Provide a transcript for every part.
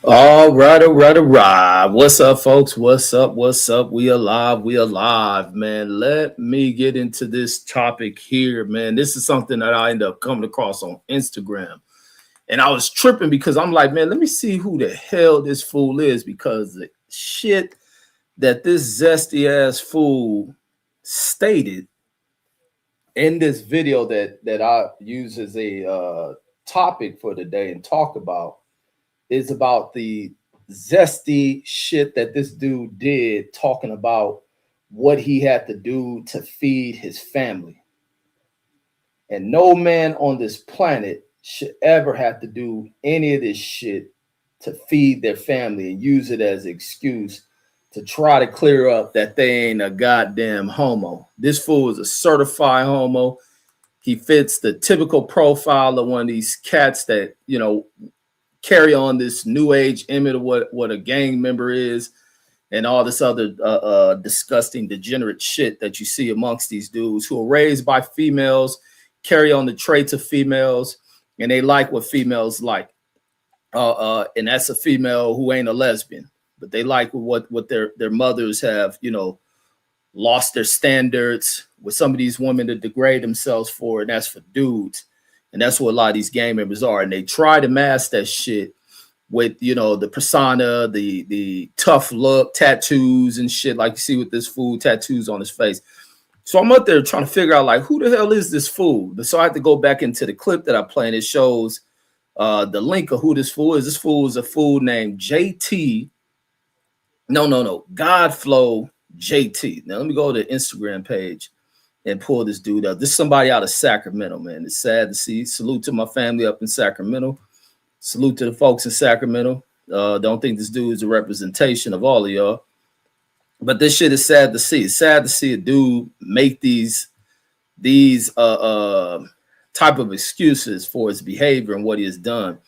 All right, all right, all right. What's up, folks? What's up? What's up? We alive. We alive, man. Let me get into this topic here, man. This is something that I ended up coming across on Instagram. And I was tripping because I'm like, man, let me see who the hell this fool is because the shit that this zesty ass fool stated in this video that I use as a topic for today and talk about is about the zesty shit that this dude did, talking about what he had to do to feed his family. And no man on this planet should ever have to do any of this shit to feed their family and use it as an excuse to try to clear up that they ain't a goddamn homo. This fool is a certified homo. He fits the typical profile of one of these cats that, carry on this new age image of what a gang member is and all this other disgusting degenerate shit that you see amongst these dudes who are raised by females, carry on the traits of females, and they like what females like. And that's a female who ain't a lesbian, but they like what their mothers have, lost their standards with some of these women to degrade themselves for, and that's for dudes. And that's what a lot of these gang members are. And they try to mask that shit with, the persona, the tough look, tattoos and shit, like you see with this fool, tattoos on his face. So I'm up there trying to figure out, like, who the hell is this fool? So I have to go back into the clip that I played. It shows the link of who this fool is. This fool is a fool named JT. No. Godflow JT. Now let me go to the Instagram page and pull this dude up. This is somebody out of Sacramento, man. It's sad to see. Salute to my family up in Sacramento. Salute to the folks in Sacramento. Don't think this dude is a representation of all of y'all. But this shit is sad to see. It's sad to see a dude make these type of excuses for his behavior and what he has done.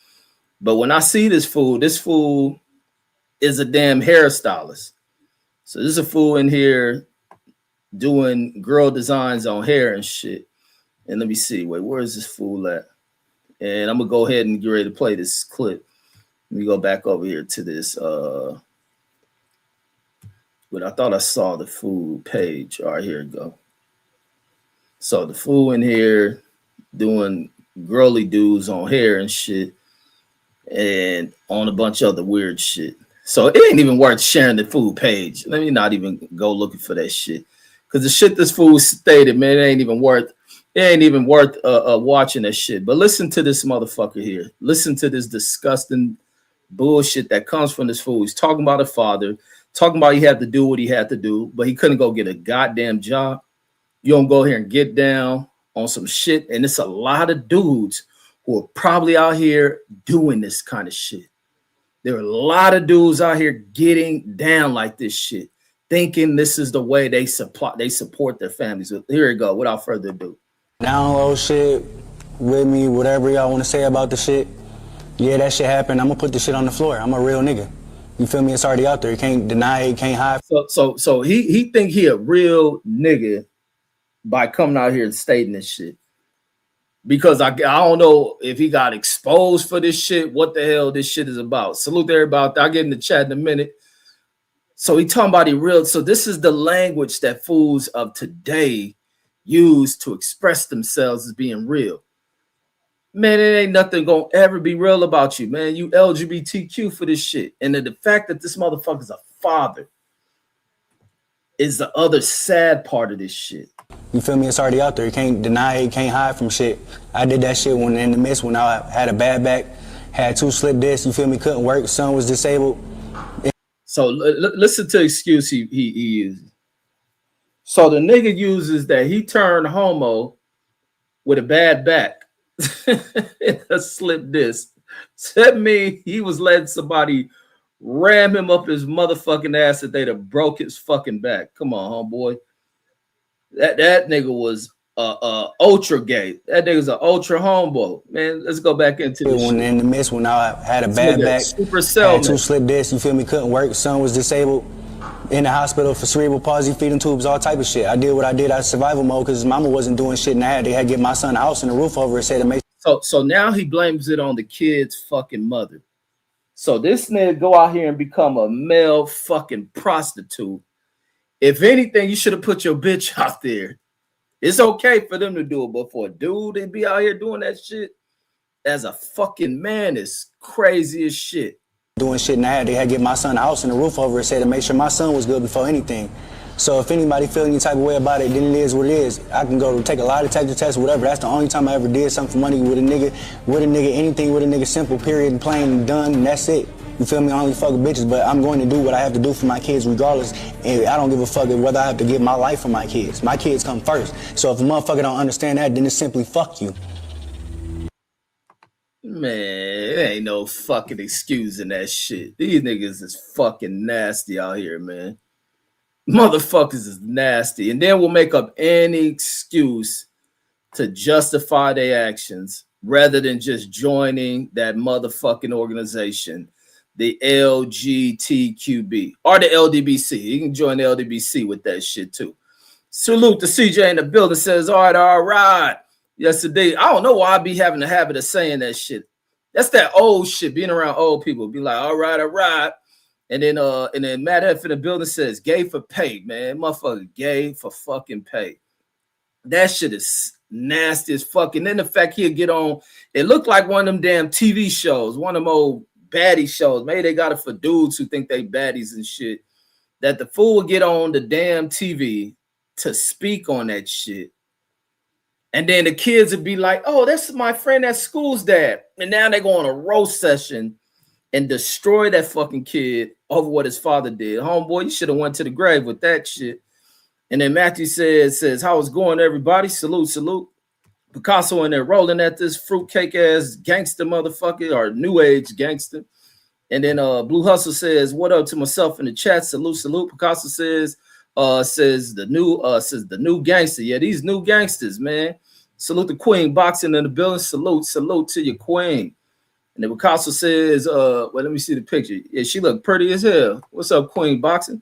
But when I see this fool is a damn hairstylist. So there's a fool in here doing girl designs on hair and shit. And let me see. Wait, where is this fool at? And I'm gonna go ahead and get ready to play this clip. Let me go back over here to this. But I thought I saw the fool page. All right, here we go. So the fool in here doing girly dudes on hair and shit, and on a bunch of other weird shit. So it ain't even worth sharing the fool page. Let me not even go looking for that shit. Because the shit this fool stated, man, it ain't even worth watching that shit. But listen to this motherfucker here. Listen to this disgusting bullshit that comes from this fool. He's talking about a father, talking about he had to do what he had to do, but he couldn't go get a goddamn job. You don't go here and get down on some shit. And it's a lot of dudes who are probably out here doing this kind of shit. There are a lot of dudes out here getting down like this shit, thinking this is the way they support their families. So here we go, without further ado. Download shit with me, whatever y'all want to say about the shit. Yeah, that shit happened. I'm gonna put the shit on the floor. I'm a real nigga. You feel me? It's already out there. You can't deny it, you can't hide. So he think he a real nigga by coming out here and stating this shit. Because I don't know if he got exposed for this shit, what the hell this shit is about. Salute to everybody. I'll get in the chat in a minute. So he talking about he real. So this is the language that fools of today use to express themselves as being real. Man, it ain't nothing gonna ever be real about you, man. You LGBTQ for this shit. And the fact that this motherfucker's a father is the other sad part of this shit. You feel me? It's already out there. You can't deny it, you can't hide from shit. I did that shit when in the midst, when I had a bad back, had 2 slip discs, you feel me? Couldn't work, son was disabled. So listen to the excuse he uses. So the nigga uses that he turned homo with a bad back. A slip disc. So that means he was letting somebody ram him up his motherfucking ass that they'd have broke his fucking back. Come on, homeboy. That nigga was ultra gay. That nigga's an ultra homeboy. Man, let's go back into this. When in the midst, when I had a bad back, had 2 slip discs, you feel me? Couldn't work, son was disabled. In the hospital for cerebral palsy, feeding tubes, all type of shit. I did what I did out of survival mode because his mama wasn't doing shit, and they had to get my son a house and a roof over his head to make. So now he blames it on the kid's fucking mother. So this nigga go out here and become a male fucking prostitute. If anything, you should have put your bitch out there. It's okay for them to do it, but for a dude to be out here doing that shit as a fucking man is crazy as shit. Doing shit and they had to get my son a house and a roof over it, said to make sure my son was good before anything. So if anybody feel any type of way about it, then it is what it is. I can go take a lie detector test, whatever. That's the only time I ever did something for money with a nigga, anything with a nigga, simple, period, plain and done, and that's it. You feel me? I only fuck with bitches, but I'm going to do what I have to do for my kids regardless, and I don't give a fuck whether I have to give my life for my kids. My kids come first. So if a motherfucker don't understand that, then it's simply fuck you. Man, there ain't no fucking excusing that shit. These niggas is fucking nasty out here, man. Motherfuckers is nasty. And then we'll make up any excuse to justify their actions rather than just joining that motherfucking organization, the LGBTQB or the LDBC. You can join the LDBC with that shit too. Salute to CJ in the building, says, all right. Yesterday, I don't know why I be having the habit of saying that shit. That's that old shit, being around old people. Be like, all right. And then Matt F in the building says, gay for pay, man. Motherfucker, gay for fucking pay. That shit is nasty as fuck. And then the fact he'll get on, it looked like one of them damn TV shows, one of them old baddie shows. Maybe they got it for dudes who think they baddies and shit. That the fool will get on the damn TV to speak on that shit. And then the kids would be like, oh, that's my friend at school's dad. And now they go on a roast session and destroy that fucking kid over what his father did. Homeboy, you should have went to the grave with that shit. And then Matthew says, how it's going, everybody? Salute. Picasso in there rolling at this fruitcake ass gangster motherfucker or new age gangster. And then Blue Hustle says, what up to myself in the chat? Salute. Picasso says the new gangster. Yeah, these new gangsters, man. Salute the queen boxing in the building. Salute to your queen. And then Picasso says, let me see the picture. Yeah, she look pretty as hell. What's up, queen boxing?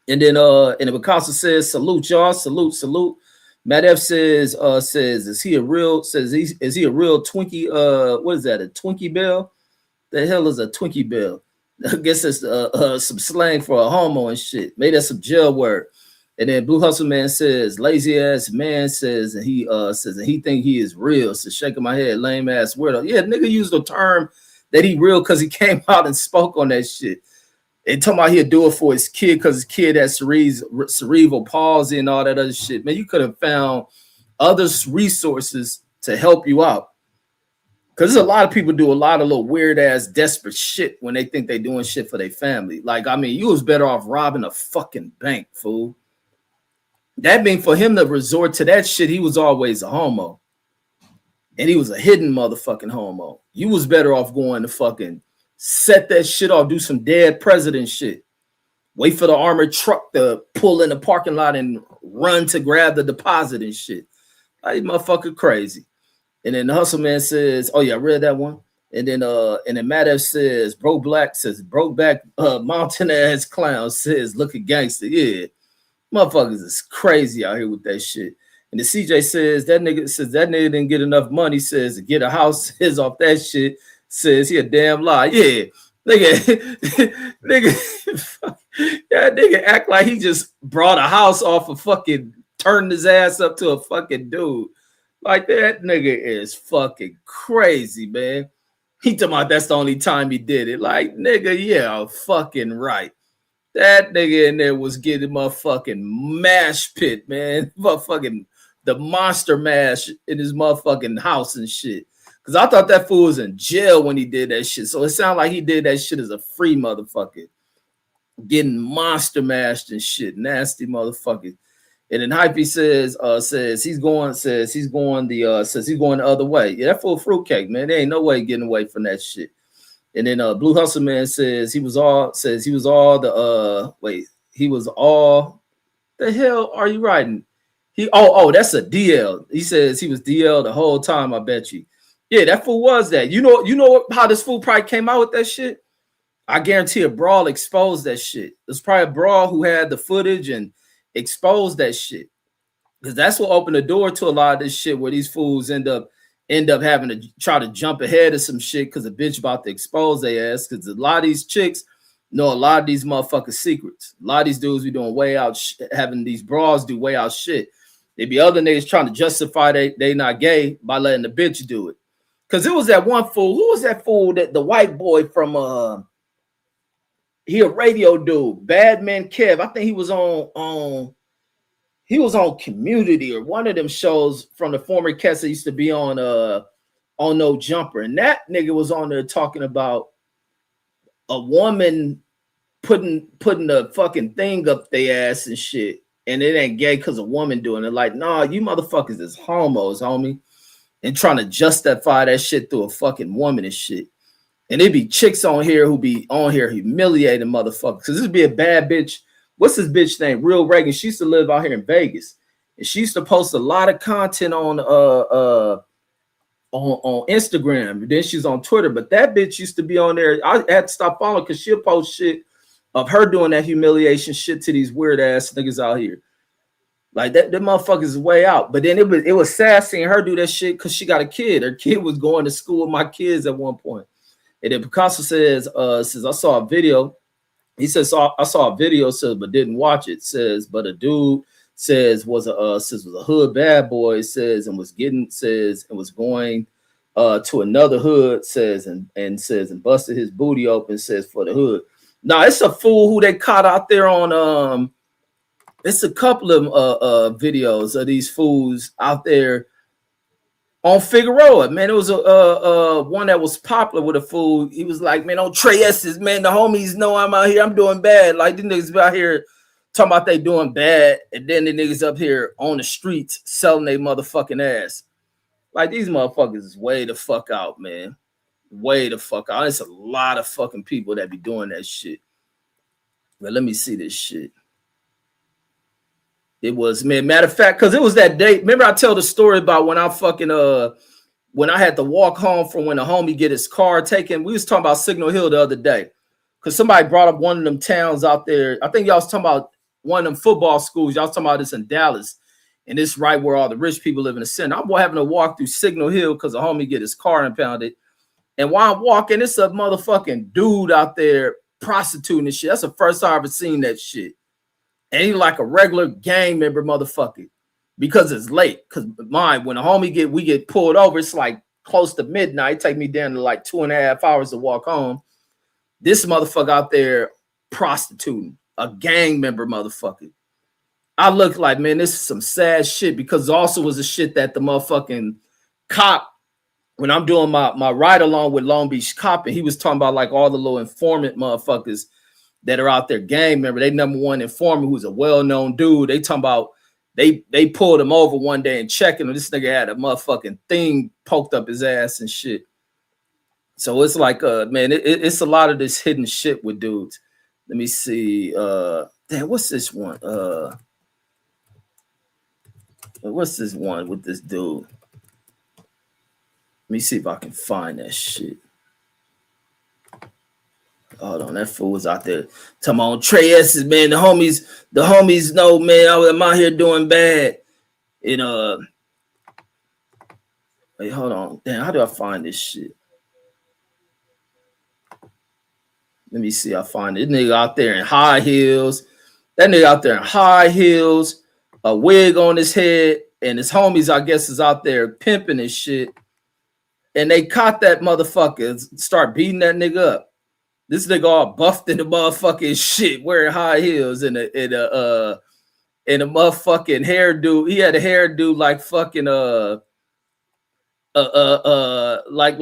And then Picasso says, salute y'all. Salute. Matt F says, is he a real Twinkie? What is that? A Twinkie bell? The hell is a Twinkie bell? I guess it's some slang for a homo and shit. Maybe that's some jail word. And then Blue Hustle Man says, lazy ass man says, and he think he is real. So shaking my head, lame ass weirdo. Yeah, nigga used the term that he real because he came out and spoke on that shit. They talking about he'll do it for his kid because his kid has cerebral palsy and all that other shit. Man, you could have found other resources to help you out. Because there's a lot of people do a lot of little weird ass desperate shit when they think they doing shit for their family. Like, I mean, you was better off robbing a fucking bank, fool. That mean for him to resort to that shit, he was always a homo. And he was a hidden motherfucking homo. You was better off going to fucking set that shit off, do some dead president shit. Wait for the armored truck to pull in the parking lot and run to grab the deposit and shit. Like, motherfucker crazy. And then the Hustle Man says, oh yeah, I read that one. And then Matt F says, broke back mountain ass clown says, look at gangster. Yeah. Motherfuckers is crazy out here with that shit. And the CJ says that nigga didn't get enough money, says to get a house, says off that shit, says he a damn lie. Yeah. Nigga, that nigga act like he just brought a house off of fucking turning his ass up to a fucking dude. Like, that nigga is fucking crazy, man. He talking about that's the only time he did it. Like, nigga, yeah, fucking right. That nigga in there was getting motherfucking mash pit, man. Motherfucking the monster mash in his motherfucking house and shit. Because I thought that fool was in jail when he did that shit. So it sounded like he did that shit as a free motherfucker. Getting monster mashed and shit. Nasty motherfucker. And then Hypey says he's going the other way. Yeah, that fool fruitcake, man. There ain't no way getting away from that shit. And then Blue Hustle Man says he was all the hell are you writing? That's a DL. He says he was DL the whole time, I bet you. Yeah, that fool was that. You know how this fool probably came out with that shit? I guarantee a Brawl exposed that shit. There's probably a Brawl who had the footage and exposed that shit. Because that's what opened the door to a lot of this shit where these fools end up end up having to try to jump ahead of some shit because a bitch about to expose their ass. Because a lot of these chicks know a lot of these motherfucking secrets. A lot of these dudes be doing way out, having these bras do way out shit. They be other niggas trying to justify they not gay by letting the bitch do it. Because it was that one fool. Who was that fool, that the white boy from he a radio dude, Badman Kev. I think he was on Community or one of them shows from the former cast that used to be on No Jumper. And that nigga was on there talking about a woman putting the fucking thing up their ass and shit. And it ain't gay because a woman doing it. Like, nah, you motherfuckers is homos, homie. And trying to justify that shit through a fucking woman and shit. And it be chicks on here who be on here humiliating motherfuckers. Because this be a bad bitch. What's this bitch name? Real Reagan. She used to live out here in Vegas. And she used to post a lot of content on Instagram. Then she's on Twitter. But that bitch used to be on there. I had to stop following because she'll post shit of her doing that humiliation shit to these weird ass niggas out here. Like that motherfuckers is way out. But then it was sad seeing her do that shit because she got a kid. Her kid was going to school with my kids at one point. And then Picasso says I saw a video. He says I saw a video, says, but didn't watch it. Says, but a dude says was a hood bad boy, says, and was going to another hood, says, and busted his booty open, says, for the hood. Now it's a fool who they caught out there on it's a couple of videos of these fools out there on Figueroa. Man, it was a one that was popular with a fool. He was like, man, on Trey S's, man, the homies know I'm out here, I'm doing bad. Like, these niggas out here talking about they doing bad, and then the niggas up here on the streets selling their motherfucking ass. Like, these motherfuckers is way the fuck out, man. Way the fuck out. It's a lot of fucking people that be doing that shit. But let me see this shit. It was, man, matter of fact, because it was that day. Remember I tell the story about when I fucking when I had to walk home from when the homie get his car taken. We was talking about Signal Hill the other day. Because somebody brought up one of them towns out there. I think y'all was talking about one of them football schools. Y'all was talking about this in Dallas. And it's right where all the rich people live in the center. I'm having to walk through Signal Hill because the homie get his car impounded. And while I'm walking, it's a motherfucking dude out there prostituting and shit. That's the first time I ever seen that shit. And he like a regular gang member motherfucker because it's late. Because mine, when the homie we get pulled over, it's like close to midnight. It take me down to like 2.5 hours to walk home. This motherfucker out there prostituting, a gang member motherfucker. I look like, man, this is some sad shit because also was the shit that the motherfucking cop, when I'm doing my ride along with Long Beach Cop, and he was talking about like all the little informant motherfuckers that are out there gang member. They number one informant who's a well-known dude. They talking about they pulled him over one day and checking him. This nigga had a motherfucking thing poked up his ass and shit. So it's like, man, it's a lot of this hidden shit with dudes. Let me see. Damn, what's this one? What's this one with this dude? Let me see if I can find that shit. Hold on, that fool was out there talking about Trey S's, man. The homies know, man, I'm out here doing bad. And wait, hold on. Damn, how do I find this shit? Let me see. I find this nigga out there in high heels. That nigga out there in high heels, a wig on his head, and his homies, I guess, is out there pimping and shit. And they caught that motherfucker, start beating that nigga up. This nigga all buffed in the motherfucking shit, wearing high heels and a motherfucking hairdo. He had a hairdo like fucking like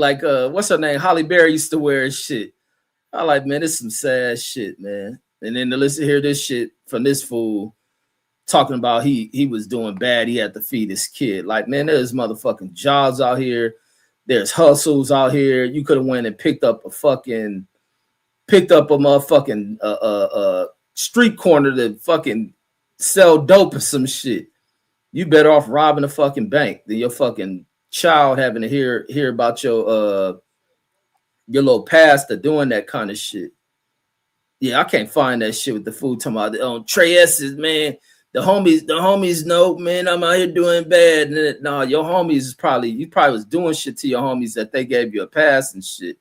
what's her name? Holly Berry used to wear and shit. I like, man, this is some sad shit, man. And then to listen hear this shit from this fool talking about he was doing bad. He had to feed his kid. Like, man, there's motherfucking jobs out here. There's hustles out here. You could have went and picked up a motherfucking street corner to fucking sell dope or some shit. You better off robbing a fucking bank than your fucking child having to hear about your little pastor doing that kind of shit. Yeah, I can't find that shit with the food talking about Trey S's, man. the homies know, man, I'm out here doing bad. And then, no, your homies is you probably was doing shit to your homies that they gave you a pass and shit.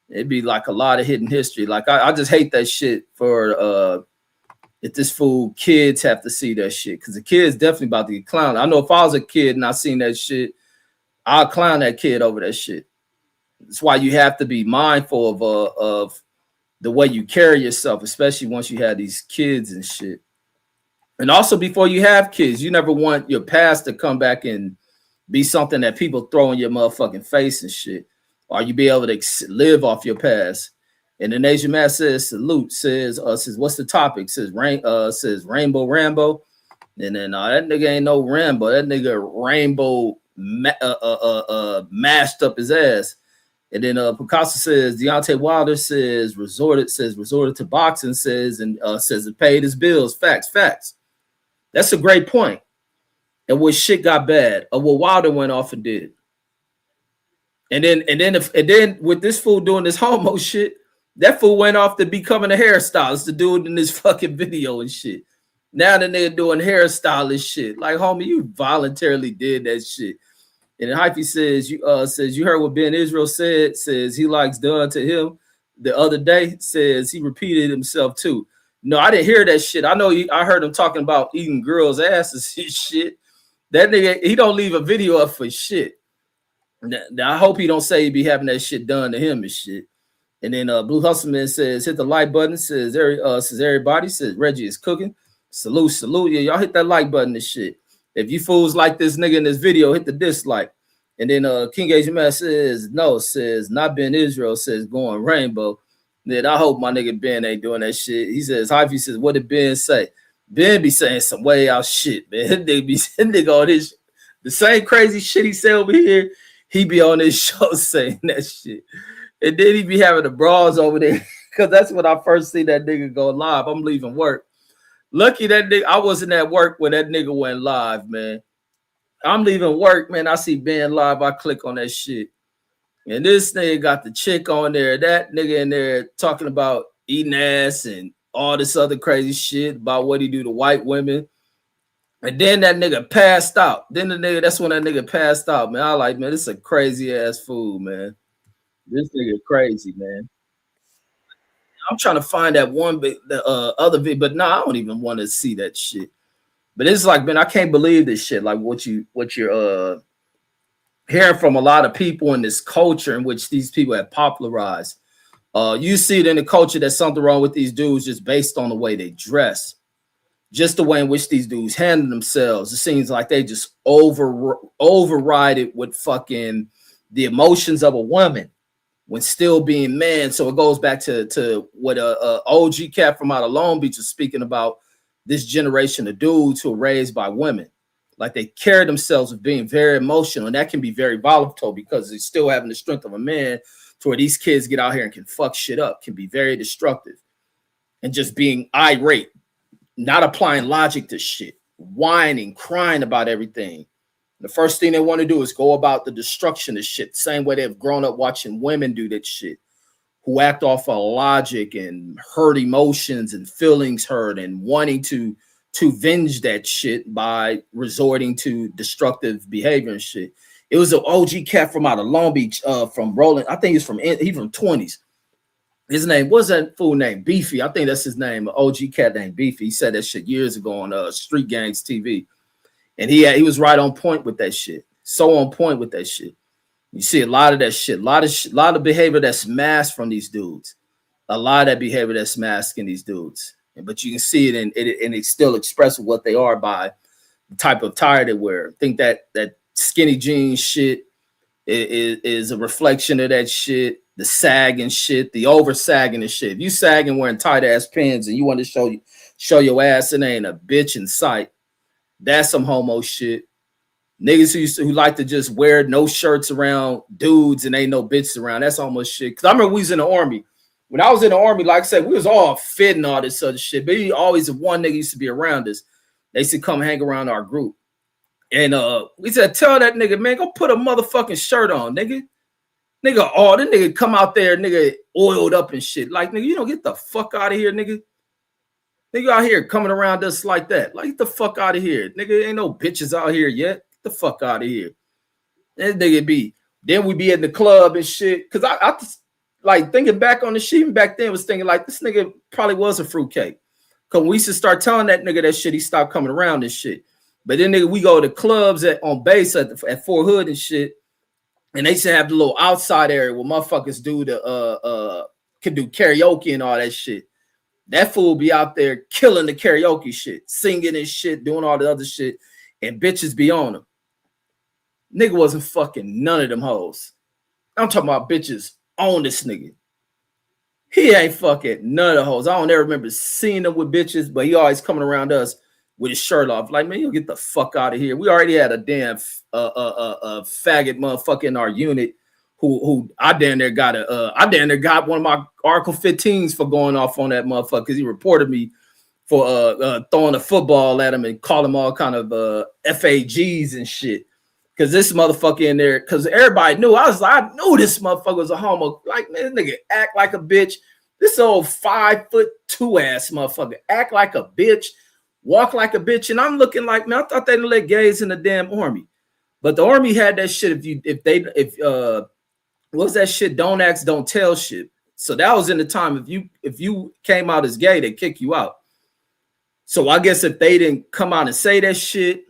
It'd be like a lot of hidden history. Like I just hate that shit for if this fool kids have to see that shit, because the kid's definitely about to get clowned. I know if I was a kid and I seen that shit, I'll clown that kid over that shit. That's why you have to be mindful of the way you carry yourself, especially once you have these kids and shit. And also before you have kids, you never want your past to come back and be something that people throw in your motherfucking face and shit. Or you be able to live off your past. And then Asian man says, salute, says what's the topic? Says Rainbow Rambo. And then that nigga ain't no Rambo. That nigga Rainbow mashed up his ass. And then Picasso says Deontay Wilder says resorted to boxing, says it paid his bills. Facts. That's a great point. And when shit got bad, or what Wilder went off and did. And then with this fool doing this homo shit, that fool went off to becoming a hairstylist, the dude in this fucking video and shit. Now the nigga doing hairstylist shit. Like, homie, you voluntarily did that shit. And then Hyphy says you heard what Ben Israel said, says he likes done to him the other day, says he repeated himself too. No, I didn't hear that shit. I know I heard him talking about eating girls' asses and shit. That nigga, he don't leave a video up for shit. Now, I hope he don't say he be having that shit done to him and shit. And then Blue Hustleman says, hit the like button. Says everybody. Says Reggie is cooking. Salute. Yeah, y'all hit that like button and shit. If you fools like this nigga in this video, hit the dislike. And then King Asian Man says, no, says not Ben Israel, says going Rainbow. Then I hope my nigga Ben ain't doing that shit. He says, Hyphy says, what did Ben say? Ben be saying some way out shit, man. They be nigga on his the same crazy shit he said over here. He be on his show saying that shit. And then he be having the bras over there. Because that's when I first see that nigga go live. I'm leaving work. Lucky that nigga, I wasn't at work when that nigga went live, man. I'm leaving work, man. I see Ben live. I click on that shit. And this nigga got the chick on there. That nigga in there talking about eating ass and all this other crazy shit about what he do to white women. And then that nigga passed out. That's when that nigga passed out, man. I like, man, this is a crazy ass fool, man. This nigga crazy, man. I'm trying to find that other video, but no, I don't even want to see that shit. But it's like, man, I can't believe this shit. Like what you're hearing from a lot of people in this culture in which these people have popularized. You see it in the culture there's something wrong with these dudes just based on the way they dress. Just the way in which these dudes handle themselves. It seems like they just override it with fucking the emotions of a woman when still being man. So it goes back to what a OG cat from out of Long Beach is speaking about, this generation of dudes who are raised by women. Like they carry themselves with being very emotional, and that can be very volatile because they're still having the strength of a man to where these kids get out here and can fuck shit up, can be very destructive and just being irate. Not applying logic to shit, whining, crying about everything. The first thing they want to do is go about the destruction of shit, same way they've grown up watching women do that shit, who act off of logic and hurt emotions and feelings hurt and wanting to venge that shit by resorting to destructive behavior and shit. It was an OG cat from out of Long Beach, from Rolling. I think he's from 20s. His name, what's that fool name? Beefy. I think that's his name. An OG cat named Beefy. He said that shit years ago on Street Gangs TV. And he was right on point with that shit. So on point with that shit. You see a lot of that shit. A lot of behavior that's masked from these dudes. A lot of that behavior that's masked in these dudes. But you can see it and it still expresses what they are by the type of attire they wear. I think that skinny jeans shit is a reflection of that shit. The sagging shit, the over sagging and shit. If you sagging wearing tight ass pants and you want to show your ass and ain't a bitch in sight, that's some homo shit. Niggas who like to just wear no shirts around dudes and ain't no bitches around, that's almost shit. Cause I remember we was in the army. When I was in the army, like I said, we was all fit and all this other shit. But always one nigga used to be around us. They used to come hang around our group. And we said, tell that nigga, man, go put a motherfucking shirt on, nigga. Nigga, the nigga come out there, nigga, oiled up and shit. Like, nigga, you don't get the fuck out of here, nigga. Nigga out here coming around us like that. Like, get the fuck out of here. Nigga, ain't no bitches out here yet. Get the fuck out of here. That nigga be. Then we be in the club and shit. Cause I like thinking back on the shit, even back then was thinking like this nigga probably was a fruitcake. Cause we used to start telling that nigga that shit, he stopped coming around and shit. But then nigga, we go to clubs on base at Fort Hood and shit. And they used to have the little outside area where motherfuckers could do karaoke and all that shit. That fool be out there killing the karaoke shit, singing and shit, doing all the other shit, and bitches be on him. Nigga wasn't fucking none of them hoes. I'm talking about bitches on this nigga. He ain't fucking none of the hoes. I don't ever remember seeing him with bitches, but he always coming around us with his shirt off. Like, man, you get the fuck out of here. We already had a damn faggot motherfucker in our unit who I damn near got one of my Article 15s for going off on that motherfucker because he reported me for throwing a football at him and calling him all kind of FAGs and shit. Because this motherfucker in there, because everybody knew, I knew this motherfucker was a homo. Like, man, this nigga act like a bitch. This old 5'2" ass motherfucker act like a bitch, walk like a bitch. And I'm looking like, man, I thought they didn't let gays in the damn army. But the army had that shit what's that shit? Don't ask, don't tell shit. So that was in the time if you came out as gay, they kick you out. So I guess if they didn't come out and say that shit,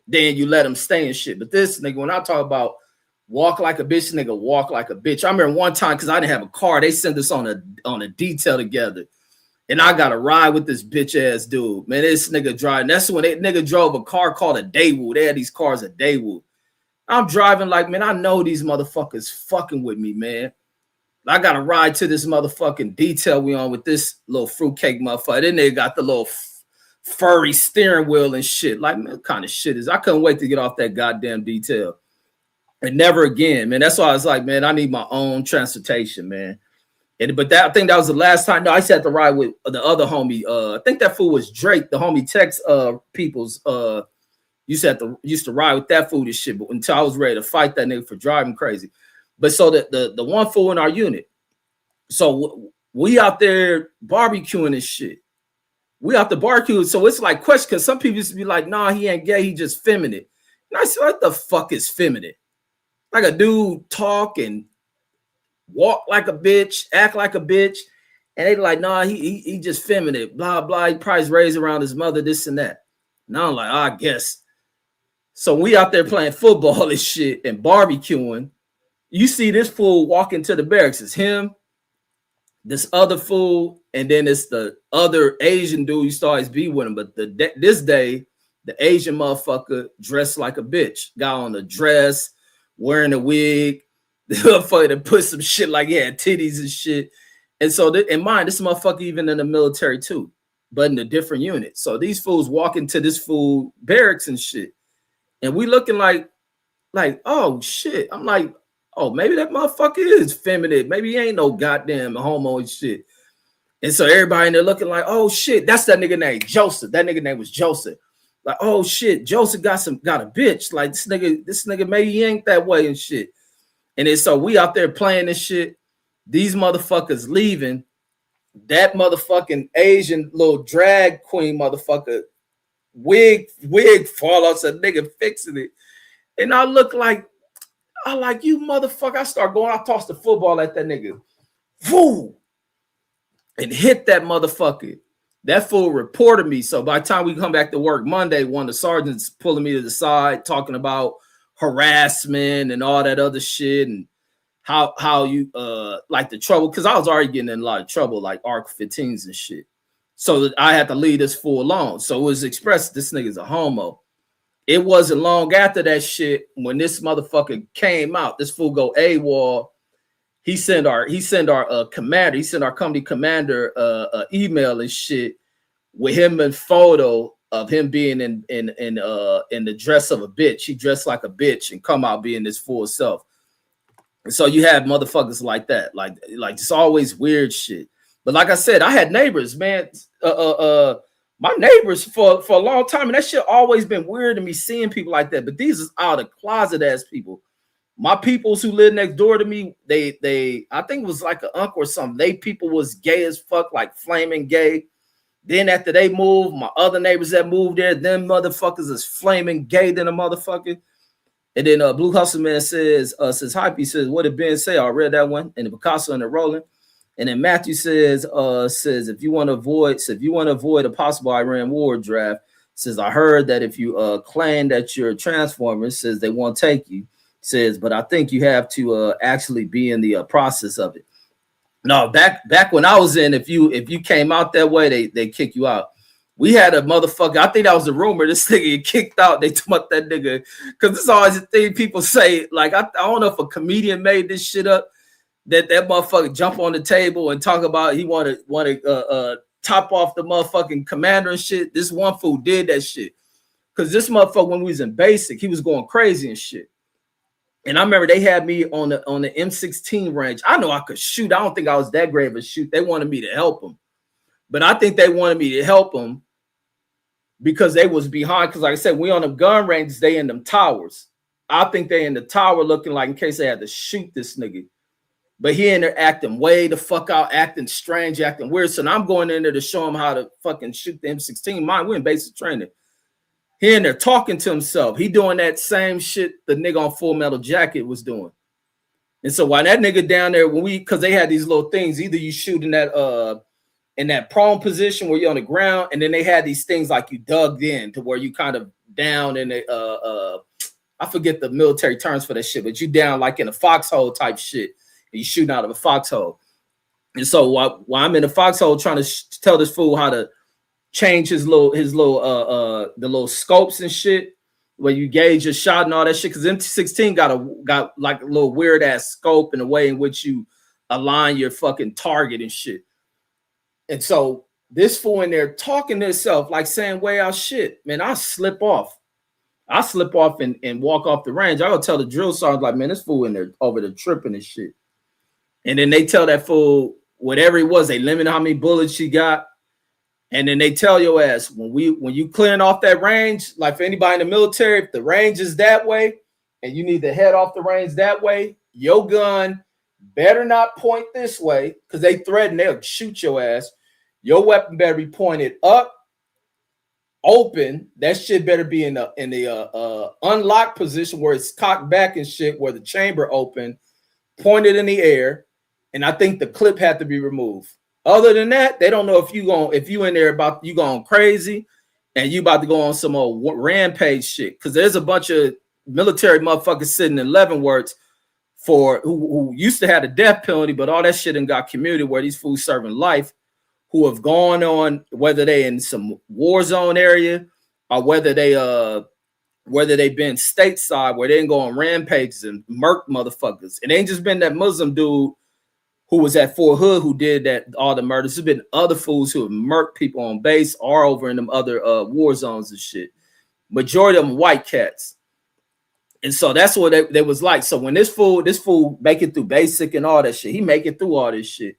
then you let them stay and shit. But this nigga, when I talk about walk like a bitch, nigga walk like a bitch. I remember one time because I didn't have a car, they sent us on a detail together, and I got to ride with this bitch ass dude. Man, this nigga driving. That's when that nigga drove a car called a Daewoo. They had these cars a Daewoo. I'm driving like, man, I know these motherfuckers fucking with me, man. I got to ride to this motherfucking detail we on with this little fruitcake motherfucker. Then they got the little furry steering wheel and shit. Like, man, what kind of shit is? I couldn't wait to get off that goddamn detail. And never again, man. That's why I was like, man, I need my own transportation, man. I think that was the last time. No, I used to have to ride with the other homie. I think that fool was Drake, the homie Tex Peoples. Used to ride with that fool and shit, but until I was ready to fight that nigga for driving crazy. But so the one fool in our unit, so we out there barbecuing and shit. We out the barbecue, so it's like question because some people used to be like, nah, he ain't gay, he just feminine. And I said, what the fuck is feminine? Like a dude talk and walk like a bitch, act like a bitch, and they like, nah, he just feminine, blah blah. He probably raised around his mother, this and that. And I'm like, I guess. So we out there playing football and shit and barbecuing. You see this fool walk into the barracks. It's him, this other fool, and then it's the other Asian dude used to always be with him. But this day, the Asian motherfucker dressed like a bitch. Got on a dress, wearing a wig. The motherfucker put some shit like he had titties and shit. And so in mind, this motherfucker even in the military too, but in a different unit. So these fools walk into this fool barracks and shit. And we looking like, oh shit. I'm like, oh, maybe that motherfucker is feminine. Maybe he ain't no goddamn homo and shit. And so everybody in there looking like, oh shit, that's that nigga named Joseph. That nigga name was Joseph. Like, oh shit, Joseph got a bitch. Like this nigga maybe he ain't that way and shit. And then so we out there playing this shit. These motherfuckers leaving. That motherfucking Asian little drag queen motherfucker wig fall off, so nigga fixing it. And I look like, you motherfucker. I start going, I toss the football at that nigga. Woo! And hit that motherfucker. That fool reported me. So by the time we come back to work Monday, one of the sergeants pulling me to the side, talking about harassment and all that other shit, and how you like the trouble, because I was already getting in a lot of trouble, like ARC 15s and shit. So I had to leave this fool alone. So it was expressed this nigga's a homo. It wasn't long after that shit when this motherfucker came out. This fool go AWOL. He sent our commander. He sent our company commander email and shit with him and photo of him being in the dress of a bitch. He dressed like a bitch and come out being his full self. And so you have motherfuckers like that, like it's always weird shit. But like I said, I had neighbors, man. My neighbors for a long time, and that shit always been weird to me seeing people like that. But these is out of closet ass people. My peoples who live next door to me, they I think it was like an uncle or something. They people was gay as fuck, like flaming gay. Then after they moved, my other neighbors that moved there, them motherfuckers is flaming gay than a motherfucker. And then Blue Hustle Man says Hypey says, what did Ben say? I read that one. And the Picasso and the Rolling. And then Matthew says if you want to avoid a possible Iran war draft, says I heard that if you claim that you're a transformer, says they won't take you. Says, but I think you have to actually be in the process of it. No, back when I was in, if you came out that way, they kick you out. We had a motherfucker. I think that was a rumor. This nigga get kicked out. They told about that nigga because it's always a thing people say. Like I don't know if a comedian made this shit up. That motherfucker jump on the table and talk about he want to top off the motherfucking commander and shit. This one fool did that shit because this motherfucker when we was in basic, he was going crazy and shit. And I remember they had me on the M16 range. I know I could shoot. I don't think I was that great of a shoot. They wanted me to help them. But I think they wanted me to help them because they was behind. Because like I said, we on the gun ranges, they in them towers. I think they in the tower looking like in case they had to shoot this nigga. But he in there acting way the fuck out, acting strange, acting weird. So I'm going in there to show him how to fucking shoot the M16. Mine, we're in basic training. He in there talking to himself. He doing that same shit the nigga on Full Metal Jacket was doing. And so while that nigga down there, because they had these little things, either you shoot in that prone position where you're on the ground, and then they had these things like you dug in to where you kind of down in a I forget the military terms for that shit, but you down like in a foxhole type shit, and you shooting out of a foxhole. And so while I'm in the foxhole trying to tell this fool how to change the little scopes and shit where you gauge your shot and all that shit, because M16 got like a little weird ass scope in the way in which you align your fucking target and shit. And so this fool in there talking to himself, like saying way out shit, man, I slip off and walk off the range. I go tell the drill sergeant, like, man, this fool in there over there tripping and shit. And then they tell that fool whatever it was, they limit how many bullets she got. And then they tell your ass when you clearing off that range, like for anybody in the military, if the range is that way and you need to head off the range that way, your gun better not point this way because they threaten they'll shoot your ass. Your weapon better be pointed up, open. That shit better be in the unlocked position where it's cocked back and shit, where the chamber open, pointed in the air, and I think the clip had to be removed. Other than that, they don't know if you in there about you going crazy and you about to go on some old rampage shit. Because there's a bunch of military motherfuckers sitting in Leavenworth who used to have the death penalty, but all that shit and got commuted where these fools serving life, who have gone on, whether they in some war zone area or whether they've been stateside where they didn't go on rampages and murk motherfuckers. It ain't just been that Muslim dude who was at Fort Hood who did that all the murders. There's been other fools who have murked people on base or over in them other war zones and shit. Majority of them white cats. And so that's what they was like. So when this fool make it through basic and all that shit, he make it through all this shit.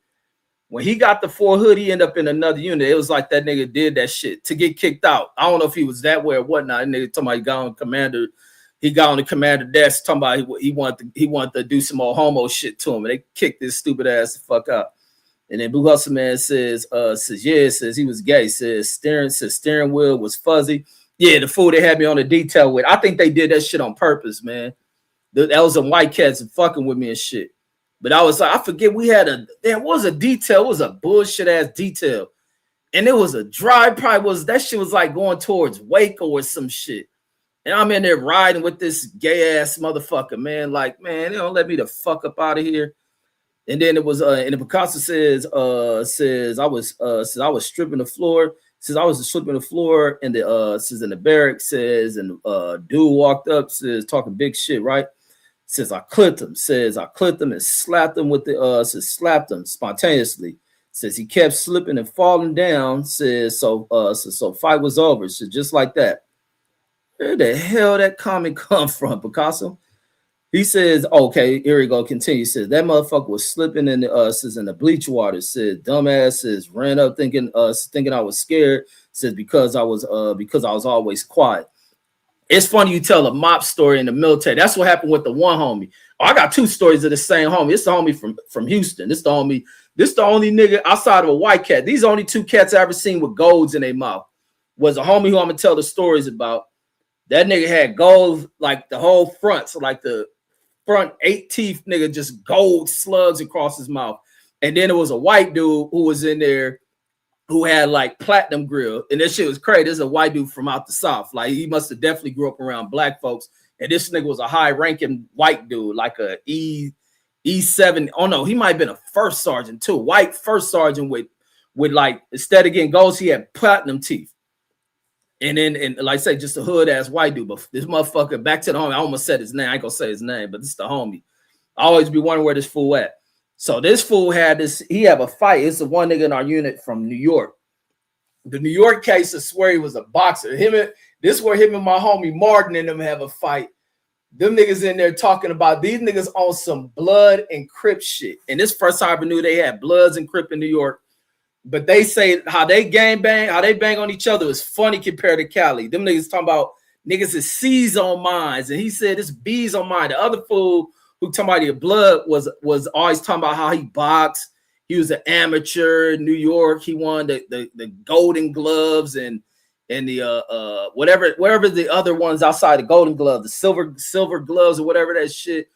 When he got the Fort Hood, he ended up in another unit. It was like that nigga did that shit to get kicked out. I don't know if he was that way or whatnot. That nigga talking about he got on the commander desk talking about he wanted to do some more homo shit to him, and they kicked this stupid ass the fuck out. And then Blue Hustle Man says he was gay. Says steering wheel was fuzzy. Yeah, the fool they had me on the detail with. I think they did that shit on purpose, man. That was some white cats fucking with me and shit. But I was like, I forget there was a detail. It was a bullshit ass detail. And it was a drive, that shit was like going towards Waco or some shit. And I'm in there riding with this gay ass motherfucker, man. Like, man, they don't let me the fuck up out of here. And then it was and the Picasso says I was stripping the floor. Says I was stripping the floor, and says in the barracks, says, and dude walked up, says talking big shit, right? Says I clipped him, and slapped him with slapped him spontaneously. Says he kept slipping and falling down. Says so fight was over. So just like that. Where the hell that comment come from, Picasso? He says, okay, here we go. Continue. Says that motherfucker was slipping in the bleach water. Says dumbass says ran up thinking I was scared. Says because I was always quiet. It's funny you tell a mop story in the military. That's what happened with the one homie. I got two stories of the same homie. It's the homie from Houston. This the only nigga outside of a white cat. These only two cats I ever seen with golds in their mouth. Was a homie who I'm gonna tell the stories about. That nigga had gold like the whole front, so like the front 8 teeth, nigga, just gold slugs across his mouth. And then it was a white dude who was in there who had like platinum grill, and this shit was crazy. This is a white dude from out the South. Like he must have definitely grew up around black folks. And this nigga was a high-ranking white dude, like a E7. Oh no, he might have been a first sergeant too. White first sergeant with like, instead of getting golds, he had platinum teeth. And then, and like I say, just a hood ass white dude. But this motherfucker, back to the homie. I almost said his name. I ain't gonna say his name, but this is the homie. I always be wondering where this fool at. So this fool had this. He had a fight. It's the one nigga in our unit from New York. The New York case, I swear he was a boxer. This where him and my homie Martin and them have a fight. Them niggas in there talking about these niggas on some blood and Crip shit. And this first time I ever knew they had Bloods and Crip in New York. But they say how they gang bang, how they bang on each other is funny compared to Cali. Them niggas talking about niggas is C's on mines. And he said it's B's on mine. The other fool who talking about your blood was always talking about how he boxed. He was an amateur in New York. He won the Golden Gloves and the whatever the other ones outside the Golden Glove, the silver gloves or whatever that shit.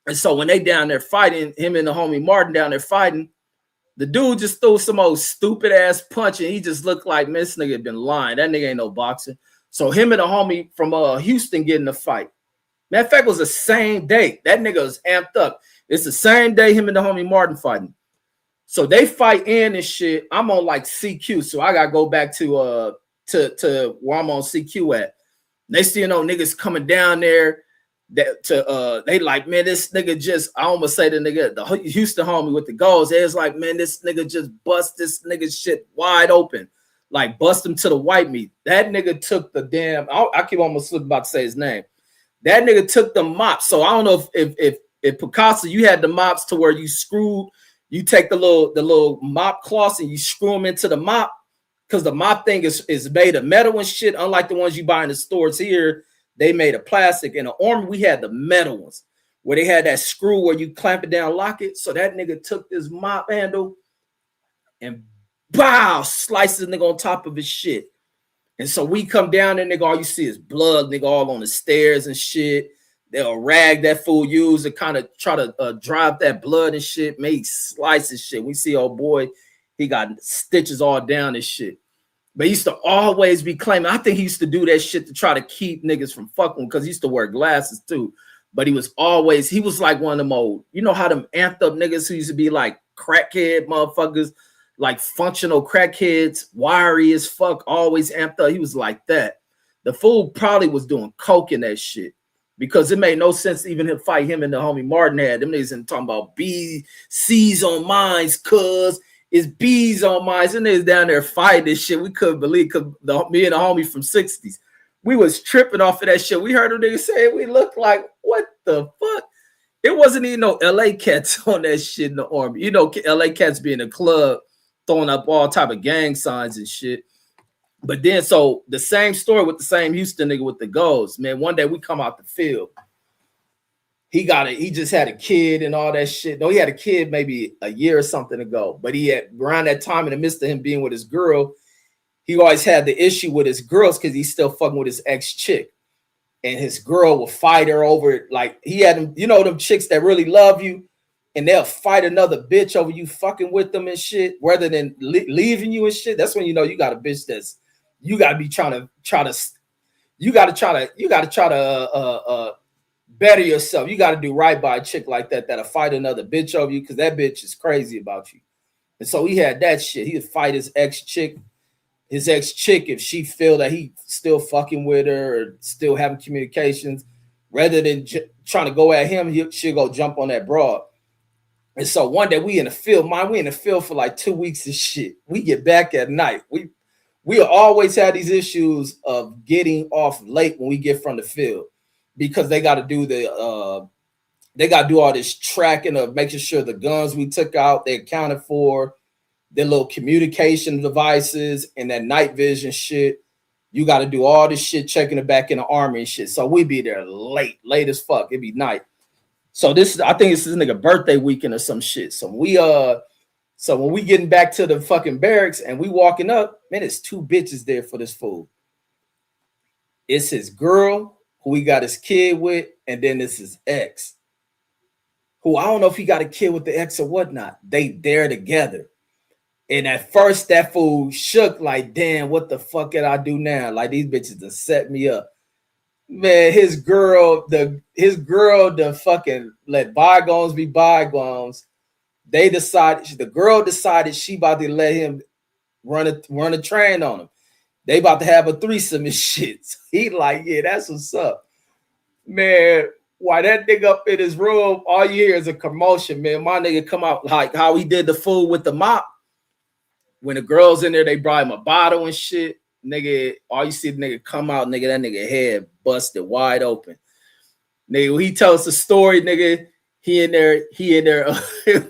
And so when they down there fighting, him and the homie Martin down there fighting, the dude just threw some old stupid ass punch and he just looked like, man, this nigga had been lying. That nigga ain't no boxer. So him and the homie from Houston getting a fight. Matter of fact, it was the same day. That nigga was amped up. It's the same day him and the homie Martin fighting. So they fight in and shit. I'm on like CQ, so I gotta go back to where I'm on CQ at. Next thing you know, niggas coming down there. They like, man, this nigga just, I almost say the nigga, the Houston homie with the goals. It's like, man, this nigga just bust this nigga shit wide open, like bust him to the white meat. That nigga took the damn. I keep almost about to say his name. That nigga took the mop. So I don't know if Picasso, you had the mops to where you screwed. You take the little mop cloths and you screw them into the mop, because the mop thing is made of metal and shit. Unlike the ones you buy in the stores here, they made of plastic. In the Army, we had the metal ones where they had that screw where you clamp it down, lock it. So that nigga took this mop handle and bow, slices the nigga on top of his shit. And so we come down and nigga, all you see is blood, nigga, all on the stairs and shit. They'll rag that fool use to kind of try to drive that blood and shit, make slices shit. We see old boy, he got stitches all down and shit. But he used to always be claiming, I think he used to do that shit to try to keep niggas from fucking, because he used to wear glasses too. But he was like one of them old, you know how them amped up niggas who used to be like crackhead motherfuckers, like functional crackheads, wiry as fuck, always amped up. He was like that. The fool probably was doing coke in that shit, because it made no sense to even fight him and the homie Martin had. Them niggas talking about C's on mines, cuz it's B's on mines. And niggas down there fighting this shit. We couldn't believe, because me and the homie from 60s, we was tripping off of that shit. We heard them niggas say we looked like, what the fuck? It wasn't even no LA cats on that shit in the Army. You know, LA cats be in a club throwing up all type of gang signs and shit. But then, so the same story with the same Houston nigga with the goals, man. One day we come out the field. He just had a kid and all that shit. No, he had a kid maybe a year or something ago. But he had, around that time, in the midst of him being with his girl, he always had the issue with his girls because he's still fucking with his ex-chick. And his girl will fight her over it. Like, he had them, you know, them chicks that really love you, and they'll fight another bitch over you fucking with them and shit, rather than leaving you and shit. That's when you know you got a bitch that's, you got to be trying to better yourself. You got to do right by a chick like that'll fight another bitch over you, because that bitch is crazy about you. And so he had that shit. He would fight his ex-chick, if she feel that he still fucking with her or still having communications, rather than trying to go at him, she'll go jump on that broad. And so one day we in the field, we in the field for like 2 weeks of shit. We get back at night. We always had these issues of getting off late when we get from the field, because they got to do all this tracking of making sure the guns we took out, they accounted for, their little communication devices and that night vision shit. You got to do all this shit, checking it back in the Army and shit. So we be there late as fuck. It'd be night. So I think this is nigga birthday weekend or some shit. So when we getting back to the fucking barracks and we walking up, man, it's 2 bitches there for this fool. It's his girl who he got his kid with, and then it's his ex, who I don't know if he got a kid with the ex or whatnot. They there together. And at first that fool shook like, damn, what the fuck did I do now? Like, these bitches done set me up. Man, his girl, the fucking let bygones be bygones. The girl decided she about to let him run a train on him. They about to have a threesome and shit. So he like, yeah, that's what's up. Man, why that nigga up in his room, all you hear is a commotion, man. My nigga come out like how he did the fool with the mop. When the girls in there, they brought him a bottle and shit. Nigga, all you see the nigga come out, nigga, that nigga head busted wide open. Nigga, he tells the story, nigga, he in there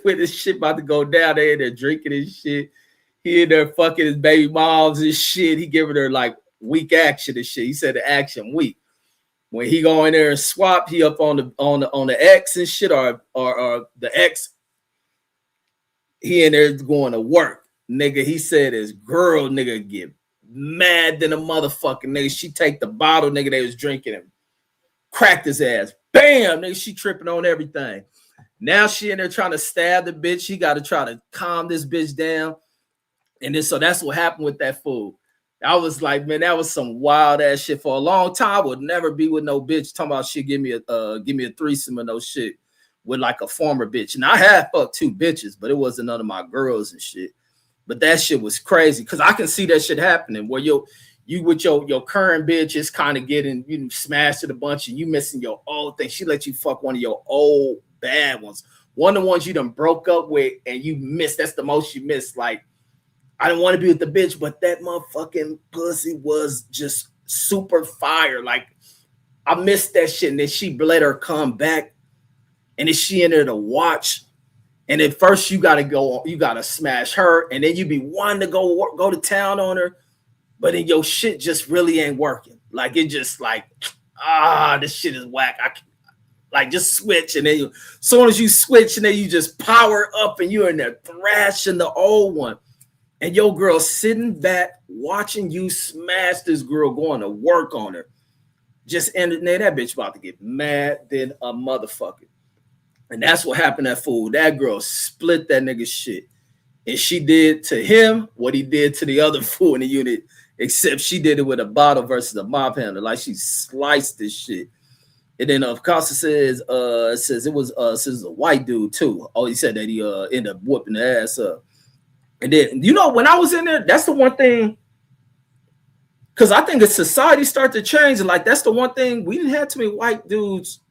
with his shit about to go down. They in there drinking his shit. He in there fucking his baby moms and shit. He giving her like weak action and shit. He said the action weak. When he go in there and swap, he up on the X and shit, or the X. He in there going to work. Nigga, he said his girl, nigga, get mad than a motherfucking nigga. She take the bottle, nigga, they was drinking and cracked his ass. Bam, nigga, she tripping on everything. Now she in there trying to stab the bitch. He got to try to calm this bitch down. And then so that's what happened with that fool. I was like, man, that was some wild ass shit. For a long time, I would never be with no bitch talking about shit. Give me a threesome or no shit with like a former bitch. And I had fucked 2 bitches, but it wasn't none of my girls and shit. But that shit was crazy because I can see that shit happening where you with your current bitch is kind of getting smashed at a bunch and you missing your old thing. She let you fuck one of your old bad ones, one of the ones you done broke up with and you missed. That's the most you missed. Like, I didn't want to be with the bitch, but that motherfucking pussy was just super fire. Like, I missed that shit. And then she let her come back. And then she in there to watch. And at first you gotta smash her, and then you be wanting to go to town on her, but then your shit just really ain't working. Like, it just like, this shit is whack. Like, just switch, and then as soon as you switch, and then you just power up, and you're in there thrashing the old one, and your girl sitting back watching you smash this girl, going to work on her. Just ended. That bitch about to get mad than a motherfucker. And that's what happened to that fool. That girl split that nigga's shit. And she did to him what he did to the other fool in the unit, except she did it with a bottle versus a mop handle. Like, she sliced this shit. And then, of course, it says it was a white dude, too. Oh, he said that he ended up whooping the ass up. And then, when I was in there, that's the one thing. Because I think as society started to change, and like, that's the one thing. We didn't have too many white dudes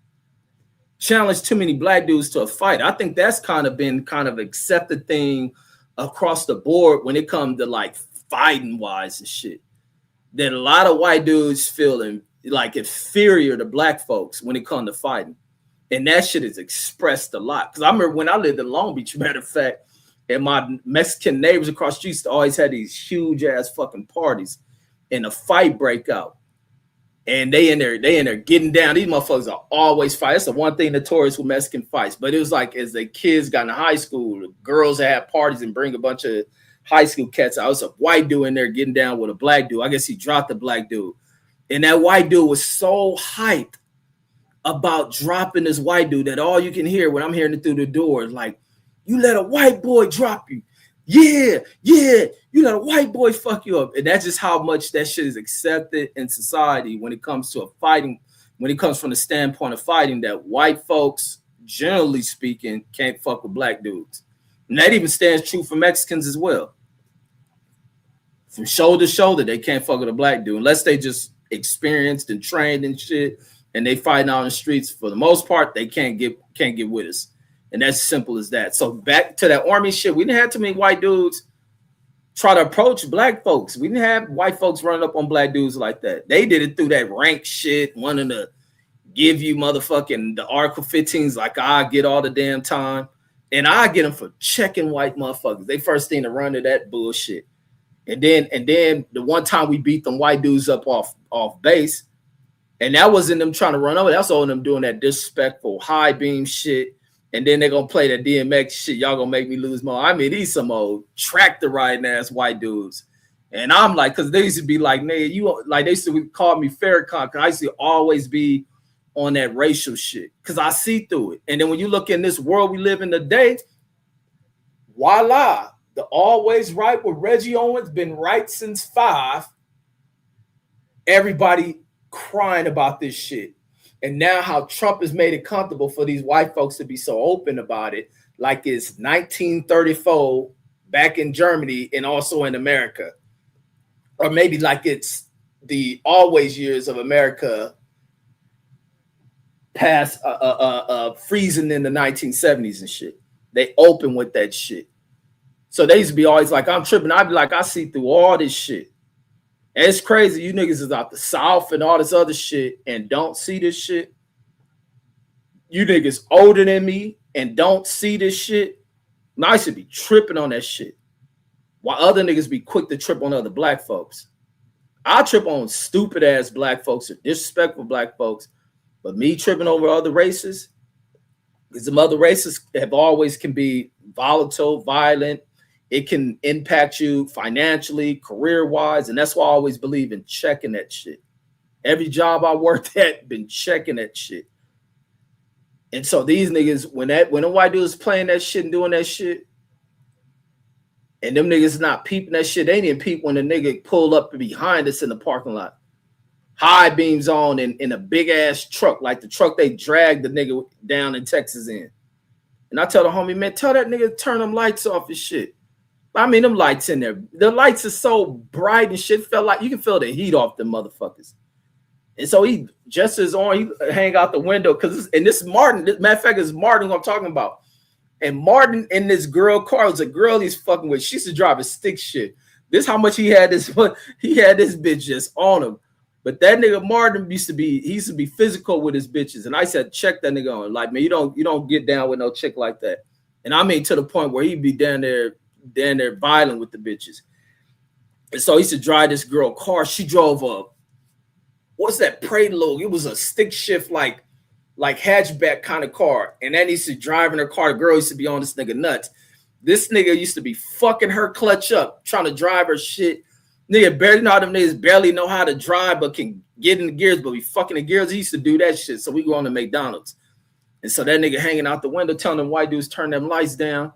challenge too many black dudes to a fight. I think that's been accepted thing across the board when it comes to like fighting wise and shit. That a lot of white dudes feeling like inferior to black folks when it comes to fighting. And that shit is expressed a lot. Because I remember when I lived in Long Beach, matter of fact, and my Mexican neighbors across the street used to always had these huge ass fucking parties, and a fight break out. And they in there getting down. These motherfuckers are always fighting. That's the one thing notorious with Mexican fights. But it was like, as the kids got into high school, the girls had parties and bring a bunch of high school cats. I was a white dude in there getting down with a black dude. I guess he dropped the black dude. And that white dude was so hyped about dropping this white dude that all you can hear when I'm hearing it through the door is like, you let a white boy drop you. Yeah, you let a white boy fuck you up. And that's just how much that shit is accepted in society when it comes to fighting, when it comes from the standpoint of fighting, that white folks, generally speaking, can't fuck with black dudes. And that even stands true for Mexicans as well. From shoulder to shoulder, they can't fuck with a black dude unless they just experienced and trained and shit, and they fighting out in the streets. For the most part, they can't get with us. And that's simple as that. So back to that army shit, we didn't have too many white dudes try to approach black folks. We didn't have white folks running up on black dudes like that. They did it through that rank shit, wanting to give you motherfucking the Article 15s like I get all the damn time. And I get them for checking white motherfuckers. They first thing to run to that bullshit. And then the one time we beat them white dudes up off base, And that wasn't them trying to run over. That's all them doing that disrespectful high beam shit. And then they're gonna play that DMX shit. Y'all gonna make me lose my. I mean, these some old tractor riding ass white dudes. And I'm like, because they used to be like, nigga, you like they used to call me Farrakhan, because I used to always be on that racial shit. Because I see through it. And then when you look in this world we live in today, voila, the always right with Reggie Owens been right since 5. Everybody crying about this shit. And now how Trump has made it comfortable for these white folks to be so open about it, like it's 1934 back in Germany and also in America. Or maybe like it's the always years of America past freezing in the 1970s and shit. They open with that shit. So they used to be always like, I'm tripping. I'd be like, I see through all this shit. And it's crazy. You niggas is out the South and all this other shit and don't see this shit. You niggas older than me and don't see this shit. Now I should be tripping on that shit. While other niggas be quick to trip on other black folks. I trip on stupid ass black folks or disrespectful black folks. But me tripping over other races, because some other races have always can be volatile, violent. It can impact you financially, career-wise, and that's why I always believe in checking that shit. Every job I worked at, been checking that shit. And so these niggas, when the white dudes playing that shit and doing that shit, and them niggas not peeping that shit, they didn't peep when the nigga pulled up behind us in the parking lot. High beams on in a big-ass truck, like the truck they dragged the nigga down in Texas in. And I tell the homie, man, tell that nigga to turn them lights off and shit. I mean, them lights in there. The lights are so bright and shit. Felt like you can feel the heat off them motherfuckers. And so he just is on. He hang out the window because this is Martin. Matter of fact, it's Martin who I'm talking about. And Martin in this girl car was a girl he's fucking with. She used to drive a stick shit. This how much he had this bitch just on him. But that nigga Martin used to be physical with his bitches. And I said, check that nigga on. Like, man, you don't get down with no chick like that. And I mean to the point where he'd be down there violent with the bitches. And so he used to drive this girl car. She drove what's that Prelude? It was a stick shift like hatchback kind of car. And then he used to drive in her car. The girl used to be on this nigga nuts. This nigga used to be fucking her clutch up, trying to drive her shit. Nigga barely know how them niggas barely know how to drive, but can get in the gears, but be fucking the gears. He used to do that shit. So we go on to McDonald's. And so that nigga hanging out the window telling them white dudes turn them lights down.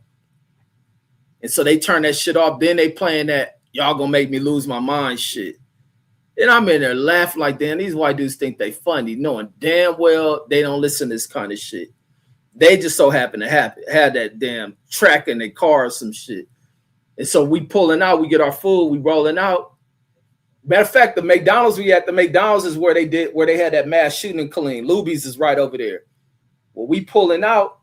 And so they turn that shit off. Then they playing that y'all gonna make me lose my mind shit. And I'm in there laughing like, damn, these white dudes think they funny, knowing damn well they don't listen to this kind of shit. They just so happen to have that damn track in their car or some shit. And so we pulling out, we get our food, we rolling out. Matter of fact, the McDonald's is where they had that mass shooting in Killeen. Luby's is right over there. Well, we pulling out,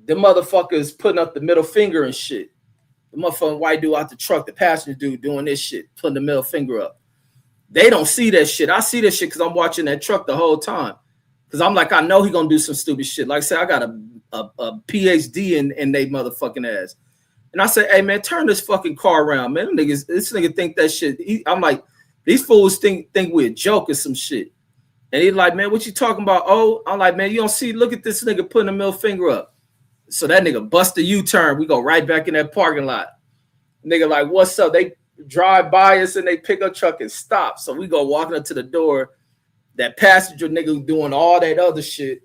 the motherfuckers putting up the middle finger and shit. The motherfucking white dude out the truck, the passenger dude doing this shit, putting the middle finger up. They don't see that shit. I see that shit because I'm watching that truck the whole time. Because I'm like, I know he gonna do some stupid shit. Like I said, I got a PhD in they motherfucking ass. And I said, hey man, turn this fucking car around, man. This nigga think that shit. I'm like, these fools think we a joke or some shit. And he's like, man, what you talking about? Oh, I'm like, man, you don't see, look at this nigga putting the middle finger up. So that nigga bust a U-turn. We go right back in that parking lot. Nigga like, what's up? They drive by us and they pick up truck and stop. So we go walking up to the door. That passenger nigga doing all that other shit.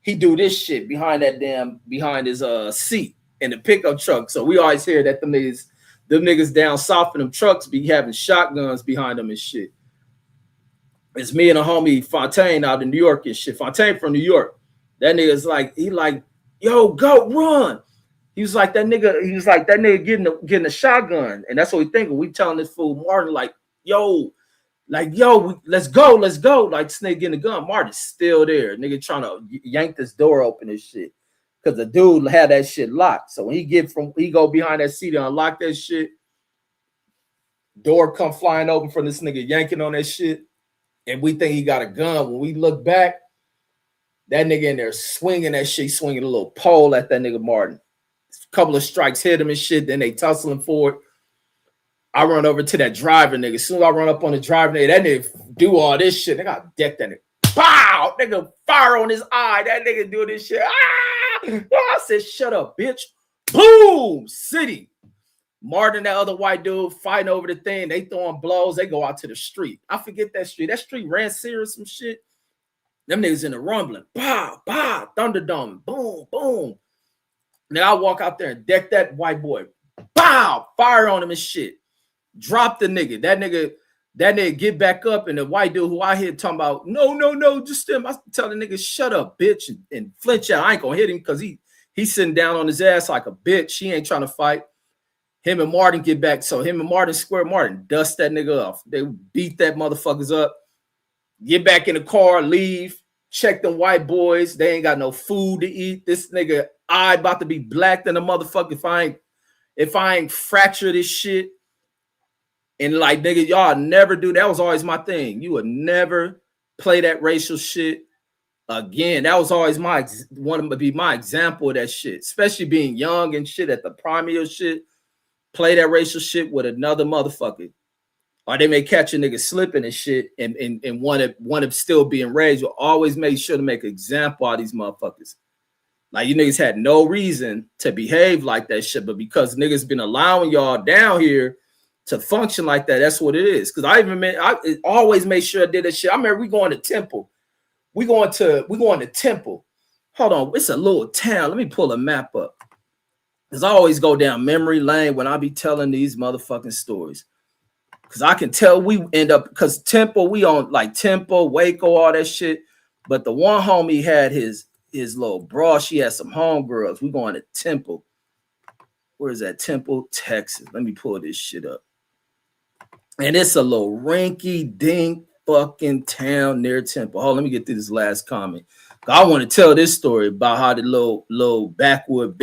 He do this shit behind his seat in the pickup truck. So we always hear that them niggas down south in them trucks be having shotguns behind them and shit. It's me and a homie Fontaine out in New York and shit. Fontaine from New York. That nigga's like, he like, yo, go run. He was like that nigga getting a shotgun. And that's what we thinking. We telling this fool Martin, let's go. Like, this nigga getting a gun. Martin's still there. Nigga trying to yank this door open and shit. Cause the dude had that shit locked. So when he go behind that seat and unlock that shit, door come flying open from this nigga yanking on that shit. And we think he got a gun. When we look back, that nigga in there swinging that shit, swinging a little pole at that nigga Martin. A couple of strikes hit him and shit. Then they tussling for it. I run over to that driver nigga. As soon as I run up on the driver nigga, that nigga do all this shit. They got decked in it. Pow! Nigga fire on his eye. That nigga doing this shit. I said, shut up, bitch. Boom! City. Martin, that other white dude, fighting over the thing. They throwing blows. They go out to the street. I forget that street. That street ran serious some shit. Them niggas in the rumbling. Bah, bah, Thunderdome. Boom, boom. Now I walk out there and deck that white boy. Bow! Fire on him and shit. Drop the nigga. That nigga get back up, and the white dude who I hear talking about, no, just him. I tell the nigga, shut up, bitch, and flinch out. I ain't gonna hit him because he's sitting down on his ass like a bitch. He ain't trying to fight. Him and Martin get back. So him and Martin square. Martin dust that nigga off. They beat that motherfuckers up. Get back in the car, leave. Check them white boys. They ain't got no food to eat. This nigga eye about to be black than a motherfucker if I ain't fracture this shit. And like, nigga, y'all never do. That was always my thing. You would never play that racial shit again. That was always my example of that shit, especially being young and shit at the prime of your shit. Play that racial shit with another motherfucker, or they may catch a nigga slipping and shit, and want to still be enraged. You'll always make sure to make an example out of these motherfuckers. Like, you niggas had no reason to behave like that shit, but because niggas been allowing y'all down here to function like that, that's what it is. Because I always made sure I did that shit. I remember we going to Temple. We going to Temple. Hold on, it's a little town. Let me pull a map up. Because I always go down memory lane when I be telling these motherfucking stories. Because I can tell we end up, because Temple, we on like Temple, Waco, all that shit. But the one homie had his little bra. She had some homegirls. We going to Temple. Where is that? Temple, Texas. Let me pull this shit up. And it's a little rinky-dink fucking town near Temple. Hold on, let me get through this last comment. I want to tell this story about how the little backwood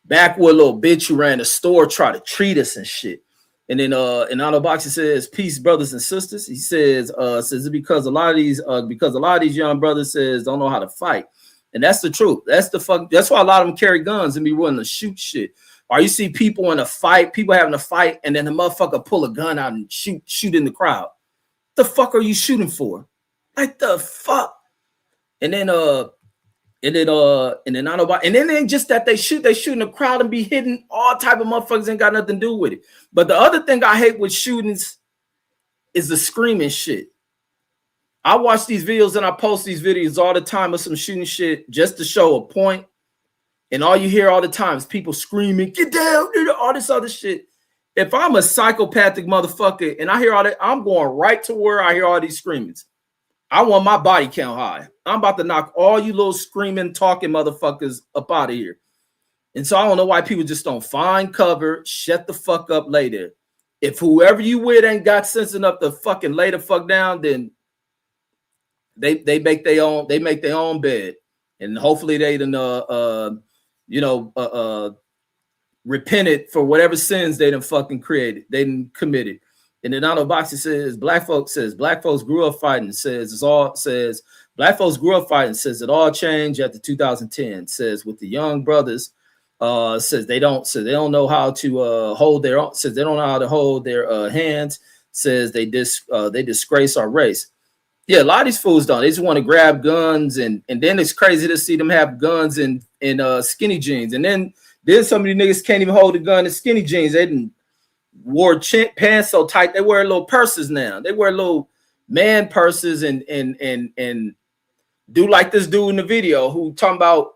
little bitch who ran the store tried to treat us and shit. And then in Auto Box it says, "Peace, brothers and sisters." He says it's because a lot of these young brothers don't know how to fight. And that's the truth. That's why a lot of them carry guns and be willing to shoot shit. Or you see people in a fight, people having a fight, and then the motherfucker pull a gun out and shoot in the crowd. The fuck are you shooting for? Like the fuck? And then it ain't just that they shoot in the crowd and be hitting all type of motherfuckers, ain't got nothing to do with it. But the other thing I hate with shootings is the screaming shit. I watch these videos and I post these videos all the time of some shooting shit just to show a point. And all you hear all the time is people screaming, "Get down," all this other shit. If I'm a psychopathic motherfucker and I hear all that, I'm going right to where I hear all these screamings. I want my body count high. I'm about to knock all you little screaming, talking motherfuckers up out of here. And so I don't know why people just don't find cover, shut the fuck up later. If whoever you with ain't got sense enough to fucking lay the fuck down, then they make their own bed. And hopefully they done repented for whatever sins they done fucking created, they done committed. And then Auto Box says black folks grew up fighting, black folks grew up fighting, says it all changed after 2010, says with the young brothers, says they don't know how to hold their own, says they don't know how to hold their hands, says they disgrace our race. Yeah, a lot of these fools don't. They just want to grab guns, and then it's crazy to see them have guns in skinny jeans. And then some of these niggas can't even hold a gun in skinny jeans. They didn't wore pants so tight they wear little purses now. They wear little man purses and do like this dude in the video who talking about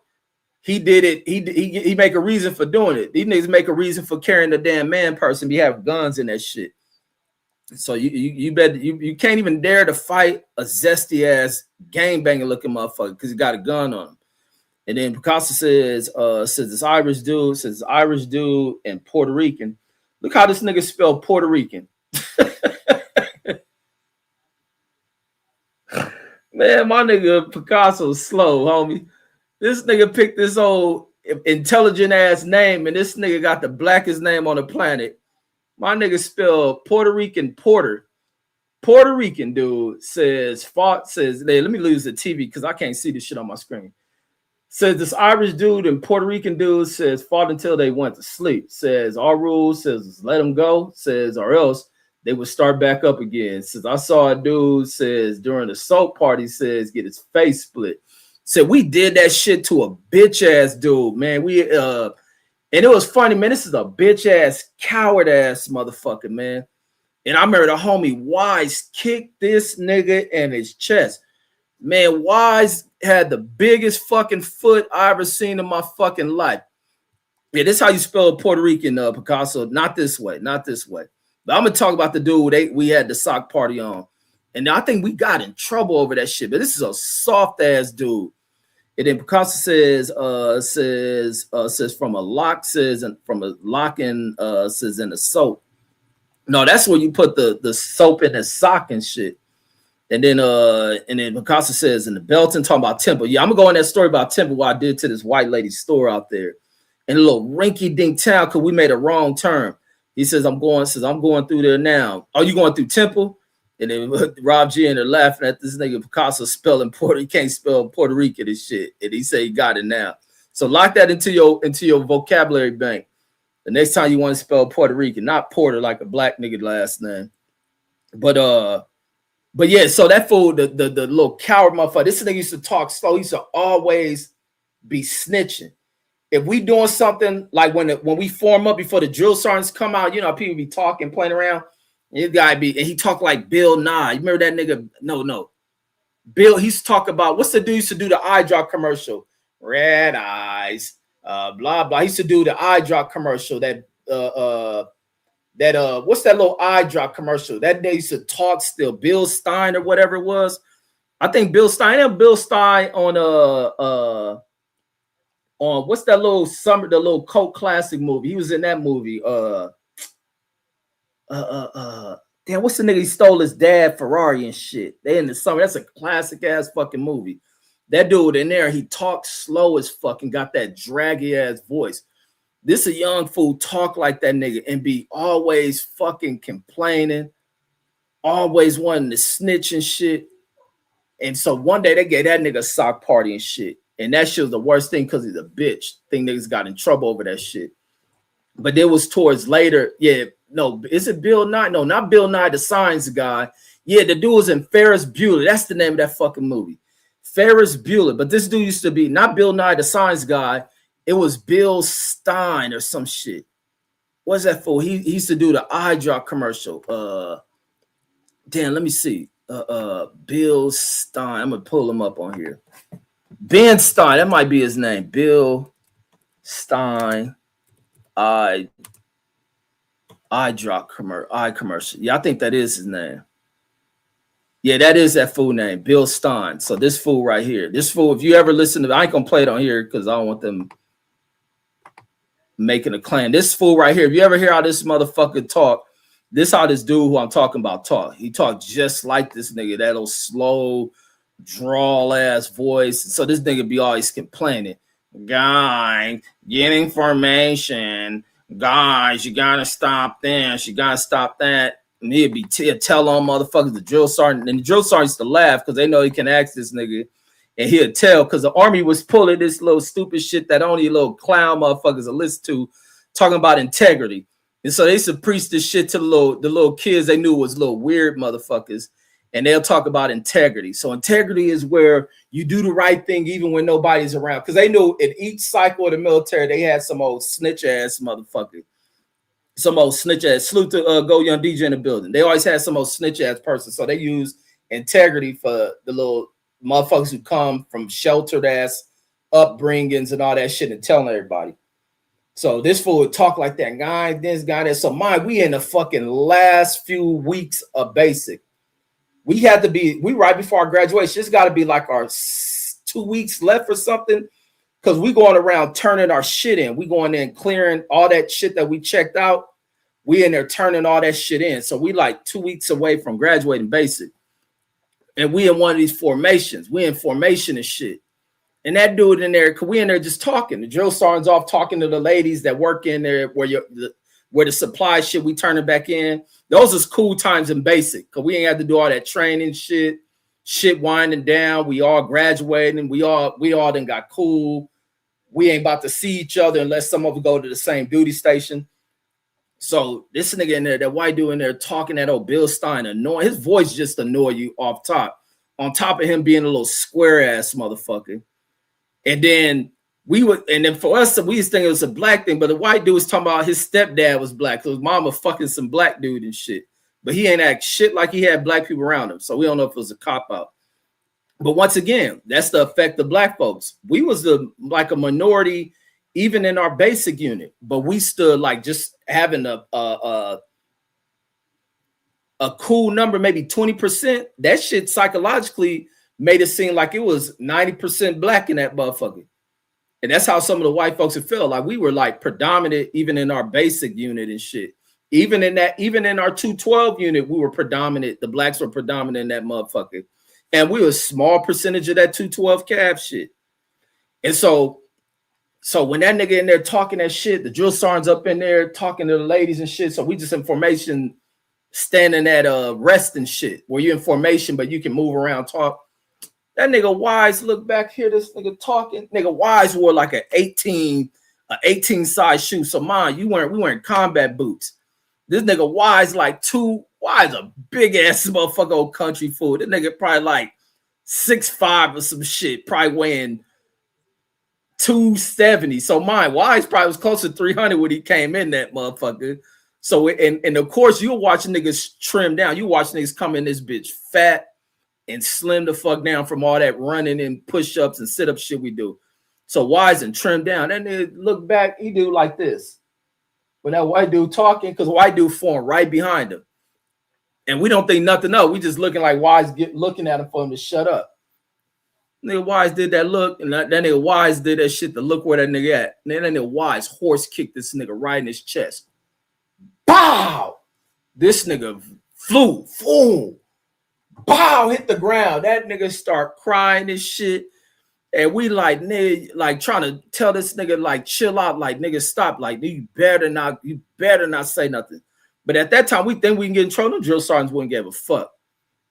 he did it. He make a reason for doing it. These niggas make a reason for carrying the damn man purse and be having guns in that shit. So you can't even dare to fight a zesty ass gangbanging looking motherfucker because he got a gun on him. And then Picasso says this Irish dude and Puerto Rican. Look how this nigga spelled Puerto Rican. Man, my nigga Picasso's slow, homie. This nigga picked this old intelligent ass name, and this nigga got the blackest name on the planet. My nigga spelled Puerto Rican Porter. Puerto Rican dude says, let me lose the TV because I can't see this shit on my screen. Says this Irish dude and Puerto Rican dude says fought until they went to sleep. Says our rules says let them go. Says or else they would start back up again. Since I saw a dude says during the soap party says get his face split. Said we did that shit to a bitch ass dude, man. And it was funny, man. This is a bitch ass, coward ass motherfucker, man. And I remember the homie Wise kicked this nigga in his chest. Man, Wise had the biggest fucking foot I ever seen in my fucking life. Yeah, this is how you spell Puerto Rican, Picasso. Not this way, not this way. But I'm gonna talk about the dude we had the sock party on. And I think we got in trouble over that shit. But this is a soft ass dude. And then Picasso says from a lock says and from a lock in says in the soap. No, that's where you put the soap in the sock and shit. And then Picasso says in the Belton talking about Temple. Yeah, I'm gonna go in that story about Temple what I did to this white lady store out there in a little rinky-dink town because we made a wrong turn. He says I'm going through there now. Are you going through Temple? And then Rob G and they're laughing at this nigga Picasso spelling he can't spell Puerto Rican and shit. And he said he got it now. So lock that into your vocabulary bank. The next time you want to spell Puerto Rican, not Porter like a black nigga last name. But yeah, so that fool, the little coward motherfucker, this nigga used to talk slow. He used to always be snitching. If we doing something like when we form up before the drill sergeants come out, you know, people be talking, playing around. This guy and he talked like Bill Nye. You remember that nigga? No. Bill, he's talking about what's the dude used to do the eye drop commercial? Red eyes, blah blah. He used to do the eye drop commercial. What's that little eye drop commercial? That day used to talk still. Bill Stein or whatever it was. I think Bill Stein on what's that little the little cult classic movie? He was in that movie. Damn, what's the nigga? He stole his dad Ferrari and shit. They in the summer. That's a classic ass fucking movie. That dude in there, he talked slow as fucking, got that draggy ass voice. This a young fool talk like that nigga and be always fucking complaining, always wanting to snitch and shit. And so one day they gave that nigga a sock party and shit. And that shit was the worst thing because he's a bitch. Think niggas got in trouble over that shit. But it was towards later. Yeah, no, is it Bill Nye? No, not Bill Nye, the science guy. Yeah, the dude was in Ferris Bueller. That's the name of that fucking movie. Ferris Bueller. But this dude used to be not Bill Nye, the science guy. It was Bill Stein or some shit. What's that for? He used to do the eye drop commercial. Damn, let me see. Bill Stein. I'm gonna pull him up on here. Ben Stein, that might be his name. Bill Stein. Eye drop commercial. Yeah, I think that is his name. Yeah, that is that fool name, Bill Stein. So this fool right here, this fool, if you ever listen to, I ain't gonna play it on here because I don't want them making a claim. This fool right here, if you ever hear how this motherfucker talk, this how this dude who I'm talking about talk. He talked just like this nigga, that little slow, drawl ass voice. So this nigga be always complaining. Guy, get information. Guys, you gotta stop this. You gotta stop that. And he'd be tell on motherfuckers, the drill sergeant. And the drill sergeant used to laugh because they know he can ask this nigga. And he'll tell because the army was pulling this little stupid shit that only little clown motherfuckers will listen to, talking about integrity. And so they used to preach this shit to the little kids they knew was little weird motherfuckers. And they'll talk about integrity. So integrity is where you do the right thing even when nobody's around. Because they knew in each cycle of the military, they had some old snitch ass motherfucker. Some old snitch ass. Salute to Go Young DJ in the building. They always had some old snitch ass person. So they use integrity for the little motherfuckers who come from sheltered ass upbringings and all that shit and telling everybody. So this fool would talk like that guy, this guy, that. So we in the fucking last few weeks of basic. We right before our graduation. It's got to be like our 2 weeks left or something. Because we going around turning our shit in. We going in clearing all that shit that we checked out. We in there turning all that shit in. So we like 2 weeks away from graduating basic. And we in one of these formations. We in formation and shit. And that dude in there, cause we in there just talking. The drill sergeant's off talking to the ladies that work in there where the supply shit we turning back in. Those is cool times in basic. Cause we ain't have to do all that training shit winding down. We all graduating. We all done got cool. We ain't about to see each other unless some of us go to the same duty station. So this nigga in there, that white dude in there talking that old Bill Stein, annoying. His voice just annoy you off top. On top of him being a little square ass motherfucker. And then for us, we used to think it was a black thing, but the white dude was talking about his stepdad was black. So his mama fucking some black dude and shit. But he ain't act shit like he had black people around him. So we don't know if it was a cop out. But once again, that's the effect of black folks. We was like a minority, even in our basic unit, but we stood like just having a cool number, maybe 20%. That shit psychologically made it seem like it was 90% black in that motherfucker. And that's how some of the white folks would feel. Like we were like predominant even in our basic unit and shit. Even in our 212 unit, we were predominant. The blacks were predominant in that motherfucker. And we were a small percentage of that 212 cab shit. And so when that nigga in there talking that shit, the drill sergeant's up in there talking to the ladies and shit. So we just in formation, standing at rest and shit, where you in formation, but you can move around, talk. That nigga Wise look back here, this nigga talking. Nigga Wise wore like an 18 size shoe. So mine, we wearing combat boots. This nigga Wise Wise a big ass motherfucker old country fool. This nigga probably like 6'5" or some shit, probably weighing 270. So mine, Wise probably was close to 300 when he came in that motherfucker. So and of course you'll watch niggas trim down. You watch niggas come in this bitch fat and slim the fuck down from all that running and push-ups and sit-up shit we do. So Wise and trim down. That nigga look back, he do like this. When that white dude talking, because white dude formed right behind him. And we don't think nothing of. We just looking like Wise looking at him for him to shut up. Nigga Wise did that look, and that nigga Wise did that shit to look where that nigga at. And then that nigga Wise horse kicked this nigga right in his chest. Pow! This nigga flew. Boom! Pow! Hit the ground. That nigga start crying and shit. And we like, nigga, like trying to tell this nigga, like, chill out, like, nigga, stop. Like, you better not say nothing. But at that time, we think we can get in trouble. The drill sergeants wouldn't give a fuck.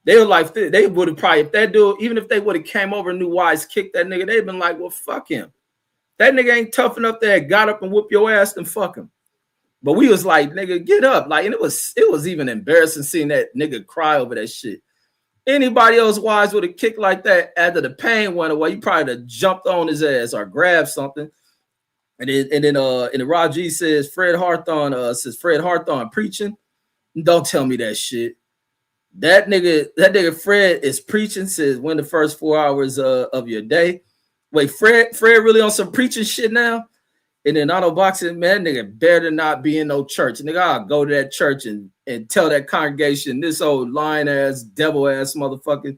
They were like, they would have probably, if that dude, even if they would have came over and knew Wise kicked that nigga, they'd been like, well, fuck him. That nigga ain't tough enough there, got up and whoop your ass, then fuck him. But we was like, nigga, get up. Like, and it was even embarrassing seeing that nigga cry over that shit. Anybody else Wise would have kicked like that after the pain went away, you probably have jumped on his ass or grabbed something. And then Raji says Fred Hawthorne preaching. Don't tell me that shit. That nigga Fred is preaching, says win the first 4 hours of your day. Wait, Fred really on some preaching shit now? And then auto boxing, man, nigga better not be in no church. Nigga, I'll go to that church and tell that congregation, this old lying ass, devil ass motherfucker.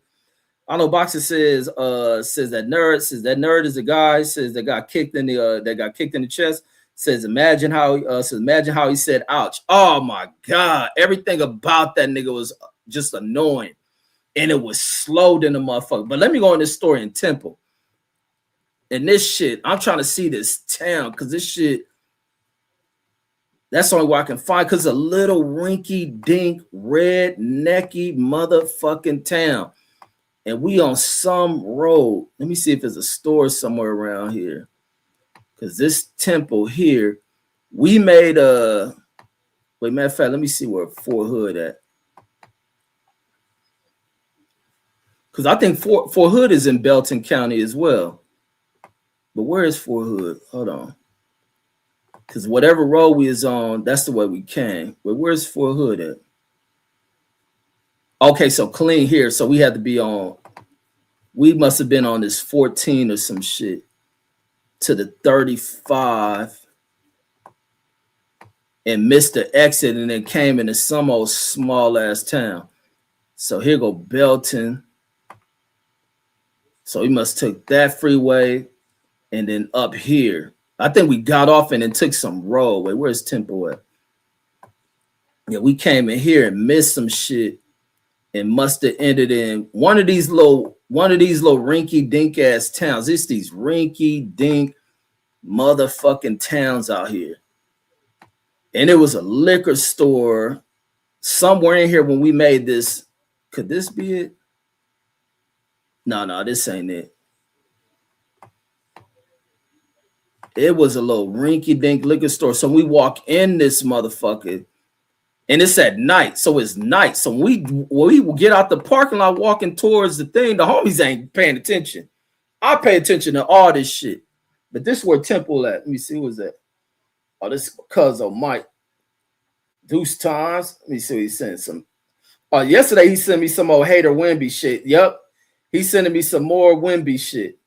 Auto boxing says that nerd is a guy, says that got kicked in the chest. Says imagine how he said ouch. Oh my god, everything about that nigga was just annoying. And it was slow than the motherfucker. But let me go in this story in Temple. And this shit, I'm trying to see this town because this shit, that's the only way I can find, because a little rinky-dink, rednecky motherfucking town. And we on some road. Let me see if there's a store somewhere around here. Because this Temple here, we made a, wait, matter of fact, let me see where Fort Hood at. Because I think Fort Hood is in Belton County as well. But where is Fort Hood? Hold on. Because whatever road we is on, that's the way we came. But where's Fort Hood at? Okay, so clean here. So we had to be on, we must have been on this 14 or some shit to the 35 and missed the exit and then came into some old small ass town. So here go Belton. So we must took that freeway. And then up here, I think we got off and then took some road. Wait, where's Temple at? Yeah, we came in here and missed some shit and must have ended in one of these little rinky-dink ass towns. It's these rinky-dink motherfucking towns out here. And it was a liquor store somewhere in here when we made this. Could this be it? No, this ain't it. It was a little rinky-dink liquor store. So we walk in this motherfucker, and it's at night. So it's night. So when we get out the parking lot walking towards the thing, the homies ain't paying attention. I pay attention to all this shit. But this is where Temple at. Let me see, what's that? Oh, this is cuz of Mike. Deuce Times. Let me see what he sent some. Yesterday he sent me some old hater Wimby shit. Yep. He's sending me some more Wimby shit.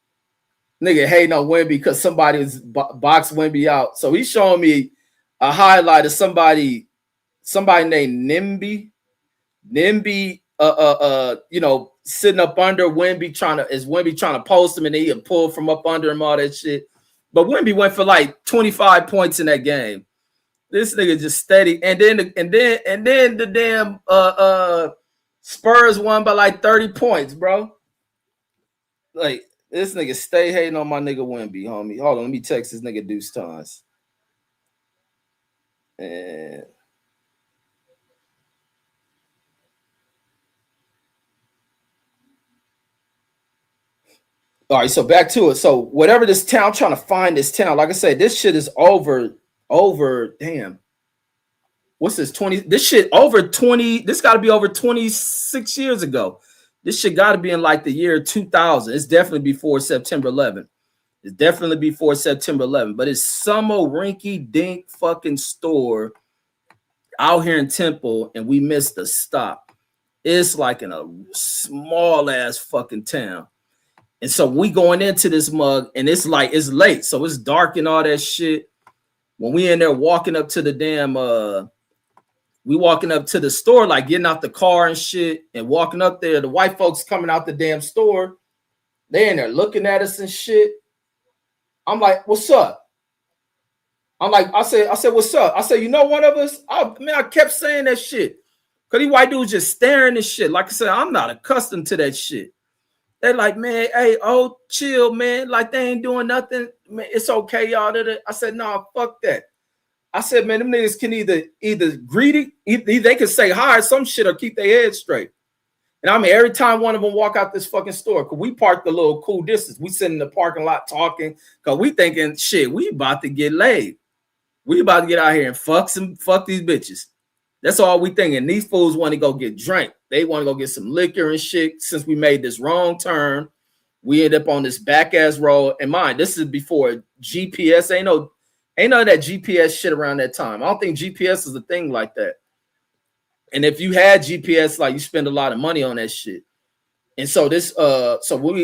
Nigga hating on Wimby because somebody's boxed Wimby out. So he's showing me a highlight of somebody named Nimby. Nimby, sitting up under Wimby trying to post him, and he had pulled from up under him, all that shit. But Wimby went for like 25 points in that game. This nigga just steady, and then the damn Spurs won by like 30 points, bro. Like, this nigga stay hating on my nigga Wimby, homie. Hold on, let me text this nigga Deuce Times. And all right, so back to it. So whatever this town, trying to find this town. Like I said, this shit is over. Damn. What's this? 20? This shit over 20. This got to be over 26 years ago. This shit got to be in like the year 2000. It's definitely before September 11th. It's definitely before September 11th. But it's some old rinky dink fucking store out here in Temple, and we missed the stop. It's like in a small ass fucking town. And so we going into this mug, and it's like it's late, so it's dark and all that shit. When we in there walking up to the damn we walking up to the store, like getting out the car and shit, and walking up there, the white folks coming out the damn store, they in there looking at us and shit. I'm like, what's up? I said, what's up? I said, you know, one of us, I kept saying that shit. Cause these white dudes just staring and shit. Like I said, I'm not accustomed to that shit. They're like, man, hey, oh, chill, man. Like, they ain't doing nothing. Man, it's okay, y'all. I said, nah, fuck that. I said, man, them niggas can either greedy, they can say hi or some shit, or keep their head straight. And I mean, every time one of them walk out this fucking store, because we parked a little cool distance. We sit in the parking lot talking, because we thinking, shit, we about to get laid. We about to get out here and fuck these bitches. That's all we thinking. These fools want to go get drink. They want to go get some liquor and shit. Since we made this wrong turn, we end up on this back ass road. And mind, this is before GPS. Ain't none of that GPS shit around that time. I don't think GPS is a thing like that. And if you had GPS, like, you spend a lot of money on that shit. And so so when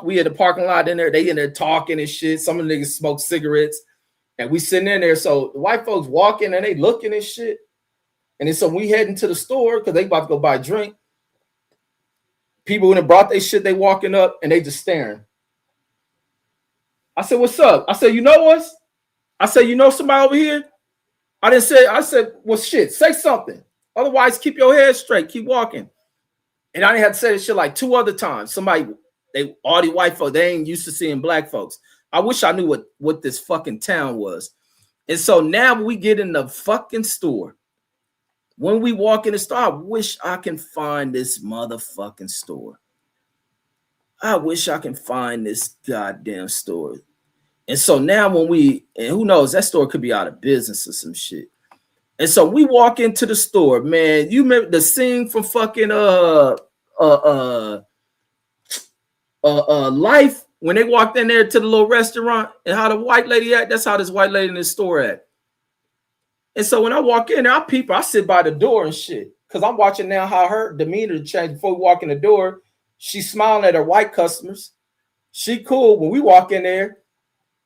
we at the parking lot in there, they in there talking and shit. Some of the niggas smoke cigarettes, and we sitting in there. So the white folks walking and they looking and shit. And then so we heading to the store because they about to go buy a drink. People when they brought their shit, they walking up and they just staring. I said, what's up? I said, you know us? I said, you know somebody over here? I said, well, shit, say something. Otherwise, keep your head straight. Keep walking. And I didn't have to say this shit like 2 other times. All these white folks, they ain't used to seeing black folks. I wish I knew what this fucking town was. And so now we get in the fucking store. When we walk in the store, I wish I can find this motherfucking store. I wish I can find this goddamn store. And so now and who knows, that store could be out of business or some shit. And so we walk into the store, man. You remember the scene from fucking Life when they walked in there to the little restaurant and how the white lady at? That's how this white lady in the store at. And so when I walk in there, I sit by the door and shit. Because I'm watching now how her demeanor changed before we walk in the door. She's smiling at her white customers. She cool. When we walk in there,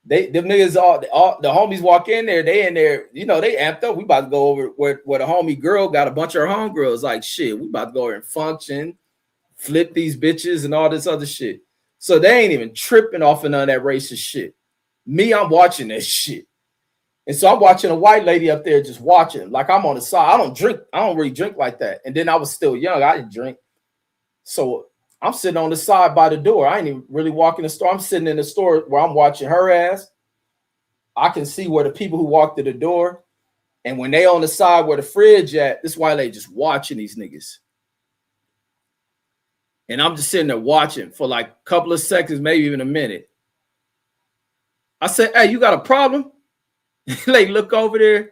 them niggas, all the homies walk in there, they in there, you know, they amped up. We about to go over where the homie girl got a bunch of her homegirls. Like, shit, we about to go over and function, flip these bitches and all this other shit. So they ain't even tripping off of none of that racist shit. Me, I'm watching that shit. And so I'm watching a white lady up there just watching. Like, I'm on the side. I don't really drink like that. And then I was still young. I didn't drink. So I'm sitting on the side by the door. I ain't even really walking the store. I'm sitting in the store where I'm watching her ass. I can see where the people who walked to the door. And when they on the side where the fridge at, this white lady just watching these niggas. And I'm just sitting there watching for like a couple of seconds, maybe even a minute. I said, hey, you got a problem? Like, look over there.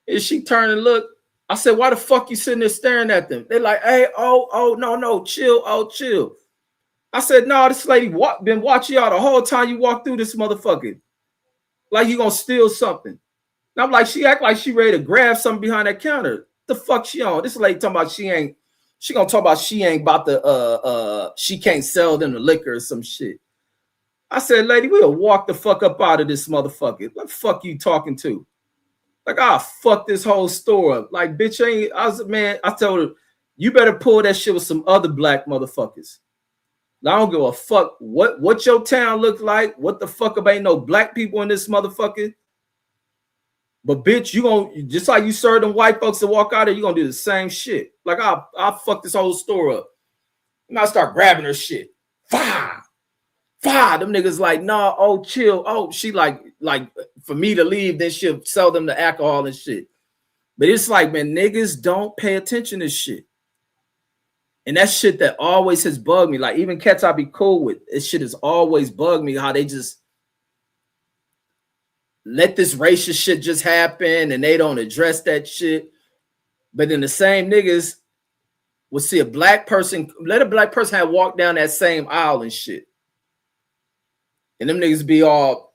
And she turned and looked. I said, why the fuck you sitting there staring at them? They're like, hey, no, chill. I said, no, this lady been watching y'all the whole time you walk through this motherfucker. Like you gonna steal something. And I'm like, she act like she ready to grab something behind that counter. The fuck she on? This lady talking about she gonna talk about she ain't about to she can't sell them the liquor or some shit. I said, lady, we'll walk the fuck up out of this motherfucker. What the fuck you talking to? Like, fuck this whole store up. Like, bitch, I told her, you better pull that shit with some other black motherfuckers. I don't give a fuck what your town look like. What the fuck about ain't no black people in this motherfucker. But bitch, you gonna just like you serve them white folks to walk out there, you gonna do the same shit. Like I'll fuck this whole store up. And I start grabbing her shit. Fire. Them niggas like, nah, oh, chill. Oh, she like for me to leave, then she'll sell them the alcohol and shit. But it's like, man, niggas don't pay attention to shit. And that shit that always has bugged me. Like even cats I be cool with, this shit has always bugged me how they just let this racist shit just happen and they don't address that shit. But then the same niggas will see a black person, let a black person have walked down that same aisle and shit. And them niggas be all,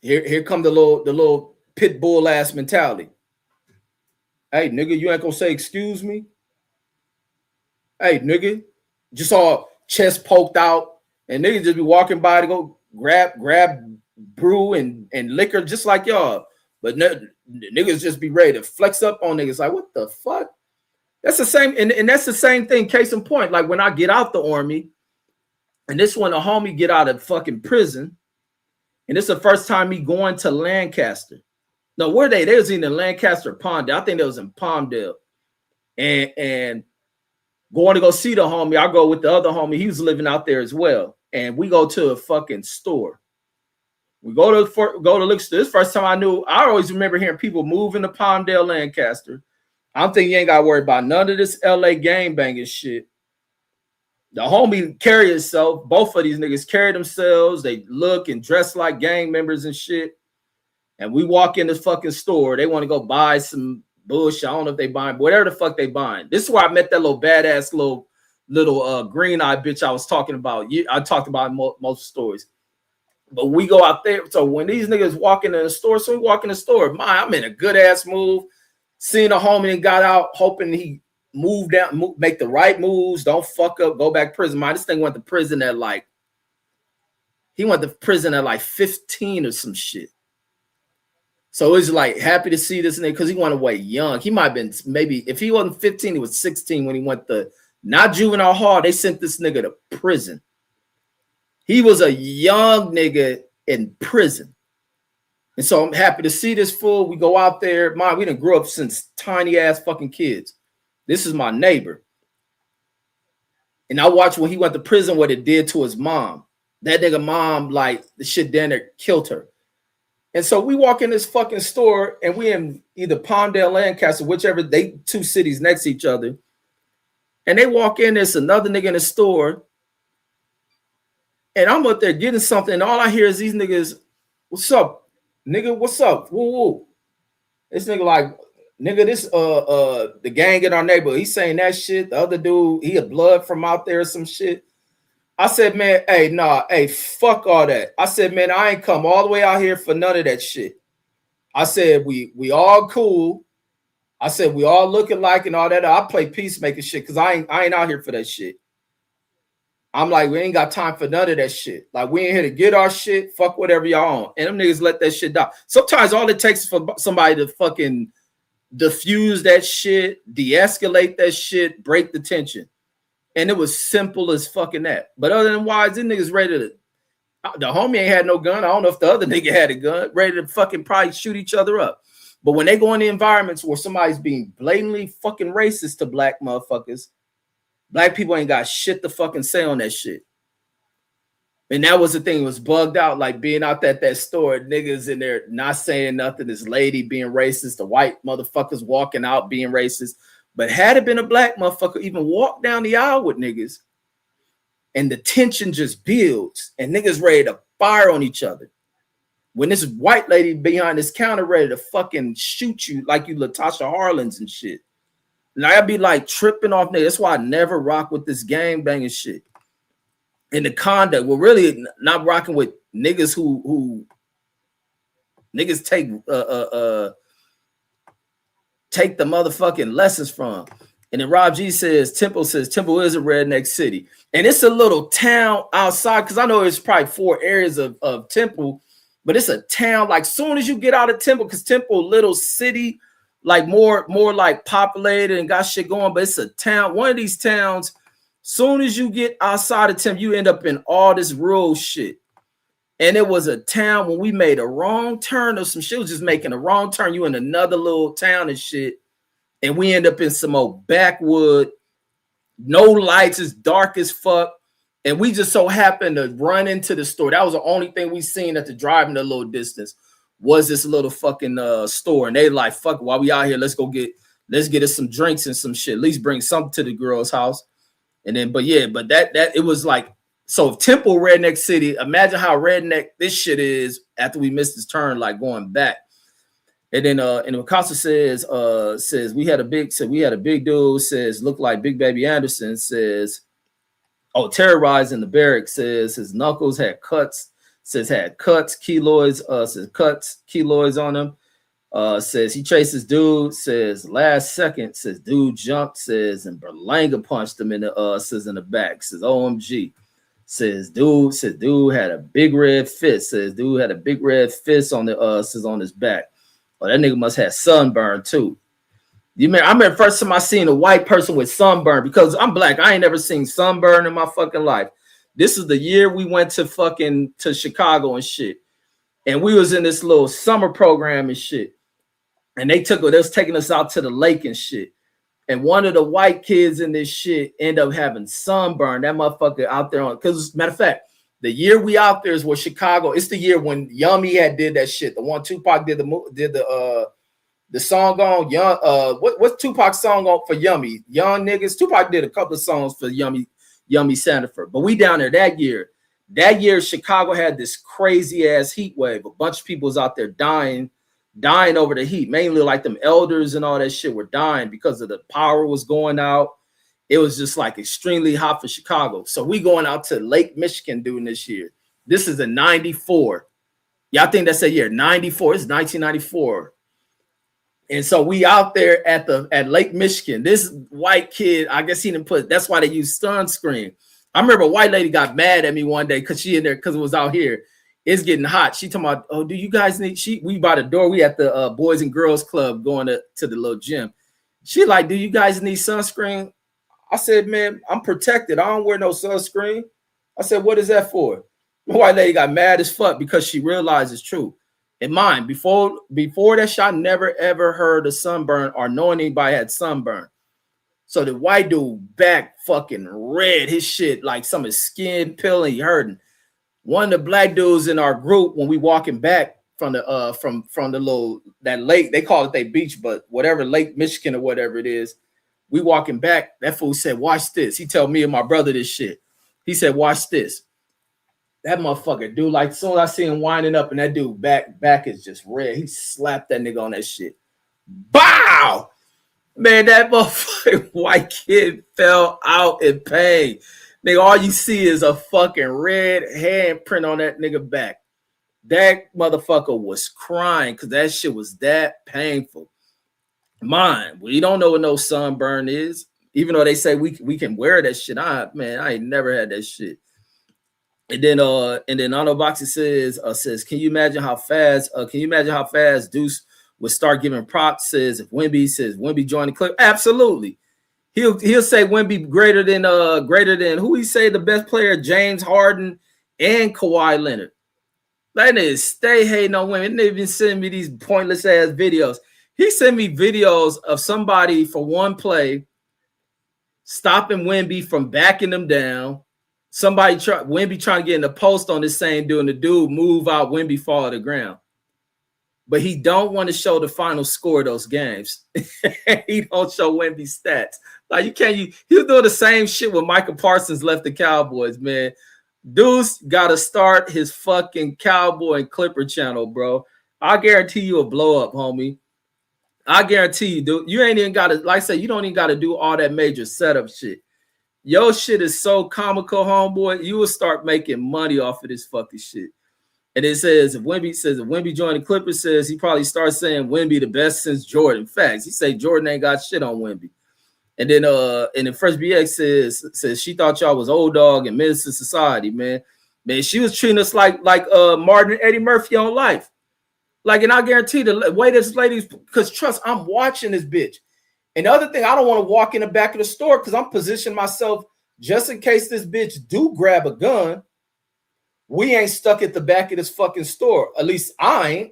here come the little pit bull ass mentality. Hey, nigga, you ain't gonna say excuse me? Hey, nigga, just all chest poked out, and niggas just be walking by to go grab brew and liquor just like y'all. But niggas just be ready to flex up on niggas. Like, what the fuck? That's the same, and that's the same thing, case in point. Like when I get out the army, and this when a homie get out of fucking prison, and it's the first time me going to Lancaster. No, where they was in Lancaster or Palmdale. I think they was in Palmdale. And going to go see the homie. I go with the other homie. He was living out there as well. And we go to a fucking store. We go to liquor store. This first time I always remember hearing people moving to Palmdale, Lancaster. I'm thinking you ain't got to worry about none of this LA gang banging shit. The homie carry himself. Both of these niggas carry themselves. They look and dress like gang members and shit. And we walk in this fucking store. They want to go buy some bullshit. I don't know if they buying whatever the fuck they buying. This is where I met that little badass little green-eyed bitch I was talking about. I talked about most stories. But we go out there. So when these niggas walk into the store, so we walk in the store. I'm in a good ass move. Seeing a homie and got out, hoping he moved down, make the right moves, don't fuck up, go back to prison. This thing went to prison at like 15 or some shit. So it's like happy to see this nigga because he went away young. He might have been maybe if he wasn't 15, he was 16 when he went to not juvenile hall. They sent this nigga to prison. He was a young nigga in prison. And so I'm happy to see this fool. We go out there. We done grew up since tiny ass fucking kids. This is my neighbor. And I watched when he went to prison what it did to his mom. That nigga mom, like the shit down there killed her. And so we walk in this fucking store and we in either Palmdale, Lancaster, whichever, they two cities next to each other. And they walk in, there's another nigga in the store. And I'm up there getting something. And all I hear is these niggas, what's up? Nigga, what's up? Woo woo. This nigga like, nigga, this the gang in our neighborhood. He's saying that shit. The other dude, he a blood from out there or some shit. I said, man, hey, fuck all that. I said, man, I ain't come all the way out here for none of that shit. I said, we all cool. I said, we all look alike and all that. I play peacemaker shit because I ain't out here for that shit. I'm like, we ain't got time for none of that shit. Like, we ain't here to get our shit. Fuck whatever y'all on. And them niggas let that shit die. Sometimes all it takes is for somebody to fucking diffuse that shit, de-escalate that shit, break the tension. And it was simple as fucking that. But other than wise, these niggas ready to, the homie ain't had no gun. I don't know if the other nigga had a gun, ready to fucking probably shoot each other up. But when they go in the environments where somebody's being blatantly fucking racist to black motherfuckers, black people ain't got shit to fucking say on that shit. And that was the thing, it was bugged out, like being out at that store, niggas in there not saying nothing, this lady being racist, the white motherfuckers walking out being racist. But had it been a black motherfucker even walk down the aisle with niggas and the tension just builds and niggas ready to fire on each other. when this white lady behind this counter ready to fucking shoot you like you Latasha Harlins and shit. And I'd be like tripping off niggas. That's why I never rock with this gang banging shit. And the conduct, we're really not rocking with niggas who niggas take the motherfucking lessons from. And then Rob G says Temple is a redneck city. And it's a little town outside, because I know there's probably 4 areas of Temple, but it's a town. Like soon as you get out of Temple, because Temple, little city, like more like populated and got shit going, but it's a town. One of these towns, soon as you get outside of Temple, you end up in all this rural shit. And it was a town when we made a wrong turn or some shit was just making a wrong turn. You in another little town and shit. And we end up in some old backwood, no lights, it's dark as fuck. And we just so happened to run into the store. That was the only thing we seen at the driving a little distance was this little fucking store. And they like, fuck, while we out here, let's get us some drinks and some shit. At least bring something to the girl's house. And then, but that it was like, so if Temple redneck city, imagine how redneck this shit is after we missed this turn, like going back. And then and Picasso says we had a big dude, says looked like Big Baby Anderson, says, oh, terrorizing the barracks, says his knuckles had cuts, keloids on him. Says he chases dude, says last second, says dude jumped, says and Berlanga punched him in the back, says OMG. Says dude had a big red fist, says dude had a big red fist on on his back. Oh, that nigga must have sunburn too. I remember first time I seen a white person with sunburn, because I'm black. I ain't never seen sunburn in my fucking life. This is the year we went to Chicago and shit. And we was in this little summer program and shit. And they was taking us out to the lake and shit. And one of the white kids in this shit end up having sunburn. That motherfucker out there because matter of fact, the year we out there is where Chicago. It's the year when Yummy had did that shit. The one Tupac did the song on Young. What's Tupac's song on for Yummy? Young Niggas. Tupac did a couple of songs for Yummy Sandifer. But we down there that year. That year, Chicago had this crazy ass heat wave. A bunch of people was out there dying over the heat. Mainly like them elders and all that shit were dying because of the power was going out. It was just like extremely hot for Chicago. So we going out to Lake Michigan doing this year. This is in 94. Y'all think that's a year? 94. It's 1994. And so we out there at Lake Michigan. This white kid, I guess he didn't put, that's why they use sunscreen. I remember a white lady got mad at me one day because she in there because it was out here. It's getting hot. She talking about, oh, do you guys need, we by the door. We at the Boys and Girls Club going to the little gym. She like, do you guys need sunscreen? I said, man, I'm protected. I don't wear no sunscreen. I said, what is that for? The white lady got mad as fuck because she realized it's true. And mine, before that shot, I never ever heard of sunburn or knowing anybody had sunburn. So the white dude back fucking red, his shit, like some of his skin peeling, he hurting. One of the black dudes in our group, when we walking back from the little that lake, they call it their beach, but whatever, Lake Michigan or whatever it is, we walking back. That fool said, watch this. He told me and my brother this shit. He said, watch this. That motherfucker, dude, like as soon as I see him winding up and that dude back is just red. He slapped that nigga on that shit. Bow! Man, that motherfucking white kid fell out in pain. Nigga, all you see is a fucking red handprint on that nigga back. That motherfucker was crying because that shit was that painful. Mine, we don't know what no sunburn is, even though they say we can wear that shit. I ain't never had that shit. And then Otto Boxy says, can you imagine how fast Deuce would start giving props? Says if Wemby joined the clip, absolutely. He'll say Wemby greater than who he say the best player, James Harden and Kawhi Leonard. That is stay hating on women. They've been sending me these pointless ass videos. He sent me videos of somebody for one play stopping Wemby from backing them down. Wemby trying to get in the post on this same dude, and the dude move out, Wemby fall to the ground. But he don't want to show the final score of those games. He don't show Wemby's stats. Like he was doing the same shit when Michael Parsons left the Cowboys, man. Deuce got to start his fucking Cowboy and Clipper channel, bro. I guarantee you a blow up, homie. I guarantee you, dude. You ain't even got to, like I say, you don't even got to do all that major setup shit. Your shit is so comical, homeboy. You will start making money off of this fucking shit. And it says, if Wemby joined the Clippers, says he probably starts saying Wemby the best since Jordan. Facts. He say Jordan ain't got shit on Wemby. And then Fresh BX says she thought y'all was old dog and menace to society, man. Man, she was treating us like Martin and Eddie Murphy on Life. Like, and I guarantee the way this lady's, because trust, I'm watching this bitch. And the other thing, I don't want to walk in the back of the store because I'm positioning myself just in case this bitch do grab a gun. We ain't stuck at the back of this fucking store. At least I ain't.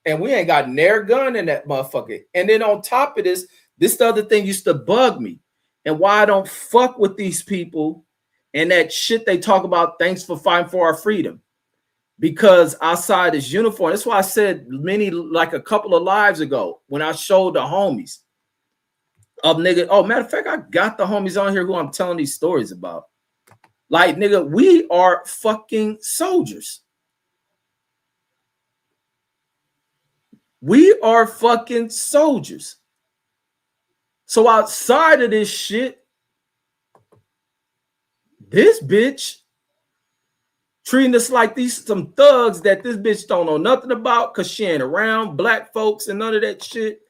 And we ain't got near gun in that motherfucker. And then on top of this the other thing used to bug me. And why I don't fuck with these people and that shit they talk about, thanks for fighting for our freedom. Because outside this uniform, that's why I said like a couple of lives ago when I showed the homies of nigga. Oh, matter of fact, I got the homies on here who I'm telling these stories about. Like, nigga, we are fucking soldiers. We are fucking soldiers. So outside of this shit, this bitch treating us like these some thugs that this bitch don't know nothing about because she ain't around black folks and none of that shit.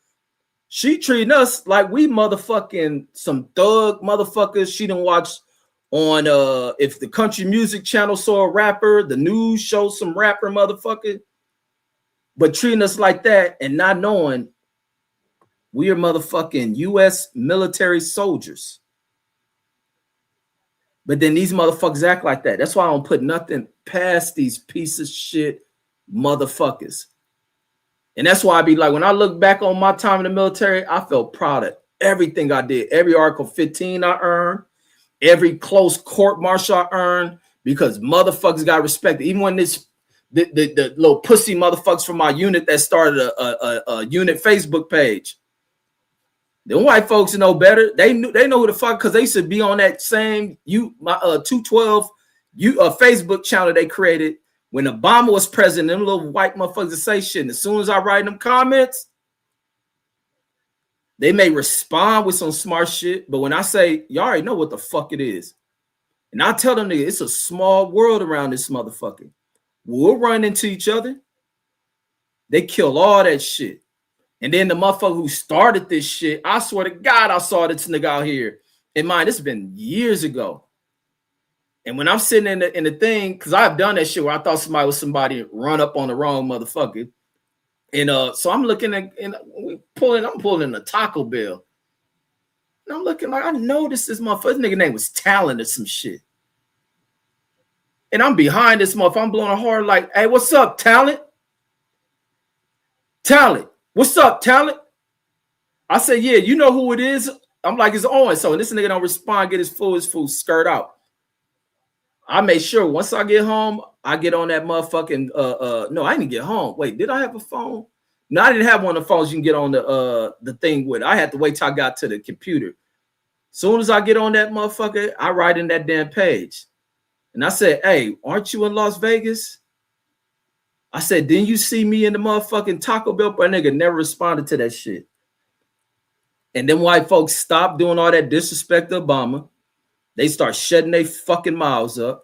She treating us like we motherfucking some thug motherfuckers. She done watch on if the country music channel saw a rapper, the news shows some rapper motherfucker, but treating us like that and not knowing we are motherfucking U.S. military soldiers. But then these motherfuckers act like that. That's why I don't put nothing past these piece of shit motherfuckers. And that's why I be like, when I look back on my time in the military, I felt proud of everything I did. Every Article 15 I earned, every close court martial I earned, because motherfuckers got respected. Even when the little pussy motherfuckers from my unit that started a unit Facebook page. The white folks know better. They know who the fuck, because they used to be on that same 212 Facebook channel they created when Obama was president. Them little white motherfuckers that say shit. And as soon as I write them comments, they may respond with some smart shit. But when I say, y'all already know what the fuck it is. And I tell them, nigga, it's a small world around this motherfucker. We'll run into each other. They kill all that shit. And then the motherfucker who started this shit, I swear to God, I saw this nigga out here. And mind, this has been years ago. And when I'm sitting in the thing, because I've done that shit where I thought somebody was somebody run up on the wrong motherfucker. And so I'm looking at, and I'm pulling a Taco Bell. And I'm looking like, I know this motherfucker. This nigga name was Talent or some shit. And I'm behind this motherfucker. I'm blowing a horn like, hey, what's up, Talent? Talent. What's up, Talent? I said, yeah, you know who it is. I'm like, it's on. So this nigga don't respond, get his full skirt out. I made sure once I get home, I get on that motherfucking no, I didn't get home. Wait, did I have a phone? No, I didn't have one of the phones you can get on the thing with. I had to wait till I got to the computer. Soon as I get on that motherfucker, I write in that damn page. And I said, hey, aren't you in Las Vegas? I said, didn't you see me in the motherfucking Taco Bell? But nigga never responded to that shit. And then white folks stopped doing all that disrespect to Obama. They start shutting their fucking mouths up.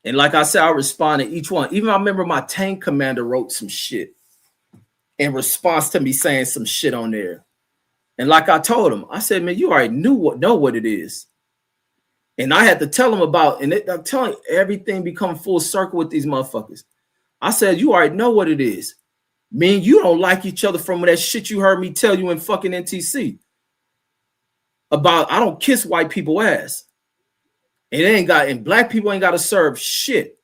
And like I said, I responded each one. Even I remember my tank commander wrote some shit in response to me saying some shit on there. And like I told him, I said, man, you already know what it is. And I had to tell him about, and I'm telling you, everything become full circle with these motherfuckers. I said, you already know what it is. Me and you don't like each other from that shit you heard me tell you in fucking NTC. About I don't kiss white people ass. And black people ain't got to serve shit.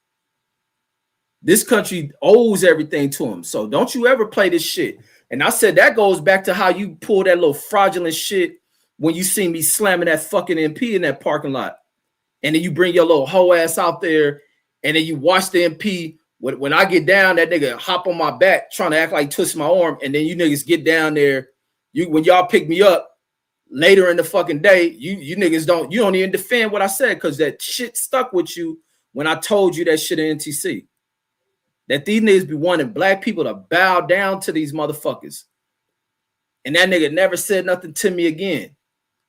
This country owes everything to them. So don't you ever play this shit. And I said that goes back to how you pull that little fraudulent shit when you see me slamming that fucking MP in that parking lot. And then you bring your little hoe ass out there and then you watch the MP. When I get down, that nigga hop on my back trying to act like twist my arm. And then you niggas get down there. When y'all pick me up later in the fucking day, you niggas don't even defend what I said because that shit stuck with you when I told you that shit in NTC. That these niggas be wanting black people to bow down to these motherfuckers. And that nigga never said nothing to me again.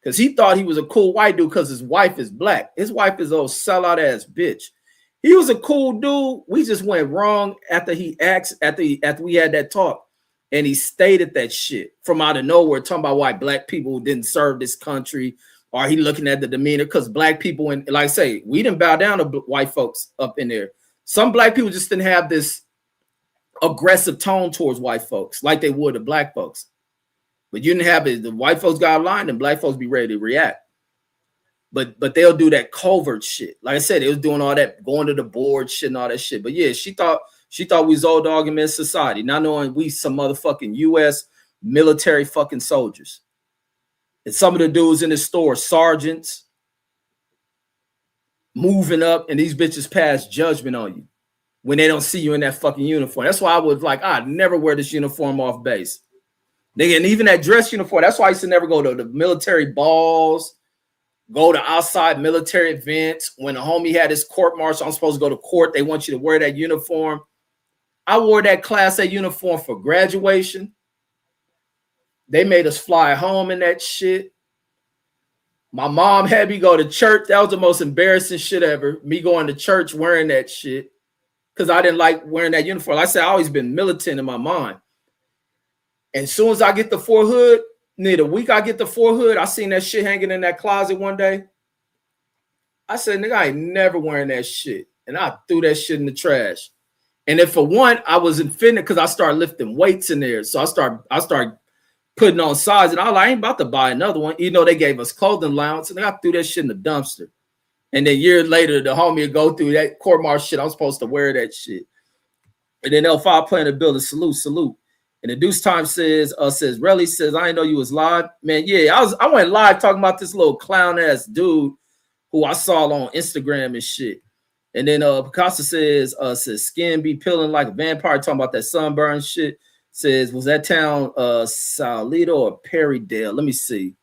Because he thought he was a cool white dude because his wife is black. His wife is old sellout ass bitch. He was a cool dude. We just went wrong after he asked, after we had that talk. And he stated that shit from out of nowhere, talking about why black people didn't serve this country. Or he looking at the demeanor because black people, and like I say, we didn't bow down to white folks up in there. Some black people just didn't have this aggressive tone towards white folks like they would to black folks. But you didn't have it. The white folks got aligned and black folks be ready to react. But they'll do that covert shit. Like I said, they was doing all that, going to the board shit and all that shit. But yeah, she thought we was old dog in men's society, not knowing we some motherfucking U.S. military fucking soldiers. And some of the dudes in the store, sergeants, moving up, and these bitches pass judgment on you when they don't see you in that fucking uniform. That's why I was like, I'd never wear this uniform off base. Nigga, and even that dress uniform, that's why I used to never go to the military balls, go to outside military events. When a homie had his court martial, I'm supposed to go to court. They want you to wear that uniform. I wore that Class A uniform for graduation. They made us fly home in that shit. My mom had me go to church. That was the most embarrassing shit ever. Me going to church wearing that shit because I didn't like wearing that uniform. Like I said, I always been militant in my mind. And as soon as I get the 4 hood, near the week I get the 4 hood, I seen that shit hanging in that closet one day. I said, nigga, I ain't never wearing that shit. And I threw that shit in the trash. And then for one, I was offended because I started lifting weights in there. So I started putting on size, and I ain't about to buy another one. You know, they gave us clothing allowance, and I threw that shit in the dumpster. And then years later, the homie would go through that court martial shit. I'm supposed to wear that shit. And then L5 playing the building, salute. And the Deuce Time says, Relly says, I didn't know you was live. Man, yeah, I went live talking about this little clown ass dude who I saw on Instagram and shit. And then Picasso says skin be peeling like a vampire, talking about that sunburn shit. Says, was that town Salito or Perrydale? Let me see.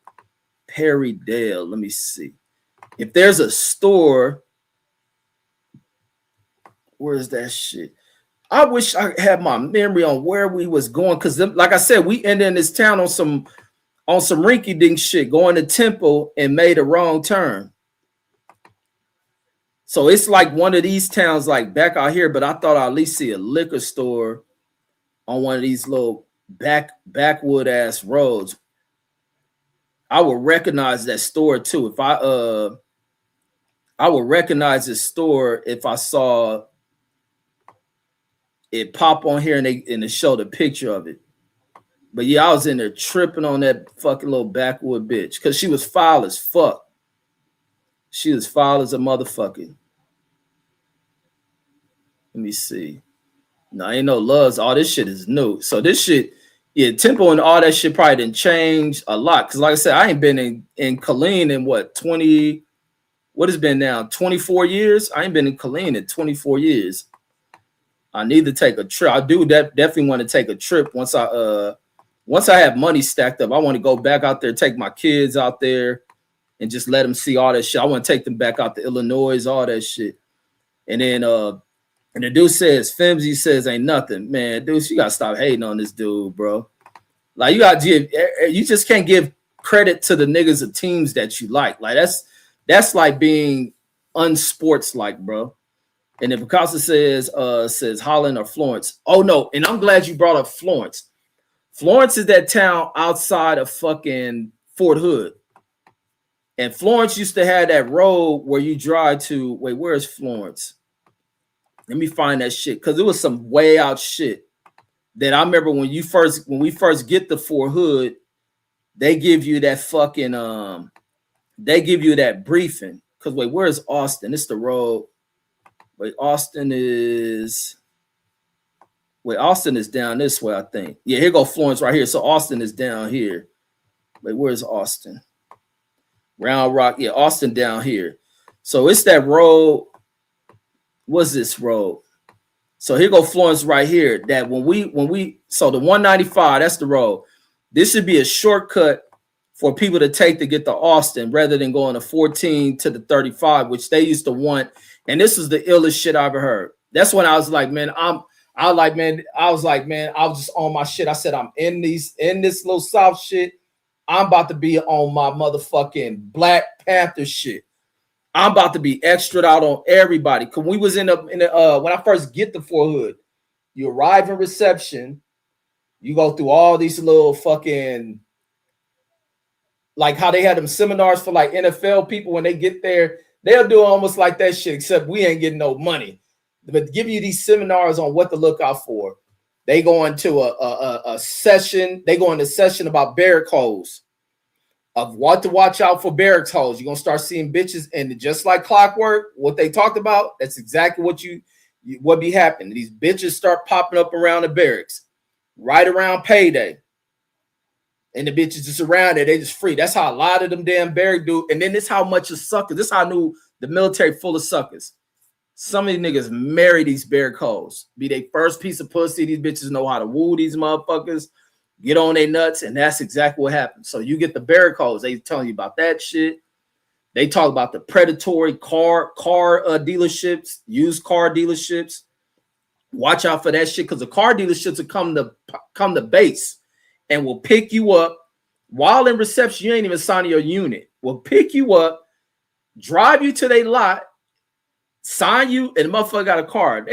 Perrydale. Let me see. If there's a store, where's that shit? I wish I had my memory on where we was going, because like I said, we ended in this town on some rinky-dink shit, going to Temple and made a wrong turn. So it's like one of these towns like back out here, but I thought I'd at least see a liquor store on one of these little backwood ass roads. I would recognize that store too. If I would recognize this store if I saw it pop on here and they show the picture of it. But yeah, I was in there tripping on that fucking little backwood bitch because she was foul as fuck. She was foul as a motherfucker. Let me see. No, ain't no loves. All this shit is new. So this shit, yeah, tempo and all that shit probably didn't change a lot. Cause like I said, I ain't been in Killeen in what, 20, what has been now, 24 years? I ain't been in Killeen in 24 years. I need to take a trip. I do definitely want to take a trip once I have money stacked up. I want to go back out there, take my kids out there and just let them see all that shit. I want to take them back out to Illinois, all that shit. And then and the dude says, Femsy says ain't nothing. Man, dude, you gotta stop hating on this dude, bro. Like you just can't give credit to the niggas of teams that you like. Like that's like being unsports-like, bro. And then Picasso says Holland or Florence. Oh no, and I'm glad you brought up Florence. Florence is that town outside of fucking Fort Hood. And Florence used to have that road where you drive to, wait, where's Florence? Let me find that shit, because it was some way out shit that I remember when we first get the Fort Hood, they give you that fucking they give you that briefing. Because wait, where's Austin? It's the road. Wait, Austin is down this way, I think. Yeah, here go Florence right here. So Austin is down here. Wait, where's Austin? Round Rock. Yeah, Austin down here. So it's that road. What's this road? So here go Florence right here. That when we so the 195, that's the road. This should be a shortcut for people to take to get to Austin rather than going to 14 to the 35, which they used to want And this is the illest shit I ever heard. That's when I was like, man, I was just on my shit. I said, I'm in this little South shit. I'm about to be on my motherfucking Black Panther shit. I'm about to be extra out on everybody. Cause we was in the when I first get to Fort Hood, you arrive in reception, you go through all these little fucking, like how they had them seminars for like NFL people. When they get there, they'll do almost like that shit, except we ain't getting no money. But give you these seminars on what to look out for. They go into a session. They go into a session about barrack holes, of what to watch out for barracks holes. You're gonna start seeing bitches, and just like clockwork, what they talked about, that's exactly what be happening. These bitches start popping up around the barracks right around payday. And the bitches just around there, they just free. That's how a lot of them damn barrack do. And then this how much of suckers. This how I knew the military full of suckers. Some of these niggas marry these barrack hoes. Be they first piece of pussy. These bitches know how to woo these motherfuckers. Get on their nuts, and that's exactly what happens. So you get the barrack hoes. They telling you about that shit. They talk about the predatory car dealerships, used car dealerships. Watch out for that shit, because the car dealerships will come to base and will pick you up while in reception. You ain't even signing your unit. Will pick you up, drive you to their lot, sign you, and the motherfucker got a card.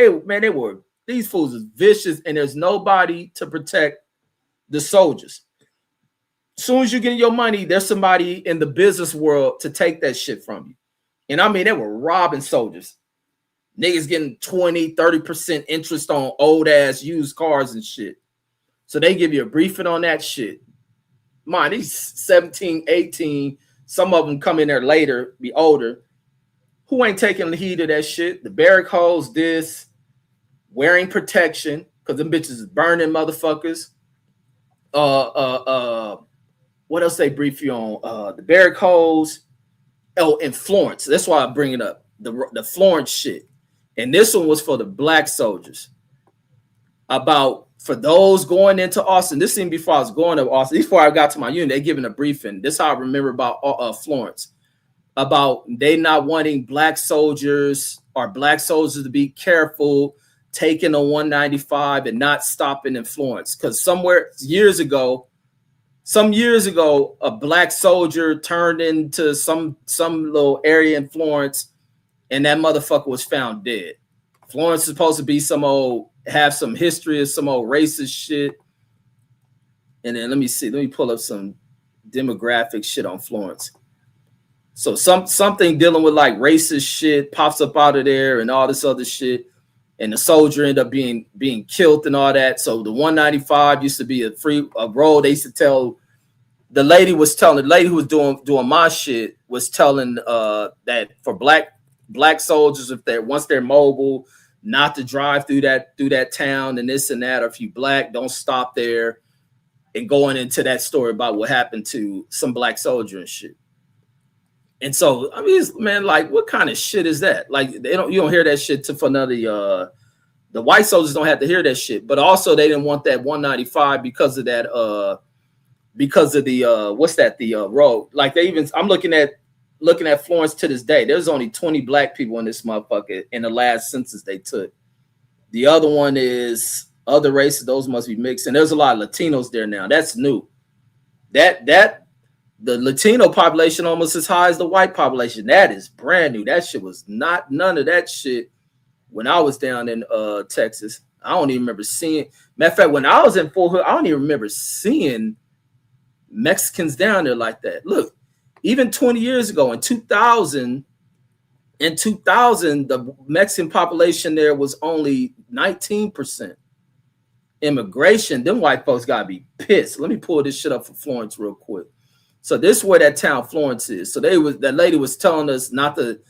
These fools is vicious, and there's nobody to protect the soldiers. As soon as you get your money, there's somebody in the business world to take that shit from you. And I mean, they were robbing soldiers. Niggas getting 20-30% interest on old ass used cars and shit. So they give you a briefing on that shit. Mind, these 17, 18, some of them come in there later, be older. Who ain't taking the heat of that shit? The barrack holes, this, wearing protection, because them bitches is burning motherfuckers. What else they brief you on? The barrack holes. Oh, in Florence. That's why I bring it up. The Florence shit. And this one was for the black soldiers. For those going into Austin. This thing before I was going to Austin. Before I got to my unit, they giving a briefing. This is how I remember about Florence. About they not wanting black soldiers to be careful taking a 195 and not stopping in Florence. Because some years ago, a black soldier turned into some little area in Florence, and that motherfucker was found dead. Florence is supposed to be have some history of some old racist shit. And then let me pull up some demographic shit on Florence. So something dealing with like racist shit pops up out of there and all this other shit. And the soldier ended up being killed and all that. So the 195 used to be a road. They used to tell the lady who was doing my shit was telling that for black soldiers, once they're mobile, not to drive through that town and this and that. Or if you black, don't stop there. And going into that story about what happened to some black soldier and shit. And so, I mean, man, like, what kind of shit is that? Like, you don't hear that shit for none of the white soldiers don't have to hear that shit. But also, they didn't want that 195 because of that, because of the road. Like, I'm looking at Florence to this day. There's only 20 black people in this motherfucker in the last census they took. The other one is other races. Those must be mixed. And there's a lot of Latinos there now. That's new. The Latino population almost as high as the white population. That is brand new. That shit was not none of that shit when I was down in Texas. I don't even remember seeing. Matter of fact, when I was in Fort Hood, I don't even remember seeing Mexicans down there like that. Look, even 20 years ago in 2000, the Mexican population there was only 19%. Immigration, them white folks gotta be pissed. Let me pull this shit up for Florence real quick. So this is where that town Florence is. So that lady was telling us not to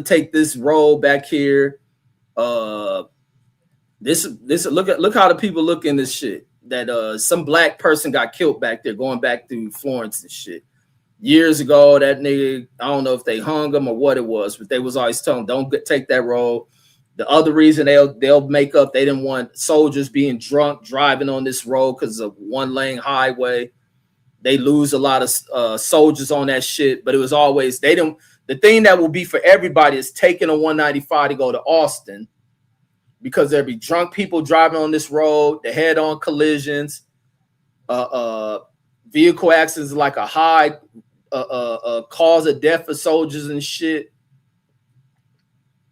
take this road back here. This look how the people look in this shit. That some black person got killed back there going back through Florence and shit. Years ago, that nigga, I don't know if they hung him or what it was, but they was always telling don't take that road. The other reason they'll make up, they didn't want soldiers being drunk driving on this road because of one lane highway. They lose a lot of soldiers on that shit, but it was always the The thing that will be for everybody is taking a 195 to go to Austin, because there'll be drunk people driving on this road, the head-on collisions, vehicle accidents like a high cause of death for soldiers and shit.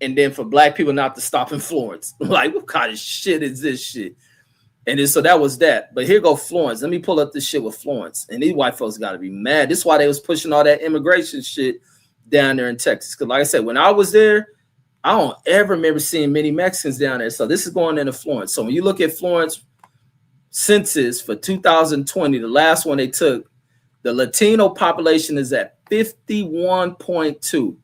And then for black people not to stop in Florence. Like, what kind of shit is this shit? And then, so that was that. But here go Florence. Let me pull up this shit with Florence. And these white folks got to be mad. This is why they was pushing all that immigration shit down there in Texas. Because like I said, when I was there, I don't ever remember seeing many Mexicans down there. So this is going into Florence. So when you look at Florence census for 2020, the last one they took, the Latino population is at 51.2.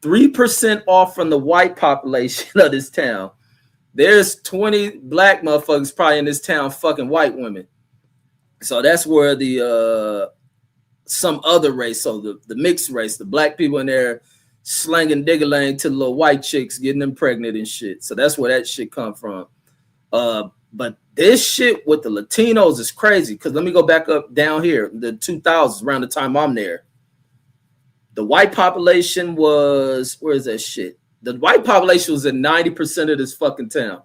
3% off from the white population of this town. There's 20 black motherfuckers probably in this town fucking white women. So that's where the some other race, so the mixed race, the black people in there slanging digger-lang to the little white chicks, getting them pregnant and shit. So that's where that shit come from. But this shit with the Latinos is crazy, because let me go back up down here, the 2000s, around the time I'm there. The white population was, where is that shit? The white population was at 90% of this fucking town.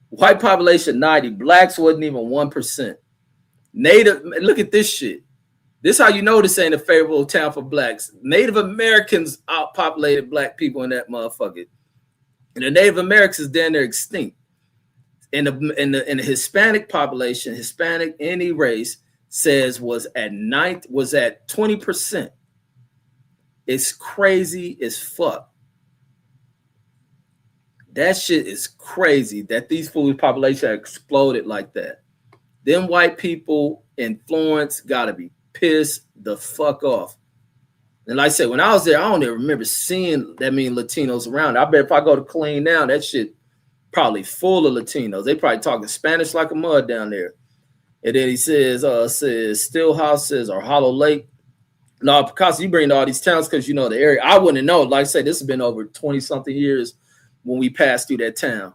White population 90, blacks wasn't even 1%. Native, look at this shit. This how you know this ain't a favorable town for blacks. Native Americans outpopulated black people in that motherfucker. And the Native Americans then they're extinct. In the Hispanic population, Hispanic any race says was at 20%. It's crazy as fuck. That shit is crazy that these foolish population exploded like that. Them white people in Florence gotta be pissed the fuck off. And like I said, when I was there, I don't even remember seeing that many Latinos around. I bet if I go to Clean now, that shit probably full of Latinos. They probably talking Spanish like a mud down there. And then he says Stillhouse says, or Hollow Lake. No, because you bring all these towns because you know the area. I wouldn't know. Like I said, this has been over 20-something years when we passed through that town.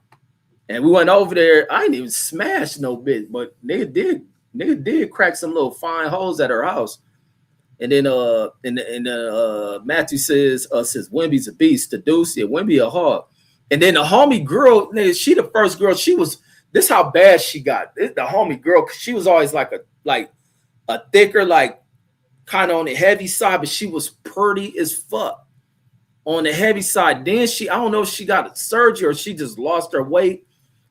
And we went over there. I didn't even smash no bit, but they did crack some little fine holes at her house. And then Matthew says Wimby's a beast. The Deuce, yeah, Wimby a hog. And then the homie girl, she the first girl. She was, this how bad she got. The homie girl, she was always like a thicker, like kind of on the heavy side, but she was pretty as fuck on the heavy side. Then I don't know if she got a surgery or she just lost her weight.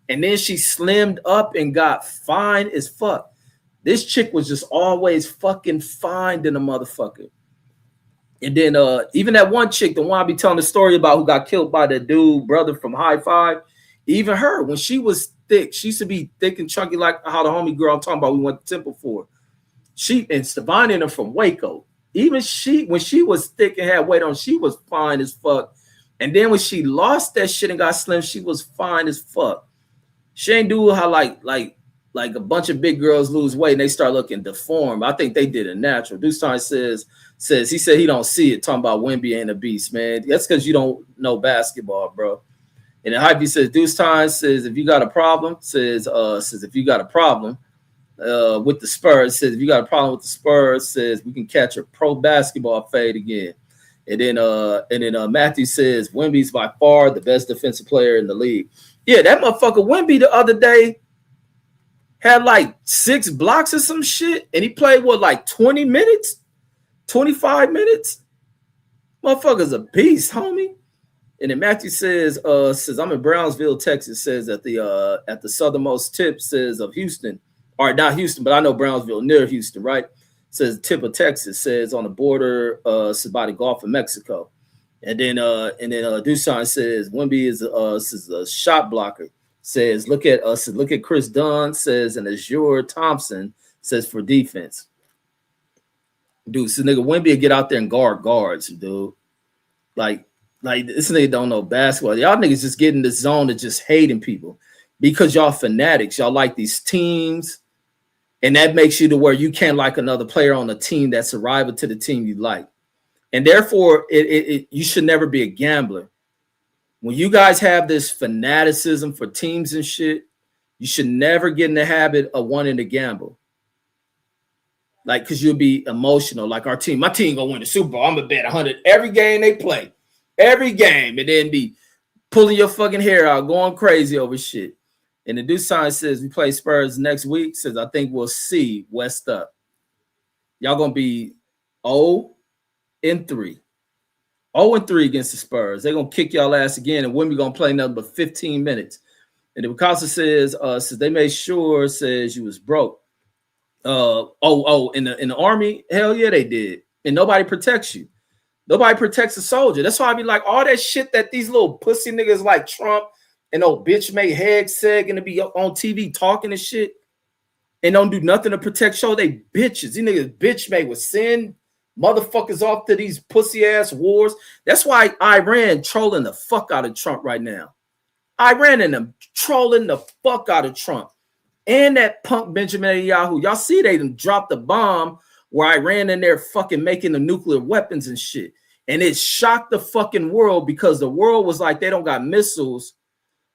And then she slimmed up and got fine as fuck. This chick was just always fucking fine than a motherfucker. And then even that one chick, the one I be telling the story about who got killed by the dude brother from High Five, even her, when she was thick, she used to be thick and chunky like how the homie girl I'm talking about we went to Temple for. She and Stevon and her from Waco. Even she, when she was thick and had weight on, she was fine as fuck. And then when she lost that shit and got slim, she was fine as fuck. She ain't do how like a bunch of big girls lose weight and they start looking deformed. I think they did it natural. Deuce Time says he said he don't see it, talking about Wemby ain't a beast, man. That's because you don't know basketball, bro. And then Hypey says Deuce Time says if you got a problem, says if you got a problem with the Spurs, says if you got a problem with the Spurs, says we can catch a pro basketball fade again. And then Matthew says Wemby's by far the best defensive player in the league. Yeah, that motherfucker Wemby the other day had like 6 blocks or some shit, and he played like 20 minutes, 25 minutes. Motherfucker's a beast, homie. And then Matthew says I'm in Brownsville, Texas. Says at the southernmost tip, says of Houston, or not Houston, but I know Brownsville near Houston, right? Says the tip of Texas. Says on the border, says by the Gulf of Mexico. And then Dusan says Wemby is a shot blocker. Says look at Chris Dunn. Says and Azure Thompson says for defense. Dude, so nigga Wemby get out there and guard guards, dude. Like this nigga don't know basketball. Y'all niggas just get in the zone of just hating people because y'all fanatics. Y'all like these teams, and that makes you to where you can't like another player on a team that's a rival to the team you like. And therefore, you should never be a gambler. When you guys have this fanaticism for teams and shit, you should never get in the habit of wanting to gamble. Like, because you'll be emotional. Like our team, my team gonna win the Super Bowl. I'm gonna bet 100 every game they play, every game, and then be pulling your fucking hair out, going crazy over shit. And the dude sign says we play Spurs next week. Says I think we'll see West up. Y'all gonna be 0-3. 0-3 against the Spurs. They're gonna kick y'all ass again, and Wemby gonna play nothing but 15 minutes. And the Picasso says they made sure says you was broke. In the army, hell yeah, they did. And nobody protects you. Nobody protects a soldier. That's why I be like, all that shit that these little pussy niggas like Trump and old bitch made Hegseg and to be on TV talking and shit and don't do nothing to protect show they bitches. These niggas bitch made with send motherfuckers off to these pussy ass wars. That's why Iran trolling the fuck out of Trump right now. Iran and them trolling the fuck out of Trump. And that punk Benjamin Netanyahu. Y'all see they done dropped the bomb where Iran in there fucking making the nuclear weapons and shit. And it shocked the fucking world because the world was like, they don't got missiles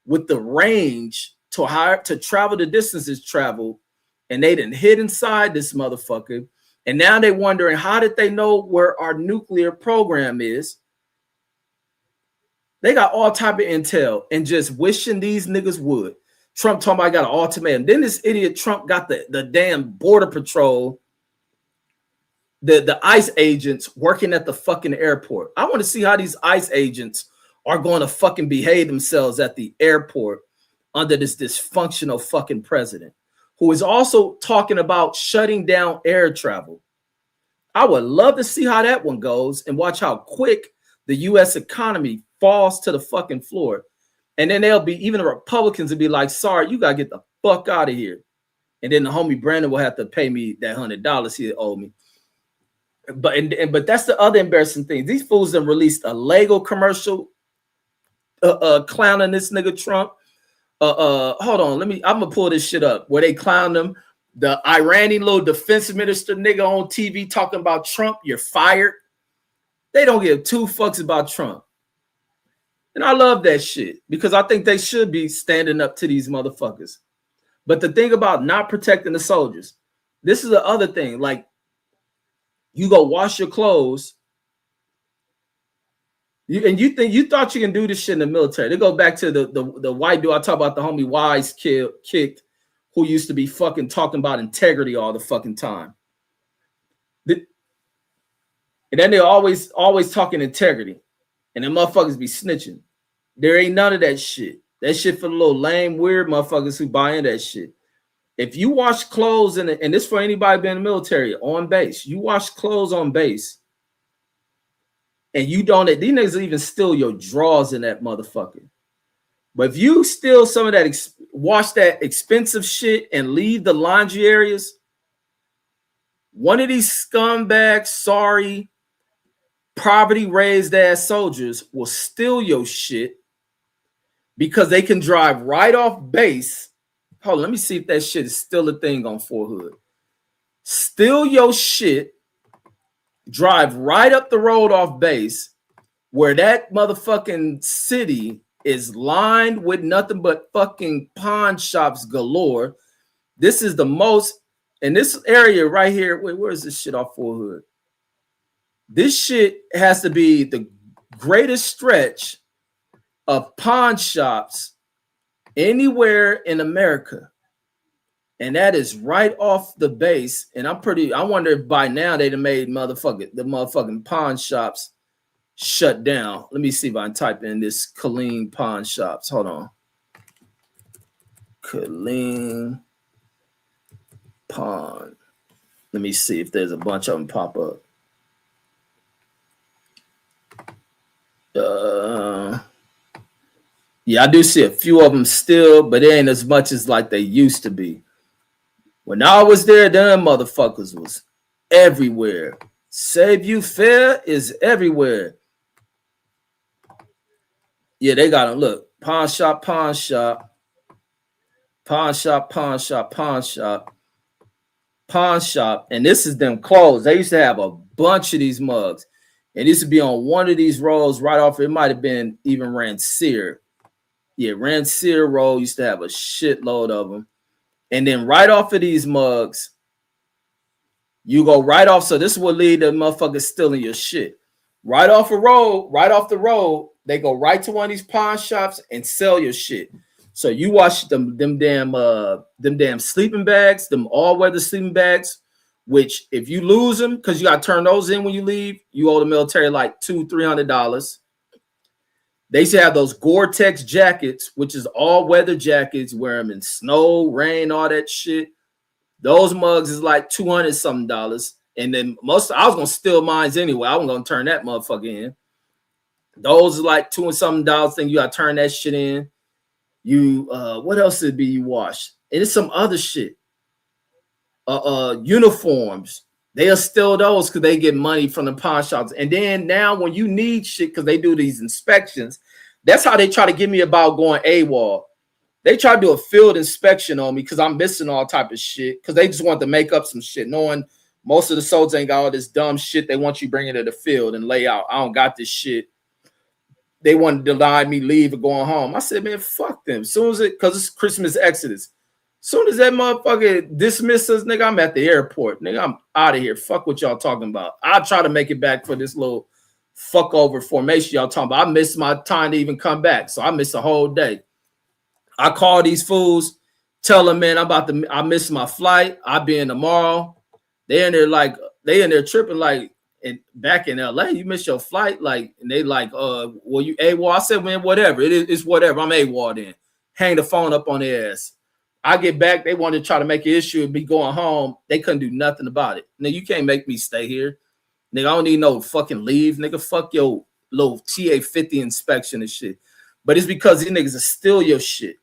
with the range to travel the distances traveled. And they done hid inside this motherfucker. And now they wondering, how did they know where our nuclear program is? They got all type of intel and just wishing these niggas would. Trump talking about I got an ultimatum. Then this idiot Trump got the damn border patrol, the ICE agents working at the fucking airport. I want to see how these ICE agents are going to fucking behave themselves at the airport under this dysfunctional fucking president who is also talking about shutting down air travel. I would love to see how that one goes and watch how quick the U.S. economy falls to the fucking floor. And then they'll be, even the Republicans will be like, sorry, you got to get the fuck out of here. And then the homie Brandon will have to pay me that $100 he owed me. But that's the other embarrassing thing. These fools have released a Lego commercial clowning this nigga Trump. Hold on, I'm gonna pull this shit up where they clown them. The Iranian little defense minister nigga on TV talking about Trump, you're fired. They don't give two fucks about Trump. And I love that shit because I think they should be standing up to these motherfuckers. But the thing about not protecting the soldiers, this is the other thing. Like, you go wash your clothes, you thought you can do this shit in the military. They go back to the white dude I talk about, the homie Wise kicked, who used to be fucking talking about integrity all the fucking time. And then they're always talking integrity, and then motherfuckers be snitching. There ain't none of that shit. That shit for the little lame, weird motherfuckers who buy in that shit. If you wash clothes, and this for anybody been in the military on base, you wash clothes on base, and you don't, these niggas even steal your drawers in that motherfucker. But if you steal some of that, wash that expensive shit and leave the laundry areas, one of these scumbags, sorry, poverty-raised ass soldiers will steal your shit because they can drive right off base. Hold on, let me see if that shit is still a thing on Fort Hood. Steal your shit, drive right up the road off base where that motherfucking city is lined with nothing but fucking pawn shops galore. This is the most, in this area right here, wait, where is this shit off Fort Hood? This shit has to be the greatest stretch of pawn shops anywhere in America. And that is right off the base. And I wonder if by now they'd have made the motherfucking pawn shops shut down. Let me see if I can type in this Killeen pawn shops. Hold on. Killeen pawn. Let me see if there's a bunch of them pop up. Yeah, I do see a few of them still, but it ain't as much as like they used to be. When I was there, them motherfuckers was everywhere. Save You Fair is everywhere. Yeah, they got them. Look, pawn shop, pawn shop, pawn shop, pawn shop, pawn shop, pawn shop. And this is them clothes. They used to have a bunch of these mugs. And this would be on one of these roads right off. It might have been even Rancier. Yeah, Rancier Road used to have a shitload of them. And then right off of these mugs, You go right off. So this is what lead to motherfuckers stealing your shit. Right off the road, they go right to one of these pawn shops and sell your shit. So you watch them damn sleeping bags, them all-weather sleeping bags, which if you lose them, because you got to turn those in when you leave, you owe the military like $200-300. They used to have those Gore-Tex jackets, which is all-weather jackets, wear them in snow, rain, all that shit. Those mugs is like $200-something. And then I was gonna steal mines anyway. I wasn't gonna turn that motherfucker in. Those are like $200-something thing. You gotta turn that shit in. You what else would be you wash? And it's some other shit. Uniforms. They'll steal those because they get money from the pawn shops. And then now when you need shit, because they do these inspections, that's how they try to get me about going AWOL. They try to do a field inspection on me because I'm missing all type of shit because they just want to make up some shit, knowing most of the soldiers ain't got all this dumb shit they want you bringing to the field and lay out. I don't got this shit. They want to deny me leave or going home. I said, man, fuck them. Soon as because it's Christmas Exodus. Soon as that motherfucker dismisses, nigga, I'm at the airport. Nigga, I'm out of here. Fuck what y'all talking about. I'll try to make it back for this little fuck over formation y'all talking about. I missed my time to even come back. So I missed a whole day. I call these fools, tell them, man, I missed my flight. I'll be in tomorrow. They in there tripping like, and back in LA, you missed your flight. Like, and they like, well, you AWOL. I said, man, whatever. It's whatever. I'm AWOL then. Hang the phone up on their ass. I get back. They wanted to try to make an issue and be going home. They couldn't do nothing about it. Nigga, you can't make me stay here. Nigga, I don't need no fucking leave. Nigga, fuck your little TA-50 inspection and shit. But it's because these niggas will steal your shit.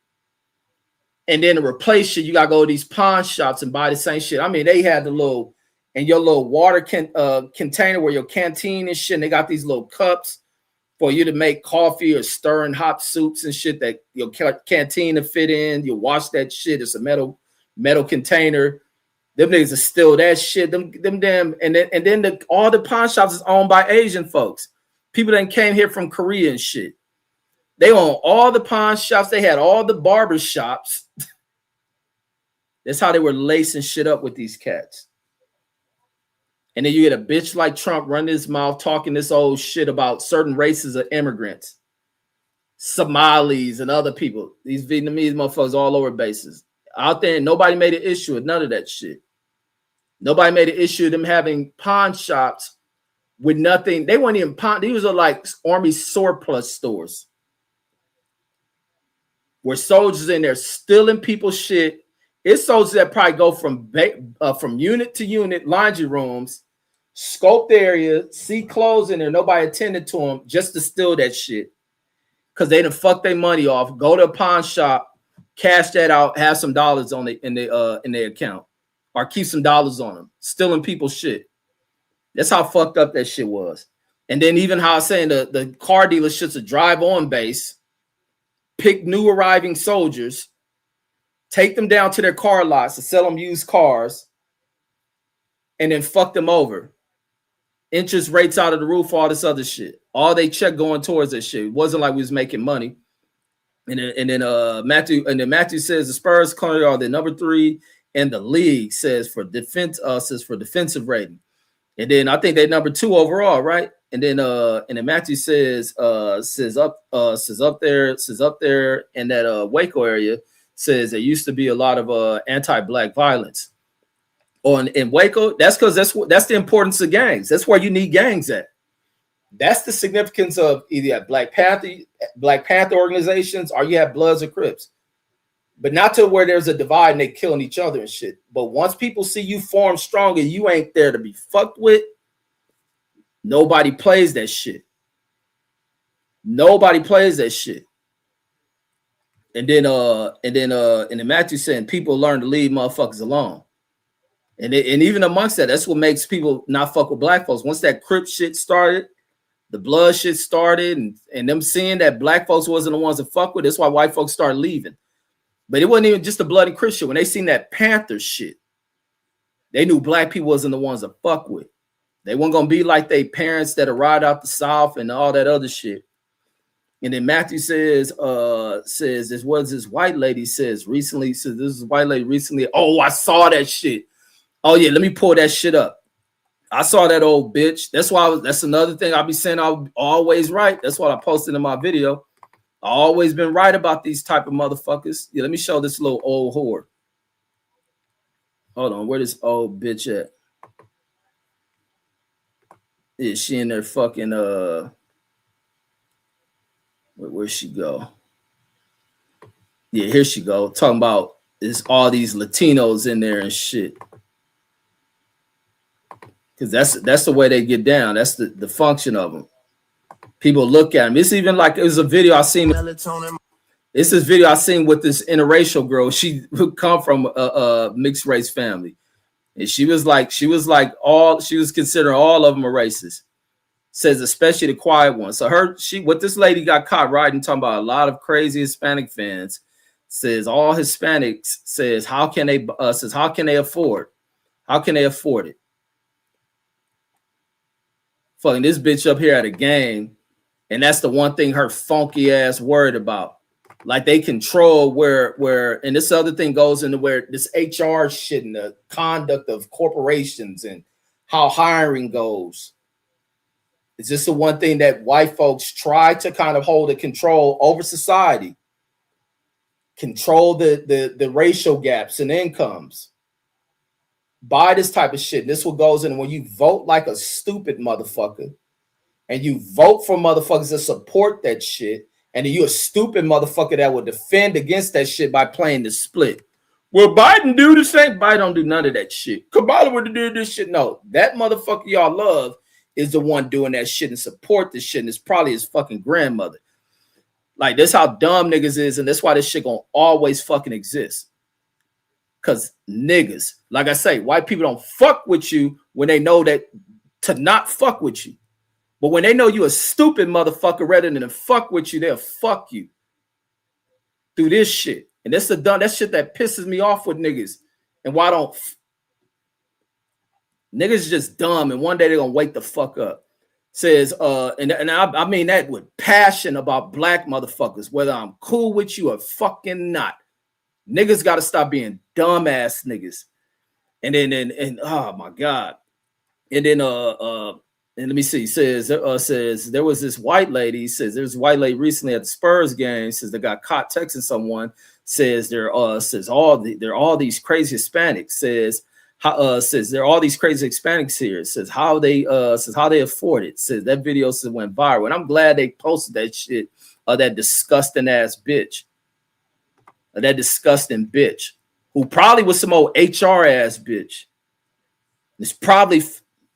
And then to replace shit, you gotta go to these pawn shops and buy the same shit. I mean, they had the little and your little water container where your canteen and shit. And they got these little cups for you to make coffee or stirring hot soups and shit that your canteen to fit in. You wash that shit. It's a metal container. Them niggas will steal that shit. Them damn and then all the pawn shops is owned by Asian folks. People that came here from Korea and shit. They own all the pawn shops. They had all the barber shops. That's how they were lacing shit up with these cats. And then you get a bitch like Trump running his mouth talking this old shit about certain races of immigrants, Somalis and other people. These Vietnamese motherfuckers all over bases out there. And nobody made an issue of none of that shit. Nobody made an issue of them having pawn shops with nothing. They weren't even pawn. These are like army surplus stores where soldiers in there stealing people's shit. It's soldiers that probably go from unit to unit, laundry rooms, scope the area, see clothes in there, nobody attended to them just to steal that shit. Because they done fuck their money off, go to a pawn shop, cash that out, have some dollars on in their account, or keep some dollars on them, stealing people's shit. That's how fucked up that shit was. And then even how I was saying the car dealerships a drive-on base, pick new arriving soldiers, take them down to their car lots to sell them used cars, and then fuck them over. Interest rates out of the roof, all this other shit. All they check going towards that shit. It wasn't like we was making money. And then Matthew says the Spurs currently are the number 3, and the league says for defensive rating. And then I think they're number 2 overall, right? And then Matthew says up there in that Waco area. Says there used to be a lot of anti-black violence in Waco. That's because that's the importance of gangs. That's where you need gangs at. That's the significance of either at Black Panther organizations, or you have Bloods or Crips. But not to where there's a divide and they killing each other and shit. But once people see you form strong and you ain't there to be fucked with, nobody plays that shit. Nobody plays that shit. And then Matthew saying people learn to leave motherfuckers alone. And even amongst that's what makes people not fuck with black folks. Once that Crip shit started, the blood shit started, and them seeing that black folks wasn't the ones to fuck with, that's why white folks started leaving. But it wasn't even just the blood and Crip shit. When they seen that Panther shit, they knew black people wasn't the ones to fuck with. They weren't gonna be like they parents that arrived out the South and all that other shit. And then Matthew says this white lady says recently. Oh, I saw that shit. Oh yeah, let me pull that shit up. I saw that old bitch. That's why that's another thing I'll be saying. I'm always right. That's what I posted in my video. I always been right about these type of motherfuckers. Yeah, let me show this little old whore. Hold on, where this old bitch at? Is she in there fucking where'd she go? Yeah, here she go. Talking about there's all these Latinos in there and shit. Cause that's the way they get down. That's the function of them. People look at them. It's even like it was a video I seen. It's this video I seen with this interracial girl. She come from a mixed race family, and she was considering all of them are racist. Says especially the quiet one. So what this lady got caught riding, talking about a lot of crazy Hispanic fans. Says all Hispanics says how can they afford it? Fucking this bitch up here at a game, and that's the one thing her funky ass worried about. Like they control where and this other thing goes into where this HR shit and the conduct of corporations and how hiring goes. It's just the one thing that white folks try to kind of hold a control over society, control the racial gaps and incomes. Buy this type of shit. This what goes in when you vote like a stupid motherfucker, and you vote for motherfuckers that support that shit, and then you a stupid motherfucker that will defend against that shit by playing the split. Well, Biden do the same. Biden don't do none of that shit. Kamala would do this shit. No, that motherfucker y'all love is the one doing that shit and support this shit, and it's probably his fucking grandmother. Like, that's how dumb niggas is, and that's why this shit gonna always fucking exist. Because niggas, like I say, white people don't fuck with you when they know that to not fuck with you. But when they know you a stupid motherfucker, rather than to fuck with you, they'll fuck you through this shit. And that's that shit that pisses me off with niggas. And why don't niggas just dumb, and one day they're gonna wake the fuck up. Says and I mean that with passion about black motherfuckers, whether I'm cool with you or fucking not. Niggas got to stop being dumbass niggas. And then oh my god. And then and let me see. Says there was this white lady. Says there's a white lady recently at the Spurs game. Says they got caught texting someone. Says there are all these crazy Hispanics. Says there are all these crazy Hispanics here. Says how they afford it. Says that video went viral. And I'm glad they posted that shit. That disgusting ass bitch. That disgusting bitch who probably was some old HR ass bitch. It's probably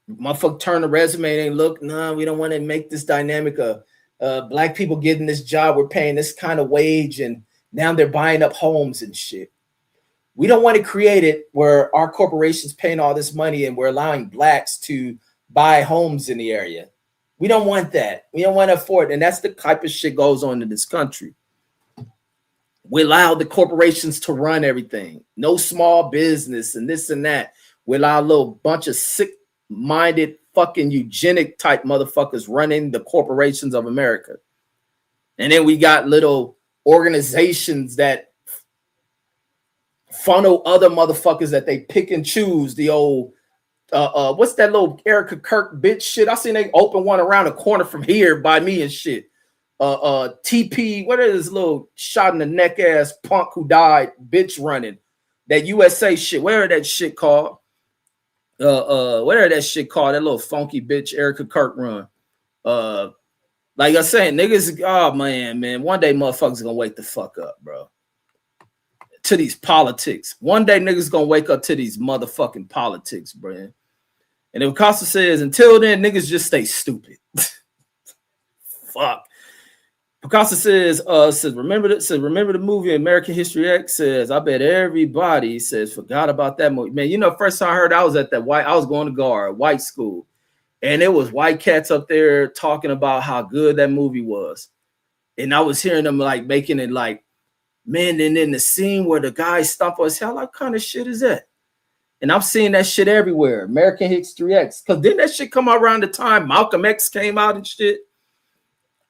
motherfucker turned the resume and ain't look. Nah, we don't want to make this dynamic of black people getting this job. We're paying this kind of wage, and now they're buying up homes and shit. We don't want to create it where our corporation's paying all this money and we're allowing blacks to buy homes in the area. We don't want that. We don't want to afford it. And that's the type of shit goes on in this country. We allow the corporations to run everything. No small business and this and that. We allow a little bunch of sick-minded fucking eugenic type motherfuckers running the corporations of America. And then we got little organizations that funnel other motherfuckers that they pick and choose. The old, what's that little Erica Kirk bitch shit? I seen they open one around the corner from here by me and shit. TP, what is this little shot in the neck ass punk who died bitch running that USA shit? Where that shit called? Whatever that shit called, that little funky bitch Erica Kirk run. Like I said, niggas, oh man, one day motherfuckers gonna wake the fuck up, bro. To these politics. One day niggas gonna wake up to these motherfucking politics, bro. And if Costa says, until then, niggas just stay stupid. Fuck. Picasso says, remember the movie American History X? Says, I bet everybody forgot about that movie. Man, you know, first time I heard, I was going to guard, white school. And there was white cats up there talking about how good that movie was. And I was hearing them like making it like, man, and then the scene where the guy stomped on his head, like, what kind of shit is that? And I'm seeing that shit everywhere. American History X. Because didn't that shit come out around the time Malcolm X came out and shit?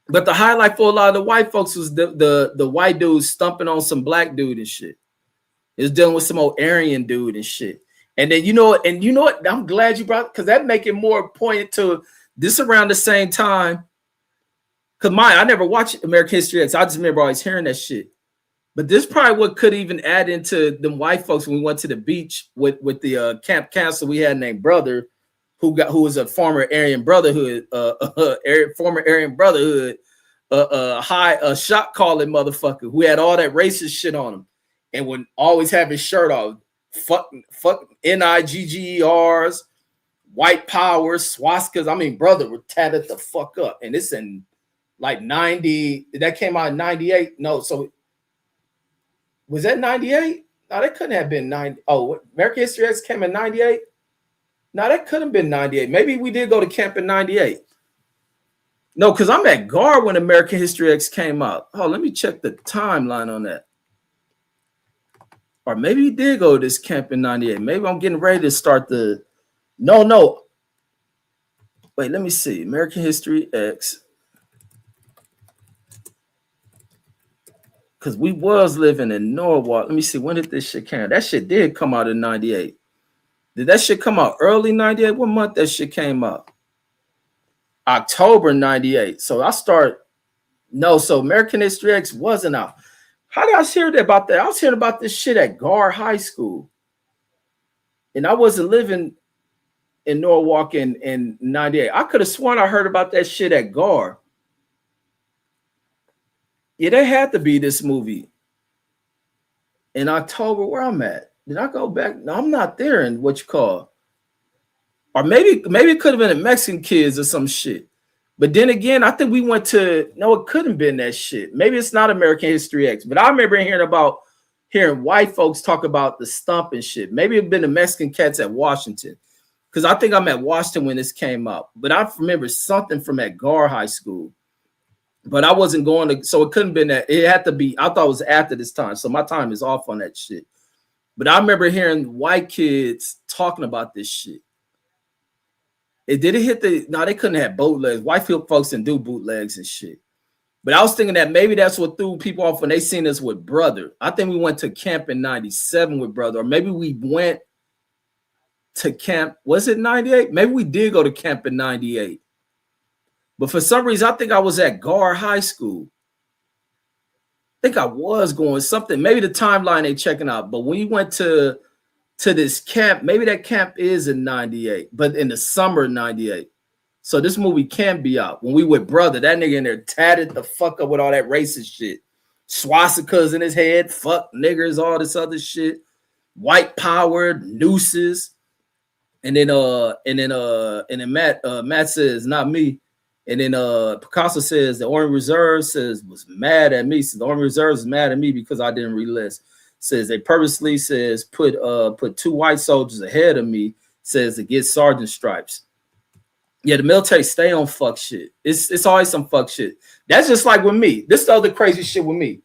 But the highlight for a lot of the white folks was the white dude stumping on some black dude and shit. It was dealing with some old Aryan dude and shit. And then you know what? I'm glad you brought, because that make it more poignant to this around the same time. Because I never watched American History X. I just remember always hearing that shit. But this probably what could even add into them white folks when we went to the beach with the camp counselor we had named Brother, who was a former Aryan Brotherhood, former Aryan Brotherhood, high shot calling motherfucker who had all that racist shit on him, and would always have his shirt off. Fuck NIGGERs, white power, swastikas. I mean, brother would tatted the fuck up. And it's in like 90. That came out in 98. No, so was that 98? No, that couldn't have been 90. Oh, American History X came in 98. No, that couldn't have been 98. Maybe we did go to camp in 98. No, because I'm at GAR when American History X came out. Oh, let me check the timeline on that. Or maybe he did go to this camp in 98. Maybe I'm getting ready to start the... No. Wait, let me see. American History X. Because we was living in Norwalk. Let me see. When did this shit come out? That shit did come out in 98. Did that shit come out early 98? What month that shit came out? October 98. So I start... No, so American History X wasn't out. How did I hear about that? I was hearing about this shit at GAR High School. And I wasn't living in Norwalk in 98. I could have sworn I heard about that shit at GAR. Yeah, there had to be this movie in October where I'm at. Did I go back? No, I'm not there in what you call. Or maybe it could have been a Mexican Kids or some shit. But then again, I think we went to, no, it couldn't have been that shit. Maybe it's not American History X, but I remember hearing white folks talk about the stump and shit. Maybe it'd been the Mexican cats at Washington, because I think I'm at Washington when this came up. But I remember something from at GAR High School, but I wasn't going to, so it couldn't have been that. It had to be, I thought it was after this time, so my time is off on that shit. But I remember hearing white kids talking about this shit. It didn't hit they couldn't have bootlegs. White folks didn't do bootlegs and shit. But I was thinking that maybe that's what threw people off when they seen us with Brother. I think we went to camp in 97 with Brother, or maybe we went to camp. Was it 98? Maybe we did go to camp in 98. But for some reason, I think I was at GAR High School. I think I was going something. Maybe the timeline ain't checking out. But when you went to this camp, maybe that camp is in 98, but in the summer of 98. So this movie can be out. When we with Brother, that nigga in there tatted the fuck up with all that racist shit. Swastikas in his head, fuck niggers, all this other shit. White power, nooses. And then Matt says, not me. And then Picasso says the Army Reserve was mad at me. So the Army Reserve is mad at me because I didn't relist. Says they purposely put two white soldiers ahead of me, says to get sergeant stripes. Yeah, the military stay on fuck shit. It's always some fuck shit. That's just like with me. This is the other crazy shit with me.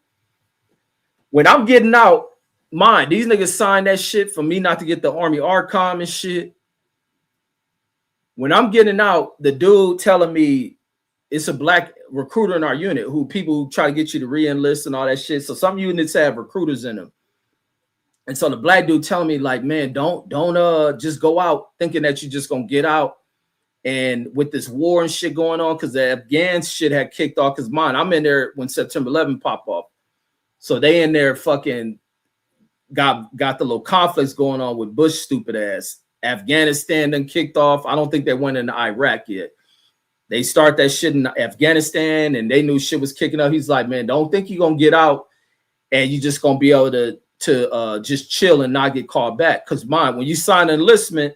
When I'm getting out, these niggas signed that shit for me not to get the Army ARCOM and shit. When I'm getting out, the dude telling me it's a black recruiter in our unit who people try to get you to re-enlist and all that shit. So some units have recruiters in them. And so the black dude telling me, like, man, don't just go out thinking that you're just gonna get out. And with this war and shit going on, because the Afghan shit had kicked off. Because I'm in there when September 11 popped off. So they in there fucking got the little conflicts going on with Bush stupid ass. Afghanistan done kicked off. I don't think they went into Iraq yet. They start that shit in Afghanistan and they knew shit was kicking up. He's like, man, don't think you're gonna get out and you're just gonna be able to just chill and not get called back. Because when you sign an enlistment,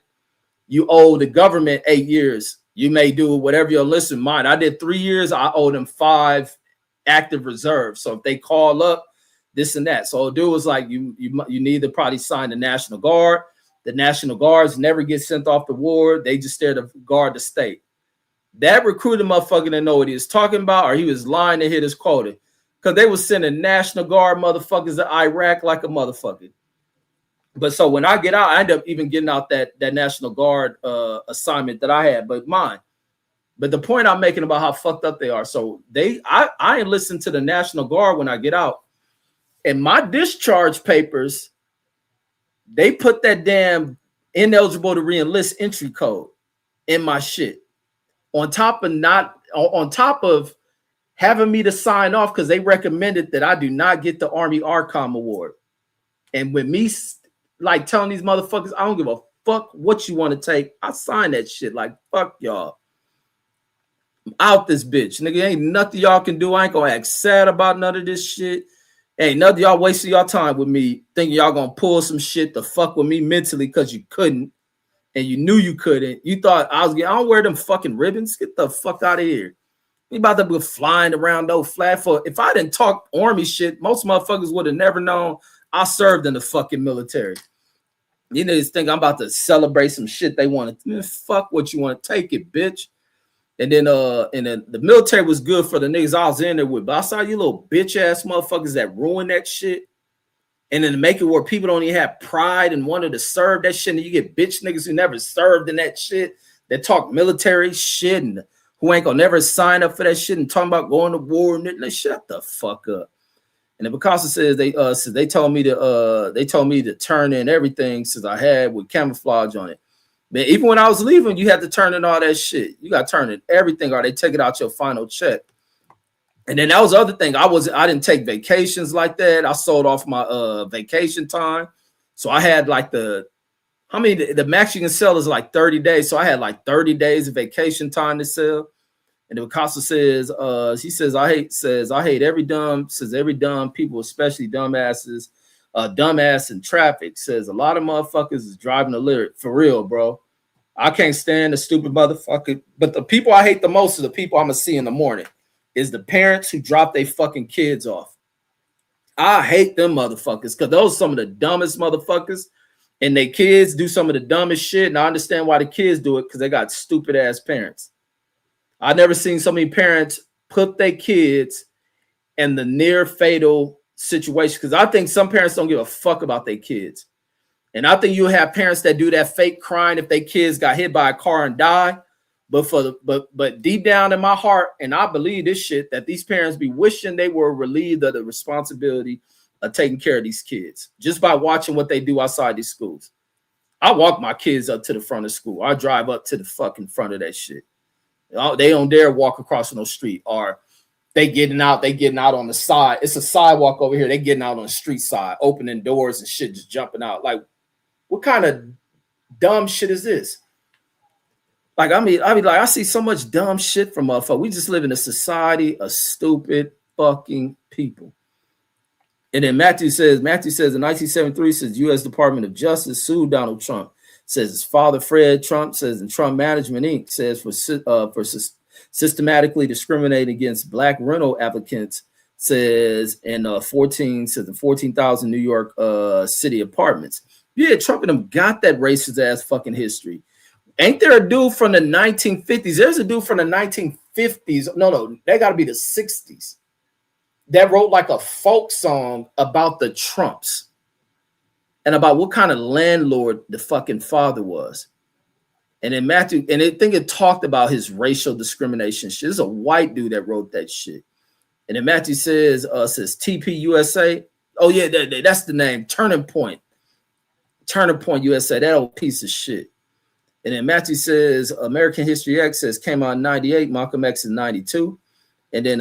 you owe the government 8 years. You may do whatever your enlistment. I did 3 years. I owe them 5 active reserves. So if they call up this and that, so dude was like, you need to probably sign the National Guard. The National Guards never get sent off the war. They just there to guard the state. That recruiter motherfucker didn't know what he was talking about, or he was lying to hit his quota. Because they was sending National Guard motherfuckers to Iraq like a motherfucker. But so when I get out, I end up even getting out that National Guard assignment that I had, but mine. But the point I'm making about how fucked up they are. So I enlisted to the National Guard when I get out. And my discharge papers, they put that damn ineligible to re-enlist entry code in my shit. On top of having me to sign off because they recommended that I do not get the Army ARCOM award. And with me like telling these motherfuckers, I don't give a fuck what you want to take. I sign that shit. Like, fuck y'all. I'm out this bitch. Nigga, ain't nothing y'all can do. I ain't gonna act sad about none of this shit. Ain't nothing y'all wasting y'all time with me thinking y'all gonna pull some shit to fuck with me mentally because you couldn't. And you knew you couldn't. You thought I don't wear them fucking ribbons. Get the fuck out of here. You about to be flying around no flat for. If I didn't talk Army shit, most motherfuckers would have never known I served in the fucking military. You niggas think I'm about to celebrate some shit they want to. Fuck what you want to take it, bitch. And then the military was good for the niggas I was in there with. But I saw you little bitch ass motherfuckers that ruin that shit. And then to make it where people don't even have pride and wanted to serve that shit. And you get bitch niggas who never served in that shit that talk military shit and who ain't gonna never sign up for that shit and talking about going to war and like, shut the fuck up. And then because it says they told me to turn in everything since I had with camouflage on it. But even when I was leaving, you had to turn in all that shit. You got to turn in everything or they take it out your final check. And then that was the other thing. I didn't take vacations like that. I sold off my vacation time. So I had like the max you can sell is like 30 days. So I had like 30 days of vacation time to sell. And the Picasso says, I hate every dumb people, especially dumbasses, dumbass in traffic. Says a lot of motherfuckers is driving the lyric for real, bro. I can't stand the stupid motherfucker. But the people I hate the most are the people I'm gonna see in the morning. Is the parents who drop their fucking kids off. I hate them motherfuckers because those are some of the dumbest motherfuckers. And their kids do some of the dumbest shit. And I understand why the kids do it because they got stupid ass parents. I've never seen so many parents put their kids in the near fatal situation because I think some parents don't give a fuck about their kids. And I think you have parents that do that fake crying if their kids got hit by a car and die. But deep down in my heart, and I believe this shit, that these parents be wishing they were relieved of the responsibility of taking care of these kids just by watching what they do outside these schools. I walk my kids up to the front of school. I drive up to the fucking front of that shit. They don't dare walk across no street, or they getting out on the side. It's a sidewalk over here. They getting out on the street side, opening doors and shit, just jumping out. Like, what kind of dumb shit is this? Like, I see so much dumb shit from motherfuckers. We just live in a society of stupid fucking people. And then Matthew says in 1973, says U.S. Department of Justice sued Donald Trump. Says his father, Fred Trump, says in Trump Management, Inc., says for systematically discriminating against black rental applicants, says in 14,000 New York city apartments. Yeah, Trump and them got that racist ass fucking history. Ain't there a dude from the 1950s? There's a dude from the 1950s. No, they got to be the 60s. That wrote like a folk song about the Trumps and about what kind of landlord the fucking father was. And then Matthew, and I think it talked about his racial discrimination shit. There's a white dude that wrote that shit. And then Matthew says TP USA. Oh yeah, that's the name. Turning Point USA. That old piece of shit. And then Matthew says American History X says came out in 98, Malcolm X in 92. And then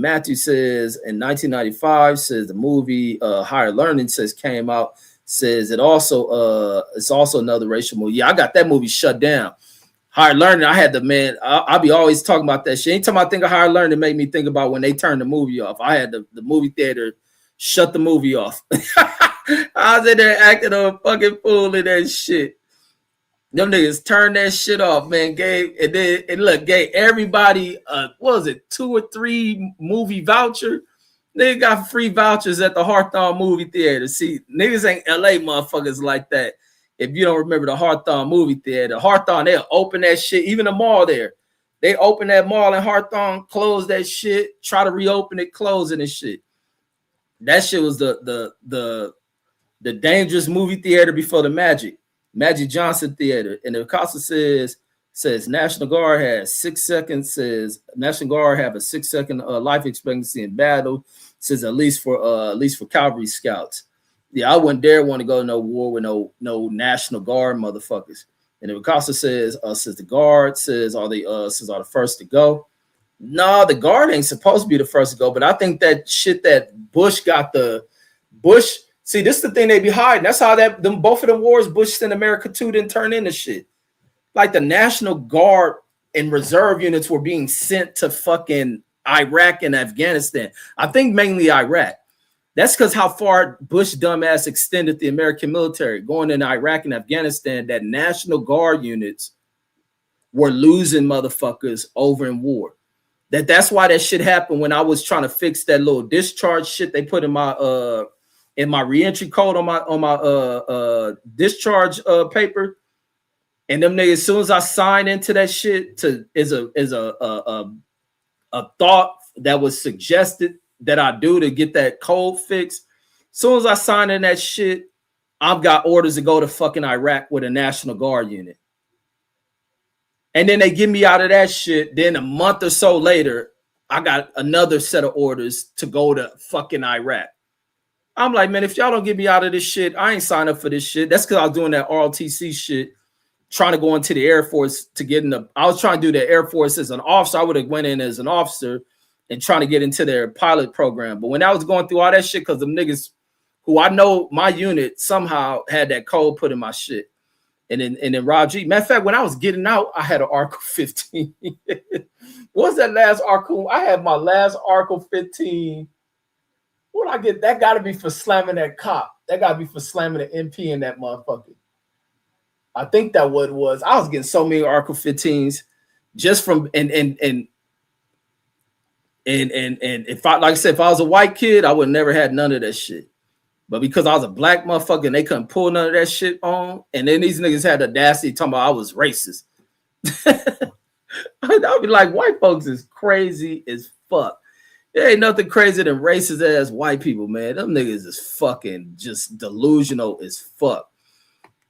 Matthew says in 1995 says the movie Higher Learning says came out, says it's also another racial movie. Yeah, I got that movie shut down. Higher Learning, I had I'll be always talking about that shit. Anytime I think of Higher Learning, it made me think about when they turned the movie off. I had the movie theater shut the movie off. I was in there acting a fucking fool in that shit. Them niggas turned that shit off, man. Gave everybody what was it, 2 or 3 movie voucher. They got free vouchers at the Hawthorne movie theater. See, niggas ain't LA motherfuckers like that. If you don't remember the Hawthorne movie theater, Hawthorne, they'll open that shit, even the mall there. They open that mall in Hawthorne, close that shit, try to reopen it, close it and shit. That shit was the dangerous movie theater before the Magic Johnson Theater. And the Acosta says National Guard has 6 seconds, says National Guard have a 6-second life expectancy in battle, says at least for cavalry scouts. Yeah, I wouldn't dare want to go to no war with no National Guard motherfuckers. And if Acosta says the guard says are the first to go. No, the guard ain't supposed to be the first to go, but I think that shit that Bush got the Bush. See, this is the thing they be hiding. That's how both of them wars Bush sent America to didn't turn into shit. Like the National Guard and reserve units were being sent to fucking Iraq and Afghanistan. I think mainly Iraq. That's because how far Bush dumbass extended the American military going in Iraq and Afghanistan. That National Guard units were losing motherfuckers over in war. That's why that shit happened when I was trying to fix that little discharge shit they put in my reentry code on my discharge paper. And them niggas, as soon as I signed into that shit, is a thought that was suggested that I do to get that code fixed. As soon as I signed in that shit, I've got orders to go to fucking Iraq with a National Guard unit. And then they get me out of that shit. Then a month or so later, I got another set of orders to go to fucking Iraq. I'm like, man, if y'all don't get me out of this shit, I ain't signed up for this shit. That's because I was doing that ROTC shit, trying to go into the Air Force to get in I was trying to do the Air Force as an officer. I would have went in as an officer and trying to get into their pilot program. But when I was going through all that shit, because them niggas who I know my unit somehow had that code put in my shit. And then Rob G. Matter of fact, when I was getting out, I had an Article 15. What was that last Article? I had my last Article 15. What did I get? That got to be for slamming that cop. That got to be for slamming the MP in that motherfucker. I think that what it was. I was getting so many Article 15s just from and if I, like I said, if I was a white kid, I would have never had none of that shit. But because I was a black motherfucker and they couldn't pull none of that shit on, and then these niggas had the audacity talking about I was racist. I'd be like, white folks is crazy as fuck. There ain't nothing crazier than racist ass white people, man. Them niggas is fucking just delusional as fuck.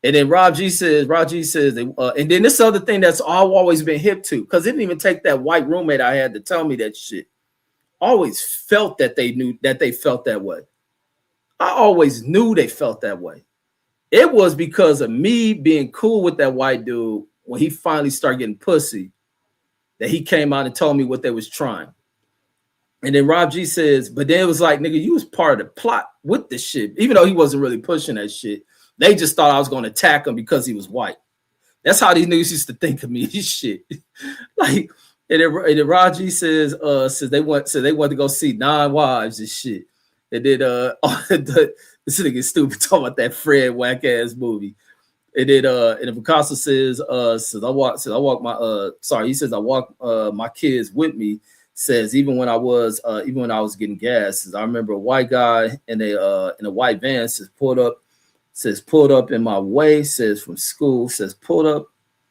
And then Rob G says, and then this other thing that's I've always been hip to, because it didn't even take that white roommate I had to tell me that shit. I always felt that they knew that they felt that way. I always knew they felt that way. It was because of me being cool with that white dude when he finally started getting pussy that he came out and told me what they was trying. And then Rob G says, but then it was like, nigga, you was part of the plot with this shit. Even though he wasn't really pushing that shit. They just thought I was going to attack him because he was white. That's how these niggas used to think of me. Shit. Like, and then Rob G says they want to go see 9 Wives and shit. And then this nigga stupid talking about that Fred whack ass movie. And then Picasso says I walk my kids with me. Says even when I was getting gas, says I remember a white guy in a white van pulled up in my way, says from school, says pulled up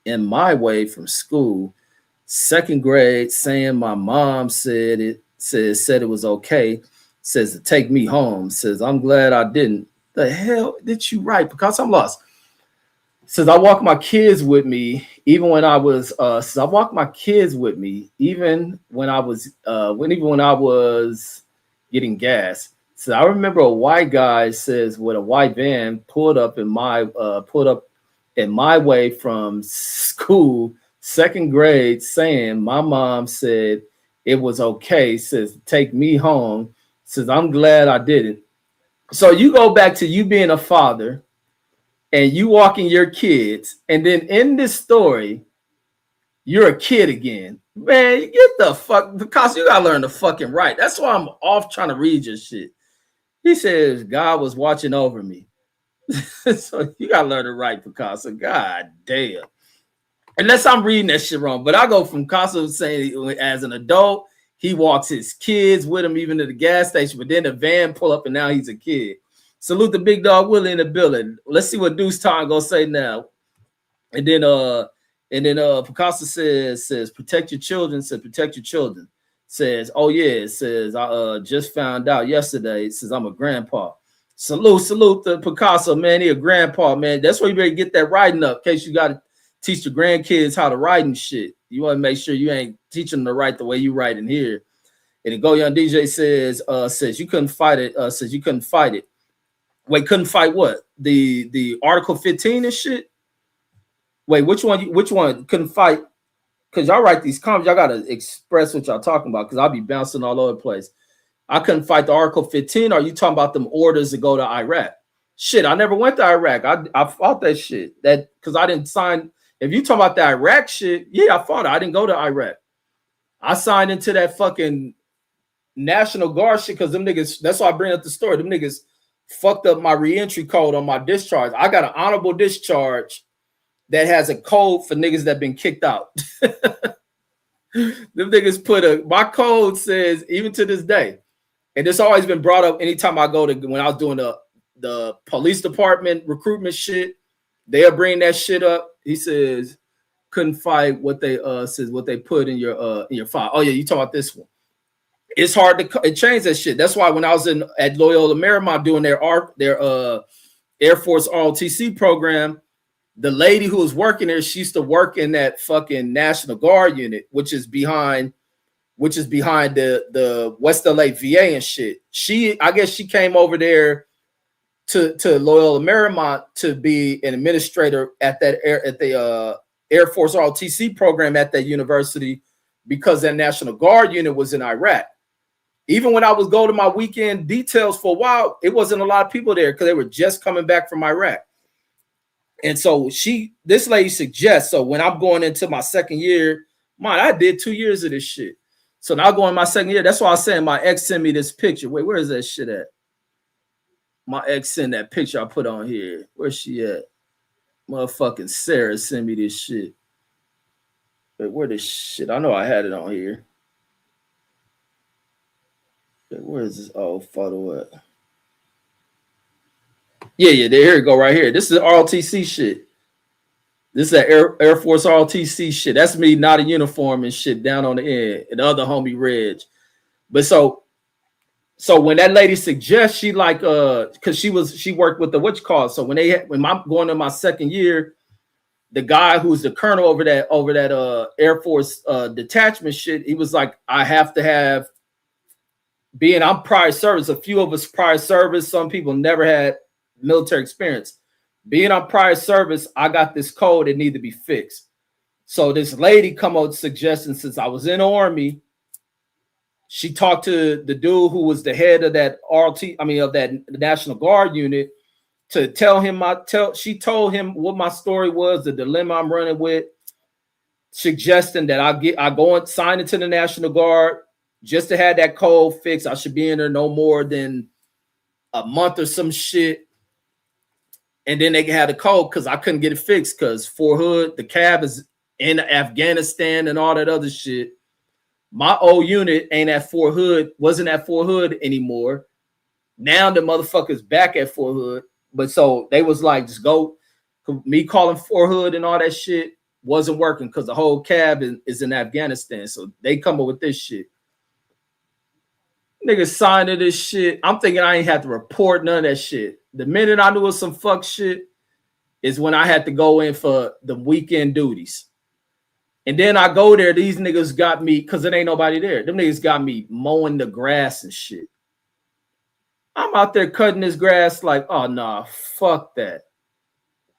in my way from school, 2nd grade, saying my mom said it was okay, says to take me home, says I'm glad I didn't. The hell did you write? Because I'm lost. Says I walk my kids with me even when I was getting gas. So I remember a white guy says with a white van pulled up in my way from school, 2nd grade, saying my mom said it was okay, says take me home, says I'm glad I didn't. So you go back to you being a father and you walking your kids, and then in this story, you're a kid again. Man, you get the fuck, because you gotta learn to fucking write. That's why I'm off trying to read your shit. He says God was watching over me. So you gotta learn to write, Picasso. God damn. Unless I'm reading that shit wrong. But I go from Picasso saying as an adult, he walks his kids with him even to the gas station, but then the van pull up and now he's a kid. Salute the big dog Willie in the building. Let's see what Deuce Time gonna say now. And then Picasso says protect your children. Says protect your children. Says oh yeah. Says I just found out yesterday. It says I'm a grandpa. Salute to Picasso, man. He a grandpa, man. That's why you better get that writing up in case you gotta teach the grandkids how to write and shit. You want to make sure you ain't teaching them to write the way you write in here. And then Go Young DJ says you couldn't fight it. Says you couldn't fight it. Wait, couldn't fight what? The Article 15 and shit? Wait, which one couldn't fight? Because y'all write these comments, y'all gotta express what y'all talking about, because I'll be bouncing all over the place. I couldn't fight the Article 15. Or are you talking about them orders to go to Iraq? Shit, I never went to Iraq. I fought that shit. That because I didn't sign. If you talking about the Iraq shit, yeah, I fought it. I didn't go to Iraq. I signed into that fucking National Guard shit because them niggas, that's why I bring up the story. Them niggas fucked up my reentry code on my discharge. I got an honorable discharge that has a code for niggas that been kicked out. Them niggas my code says, even to this day, and it's always been brought up anytime I go to, when I was doing the police department recruitment shit, they'll bring that shit up. He says, couldn't fight what they says what they put in your file. Oh yeah, you talking about this one. It's hard to change that shit. That's why when I was at Loyola Marymount doing their Air Force ROTC program, the lady who was working there, she used to work in that fucking National Guard unit, which is behind the West LA VA and shit. I guess she came over there to Loyola Marymount to be an administrator at the Air Force ROTC program at that university, because that National Guard unit was in Iraq. Even when I was going to my weekend details for a while, it wasn't a lot of people there because they were just coming back from Iraq. And so this lady suggests, so when I'm going into my second year, I did 2 years of this shit. So now going my second year, that's why I was saying my ex sent me this picture. Wait, where is that shit at? My ex sent that picture I put on here. Where's she at? Motherfucking Sarah sent me this shit. Wait, where this shit? I know I had it on here. Wait, where is this? Oh, photo at? Yeah, there you go, right here. This is ROTC shit. This is that Air Force ROTC shit. That's me, not a uniform and shit down on the end. And the other homie Reg. But so when that lady suggests, she like because she worked with the So when I'm going to my second year, the guy who's the colonel over that Air Force detachment shit, he was like, I have to have I'm prior service. A few of us prior service. Some people never had military experience. Being on prior service, I got this code that need to be fixed. So this lady come out suggesting, since I was in the Army, she talked to the dude who was the head of that of that National Guard unit to tell him she told him what my story was, the dilemma I'm running with, suggesting that I go and sign into the National Guard just to have that code fixed. I should be in there no more than a month or some shit. And then they can have the code because I couldn't get it fixed because Fort Hood, the cab is in Afghanistan and all that other shit. My old unit wasn't at Fort Hood anymore. Now the motherfucker's back at Fort Hood. But so they was like, just go. Me calling Fort Hood and all that shit wasn't working because the whole cab is in Afghanistan. So they come up with this shit. Niggas signed to this shit. I'm thinking I ain't have to report none of that shit. The minute I knew it was some fuck shit is when I had to go in for the weekend duties. And then I go there, these niggas got me, because it ain't nobody there. Them niggas got me mowing the grass and shit. I'm out there cutting this grass like, oh, nah, fuck that.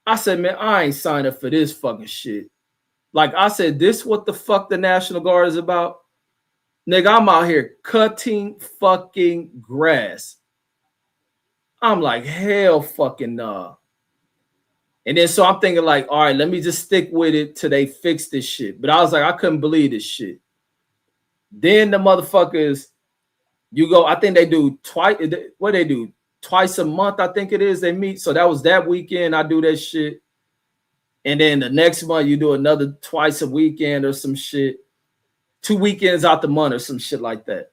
I said, man, I ain't signed up for this fucking shit. Like I said, this what the fuck the National Guard is about? Nigga, I'm out here cutting fucking grass. I'm like, hell fucking nah. And then so I'm thinking like, all right, let me just stick with it till they fix this shit. But I was like, I couldn't believe this shit. Then the motherfuckers, I think they do twice a month, I think it is, they meet. So that was that weekend, I do that shit. And then the next month you do another twice a weekend or some shit. 2 weekends out the month or some shit like that.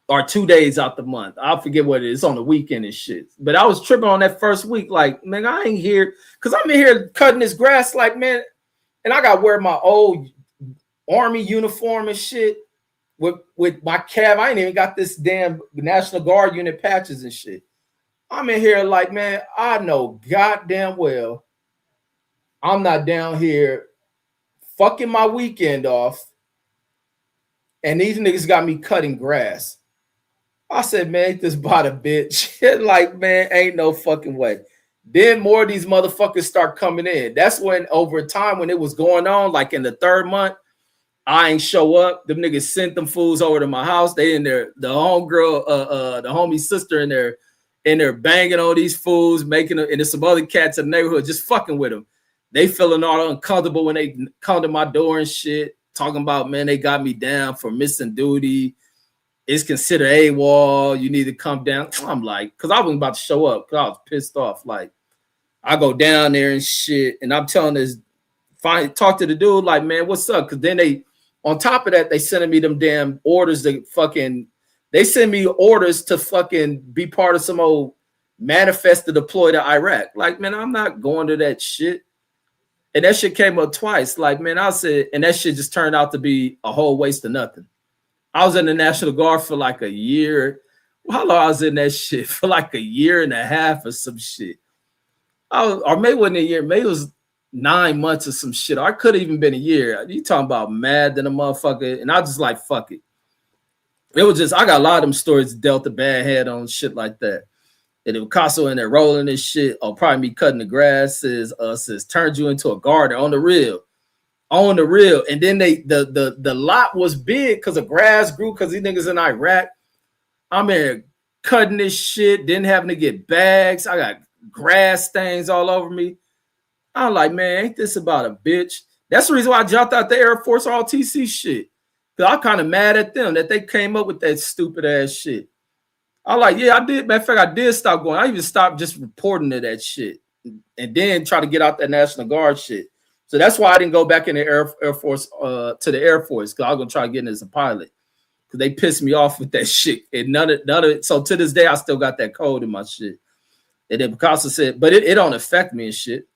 Or 2 days out the month. I forget what it is on the weekend and shit. But I was tripping on that first week. Like, man, I ain't here. Because I'm in here cutting this grass like, man. And I got to wear my old Army uniform and shit with my cab. I ain't even got this damn National Guard unit patches and shit. I'm in here like, man, I know goddamn well I'm not down here fucking my weekend off. And these niggas got me cutting grass. I said, man, ain't this about a bitch? Like, man, ain't no fucking way. Then more of these motherfuckers start coming in. That's when over time when it was going on, like in the third month, I ain't show up. Them niggas sent them fools over to my house. They in there, the homegirl, the homie sister in there banging on these fools, making them, and there's some other cats in the neighborhood just fucking with them. They feeling all uncomfortable when they come to my door and shit, talking about, man, they got me down for missing duty. It's considered AWOL. You need to come down. I'm like, because I wasn't about to show up because I was pissed off. Like, I go down there and shit, and I'm telling this, talk to the dude, like, man, what's up? Because then they, on top of that, they sending me them damn orders to fucking, they send me orders to fucking be part of some old manifest to deploy to Iraq. Like, man, I'm not going to that shit. And that shit came up twice. Like, man, I said, and that shit just turned out to be a whole waste of nothing. I was in the National Guard for like a year. How long I was in that shit? For like a year and a half or some shit. Or maybe it wasn't a year. Maybe it was 9 months or some shit. I could have even been a year. You talking about mad than a motherfucker. And I just like, fuck it. It was just, I got a lot of them stories dealt a bad head on shit like that. And if Picasso in there rolling this shit, or probably me cutting the grass, says turned you into a gardener on the real. On the real. And then the lot was big because the grass grew because these niggas in Iraq. I'm here cutting this shit, then having to get bags. I got grass stains all over me. I'm like, man, ain't this about a bitch? That's the reason why I jumped out the Air Force ROTC shit. Because I'm kind of mad at them that they came up with that stupid ass shit. I'm like, yeah, I did. Matter of fact, I did stop going. I even stopped just reporting to that shit. And then try to get out that National Guard shit. So that's why I didn't go back in the Air Force to the Air Force, because I was gonna try to get in as a pilot. Because they pissed me off with that shit. And none of it. So to this day, I still got that code in my shit. And then Picasso said, but it don't affect me and shit.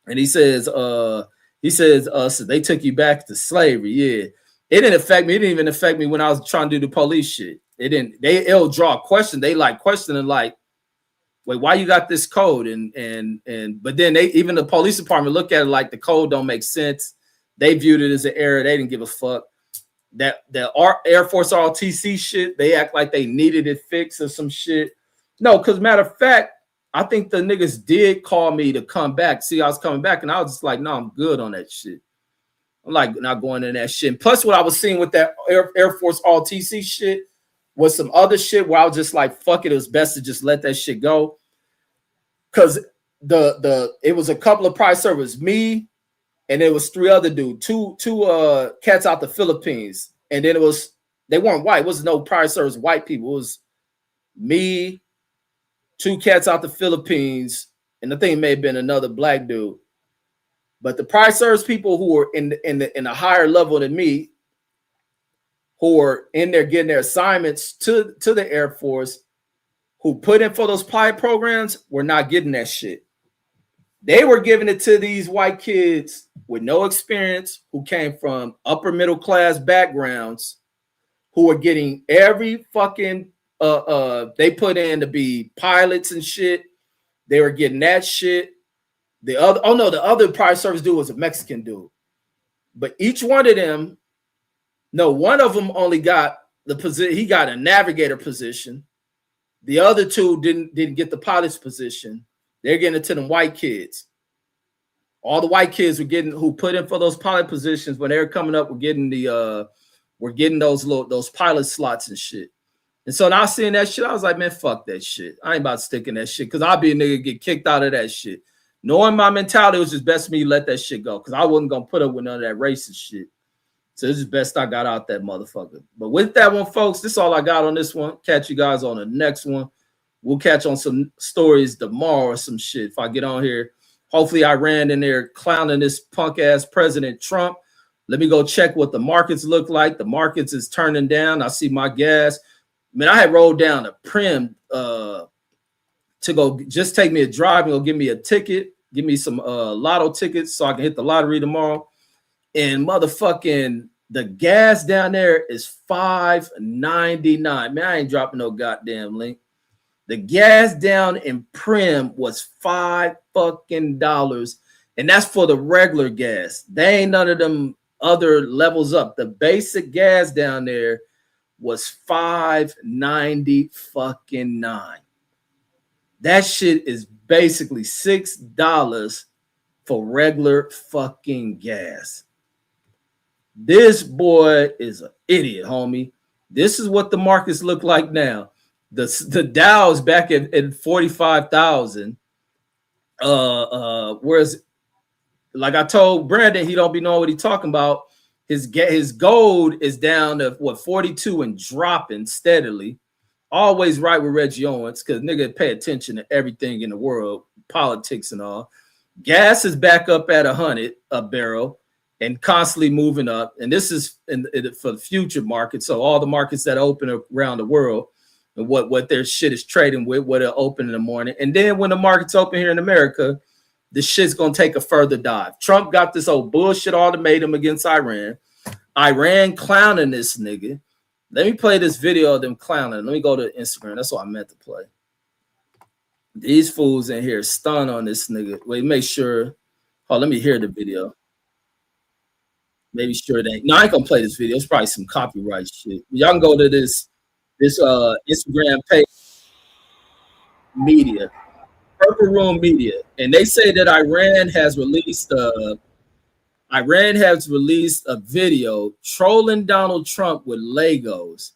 And he says, so they took you back to slavery. Yeah. It didn't affect me. It didn't even affect me when I was trying to do the police shit. It didn't, it'll draw a question. They like questioning, like, wait, why you got this code? But then even the police department look at it like the code don't make sense. They viewed it as an error. They didn't give a fuck. That the Air Force ROTC shit, they act like they needed it fixed or some shit. No, because matter of fact, I think the niggas did call me to come back. See, I was coming back, and I was just like, no, I'm good on that shit. I'm like not going in that shit. And plus, what I was seeing with that Air Force ROTC shit was some other shit where I was just like, fuck it, it was best to just let that shit go. Because it was a couple of prize servers, me, and there was three other dudes, two cats out the Philippines. And then they weren't white. It was no prize servers, white people. It was me, two cats out the Philippines, and I think it may have been another black dude. But the prize service people who were in a higher level than me, who were in there getting their assignments to the Air Force, who put in for those pilot programs, were not getting that shit. They were giving it to these white kids with no experience, who came from upper middle class backgrounds, who were getting every fucking they put in to be pilots and shit. They were getting that shit. The other prior service dude was a Mexican dude. But each one of them, no, one of them only got the position. He got a navigator position. The other two didn't get the pilot's position. They're getting it to them white kids. All the white kids who put in for those pilot positions when they were coming up, were getting those pilot slots and shit. And so now seeing that shit, I was like, man, fuck that shit. I ain't about to stick in that shit, because I'll be a nigga get kicked out of that shit. Knowing my mentality, it was just best for me to let that shit go, because I wasn't gonna put up with none of that racist shit. So it's just best I got out that motherfucker. But with that one, folks, this is all I got on this one. Catch you guys on the next one. We'll catch on some stories tomorrow or some shit if I get on here. Hopefully I ran in there clowning this punk ass President Trump. Let me go check what the markets look like. The markets is turning down. I see my gas. Man, I had rolled down a Prim to go just take me a drive and go give me a ticket, give me some lotto tickets so I can hit the lottery tomorrow. And motherfucking the gas down there is $5.99. Man, I ain't dropping no goddamn link. The gas down in Prim was $5 fucking, and that's for the regular gas. They ain't none of them other levels up. The basic gas down there was $5.99. That shit is basically $6 for regular fucking gas. This boy is an idiot, homie. This is what the markets look like now. The Dow's back at 45,000. Whereas, like I told Brandon, he don't be knowing what he talking about. His gold is down to 42 and dropping steadily. Always right with Reggie Owens, because nigga pay attention to everything in the world, politics and all. Gas is back up at 100 a barrel and constantly moving up. And this is for the future market. So all the markets that open around the world and what their shit is trading with, what it'll open in the morning. And then when the markets open here in America, the shit's gonna take a further dive. Trump got this old bullshit ultimatum against Iran. Iran clowning this nigga. Let me play this video of them clowning. Let me go to Instagram. That's what I meant to play. These fools in here stun on this nigga. Wait, make sure. Oh, let me hear the video. Maybe sure they. No, I ain't gonna play this video. It's probably some copyright shit. Y'all can go to this Instagram page, media, Purple Room Media, and they say that Iran has released a video trolling Donald Trump with Legos.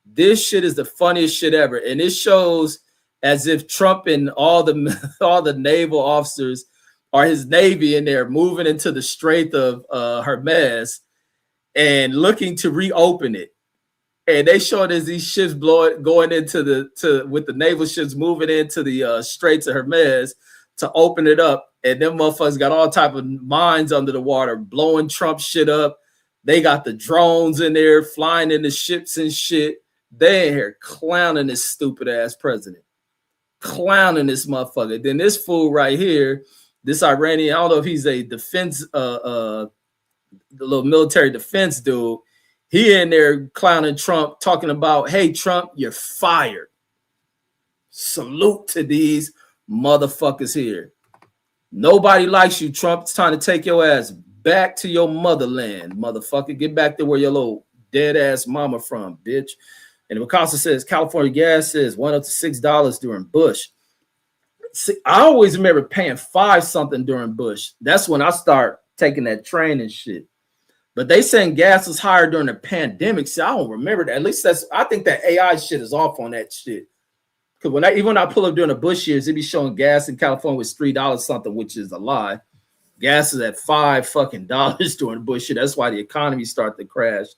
This shit is the funniest shit ever, and it shows as if Trump and all the naval officers or his navy in there moving into the Strait of Hermes and looking to reopen it. And they showed as these ships going into with the naval ships moving into the Straits of Hermes to open it up. And them motherfuckers got all type of mines under the water, blowing Trump shit up. They got the drones in there flying in the ships and shit. They in here clowning this stupid ass president. Clowning this motherfucker. Then this fool right here, this Iranian, I don't know if he's a defense, the little military defense dude. He in there clowning Trump, talking about, hey, Trump, you're fired. Salute to these motherfuckers here. Nobody likes you, Trump. It's time to take your ass back to your motherland, motherfucker. Get back to where your little dead ass mama from, bitch. And Picasso says California gas is went up to $6 during Bush. See, I always remember paying $5 something during Bush. That's when I start taking that train and shit. But they saying gas was higher during the pandemic. See, I don't remember that. At least I think that AI shit is off on that shit. Because even when I pull up during the Bush years, it be showing gas in California was $3 something, which is a lie. Gas is at $5 fucking dollars during the Bush year. That's why the economy started to crash.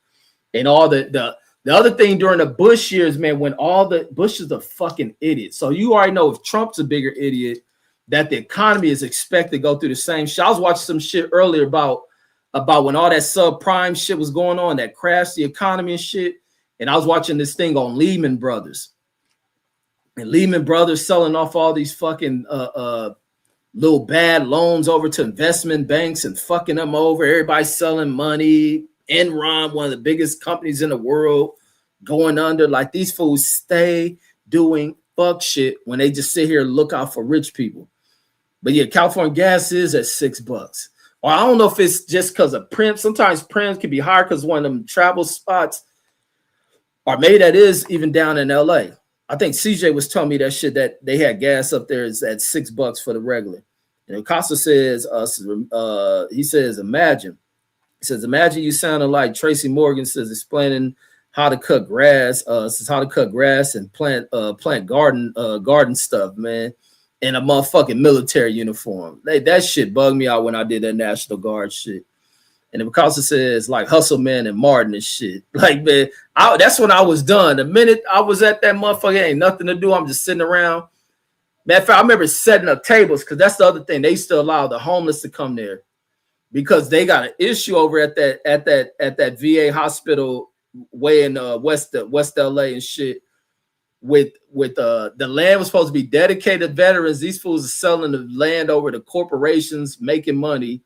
And all the other thing during the Bush years, man, when all the Bush is a fucking idiot. So you already know if Trump's a bigger idiot, that the economy is expected to go through the same shit. I was watching some shit earlier about when all that subprime shit was going on that crashed the economy and shit. And I was watching this thing on Lehman Brothers. And Lehman Brothers selling off all these fucking little bad loans over to investment banks and fucking them over. Everybody's selling money. Enron, one of the biggest companies in the world, going under. Like, these fools stay doing fuck shit when they just sit here and look out for rich people. But yeah, California gas is at $6. Or I don't know if it's just because of Prim. Sometimes Prim can be higher because one of them travel spots. Or maybe that is even down in LA. I think CJ was telling me that shit, that they had gas up there is at $6 for the regular. And Acosta says, he says, imagine you sounding like Tracy Morgan says, explaining how to cut grass, and plant garden stuff, man, in a motherfucking military uniform. That shit bugged me out when I did that National Guard shit. And then Picasso says, like, Hustle Man and Martin and shit. Like, man, that's when I was done. The minute I was at that motherfucker, ain't nothing to do. I'm just sitting around. Matter of fact, I remember setting up tables, because that's the other thing. They used to allow the homeless to come there because they got an issue over at that VA hospital way in West LA and shit. With the land was supposed to be dedicated to veterans. These fools are selling the land over to corporations, making money.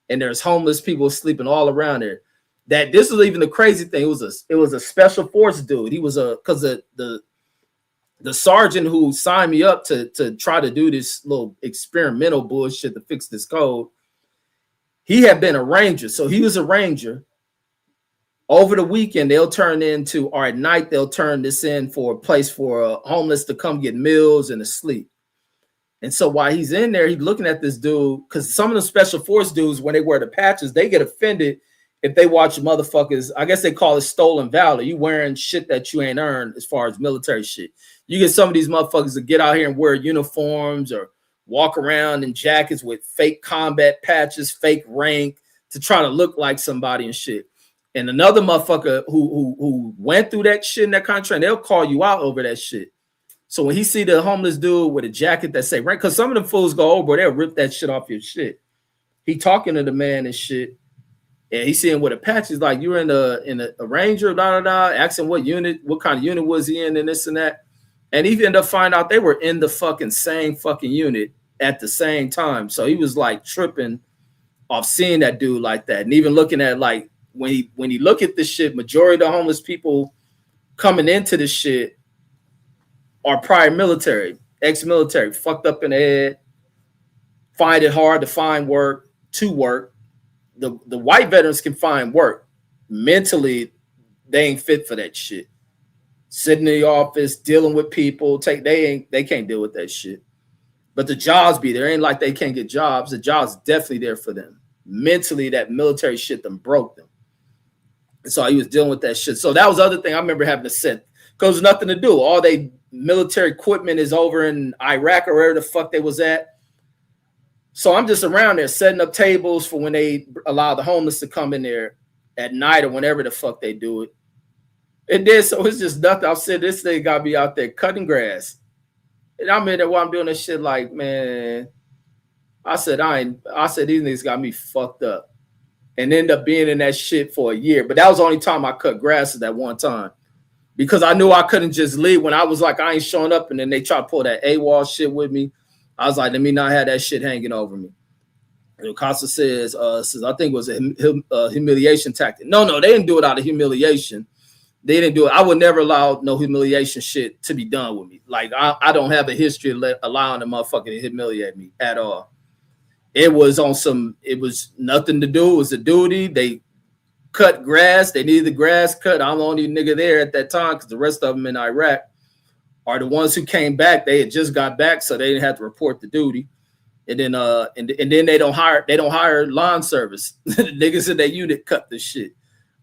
And there's homeless people sleeping all around there. That this is even the crazy thing. It was a special force dude. He was because the sergeant who signed me up to try to do this little experimental bullshit to fix this code. He had been a ranger, so he was a ranger. Over the weekend, they'll turn into, or at night, they'll turn this in for a place for a homeless to come get meals and to sleep. And so while he's in there, he's looking at this dude, because some of the special force dudes, when they wear the patches, they get offended if they watch motherfuckers. I guess they call it stolen valor. You wearing shit that you ain't earned as far as military shit. You get some of these motherfuckers that get out here and wear uniforms or walk around in jackets with fake combat patches, fake rank to try to look like somebody and shit. And another motherfucker who went through that shit in that country, and they'll call you out over that shit. So when he see the homeless dude with a jacket that say rank, because some of them fools go over, they'll rip that shit off your shit. He talking to the man and shit, and he seeing with a patch. He's like, "You're in a Ranger, da da da." Asking what unit, what kind of unit was he in, and this and that. And he ended up finding out they were in the same unit at the same time. So he was like tripping off seeing that dude like that, and even looking at like when he look at this shit, majority of the homeless people coming into this shit are prior military, ex-military, fucked up in the head, find it hard to find work, to work. The white veterans can find work. Mentally, they ain't fit for that shit. Sitting in the office, dealing with people, they can't deal with that shit. But the jobs be there. Ain't like they can't get jobs. The jobs definitely there for them. Mentally, that military shit them broke them. And so he was dealing with that shit. So that was the other thing I remember having to sit, because there's nothing to do. All they military equipment is over in Iraq or wherever the fuck they was at. So I'm just around there setting up tables for when they allow the homeless to come in there at night or whenever the fuck they do it. And then so it's just nothing. I said this thing got me out there cutting grass. And I'm in there while I'm doing this shit like, man, I said these niggas got me fucked up. And end up being in that shit for a year. But that was the only time I cut grass at that one time. Because I knew I couldn't just leave when I was like, I ain't showing up. And then they try to pull that AWOL shit with me. I was like, let me not have that shit hanging over me. And Costa says, I think it was a humiliation tactic. No, they didn't do it out of humiliation. They didn't do it. I would never allow no humiliation shit to be done with me. Like, I don't have a history of allowing a motherfucker to humiliate me at all. It was nothing to do. It was a duty. They cut grass. They needed the grass cut. I'm the only nigga there at that time because the rest of them in Iraq are the ones who came back. They had just got back, so they didn't have to report the duty. And then and then they don't hire lawn service. The niggas in that unit cut the shit.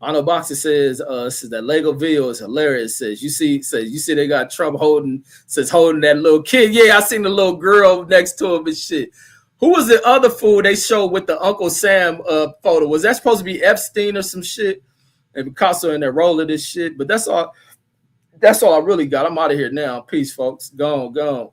Arnold Boxer says that Lego video is hilarious. Says you see they got Trump holding that little kid. Yeah, I seen the little girl next to him and shit. Who was the other fool they showed with the Uncle Sam photo? Was that supposed to be Epstein or some shit? And Picasso in there rolling this shit. But that's all I really got. I'm out of here now. Peace, folks. Gone.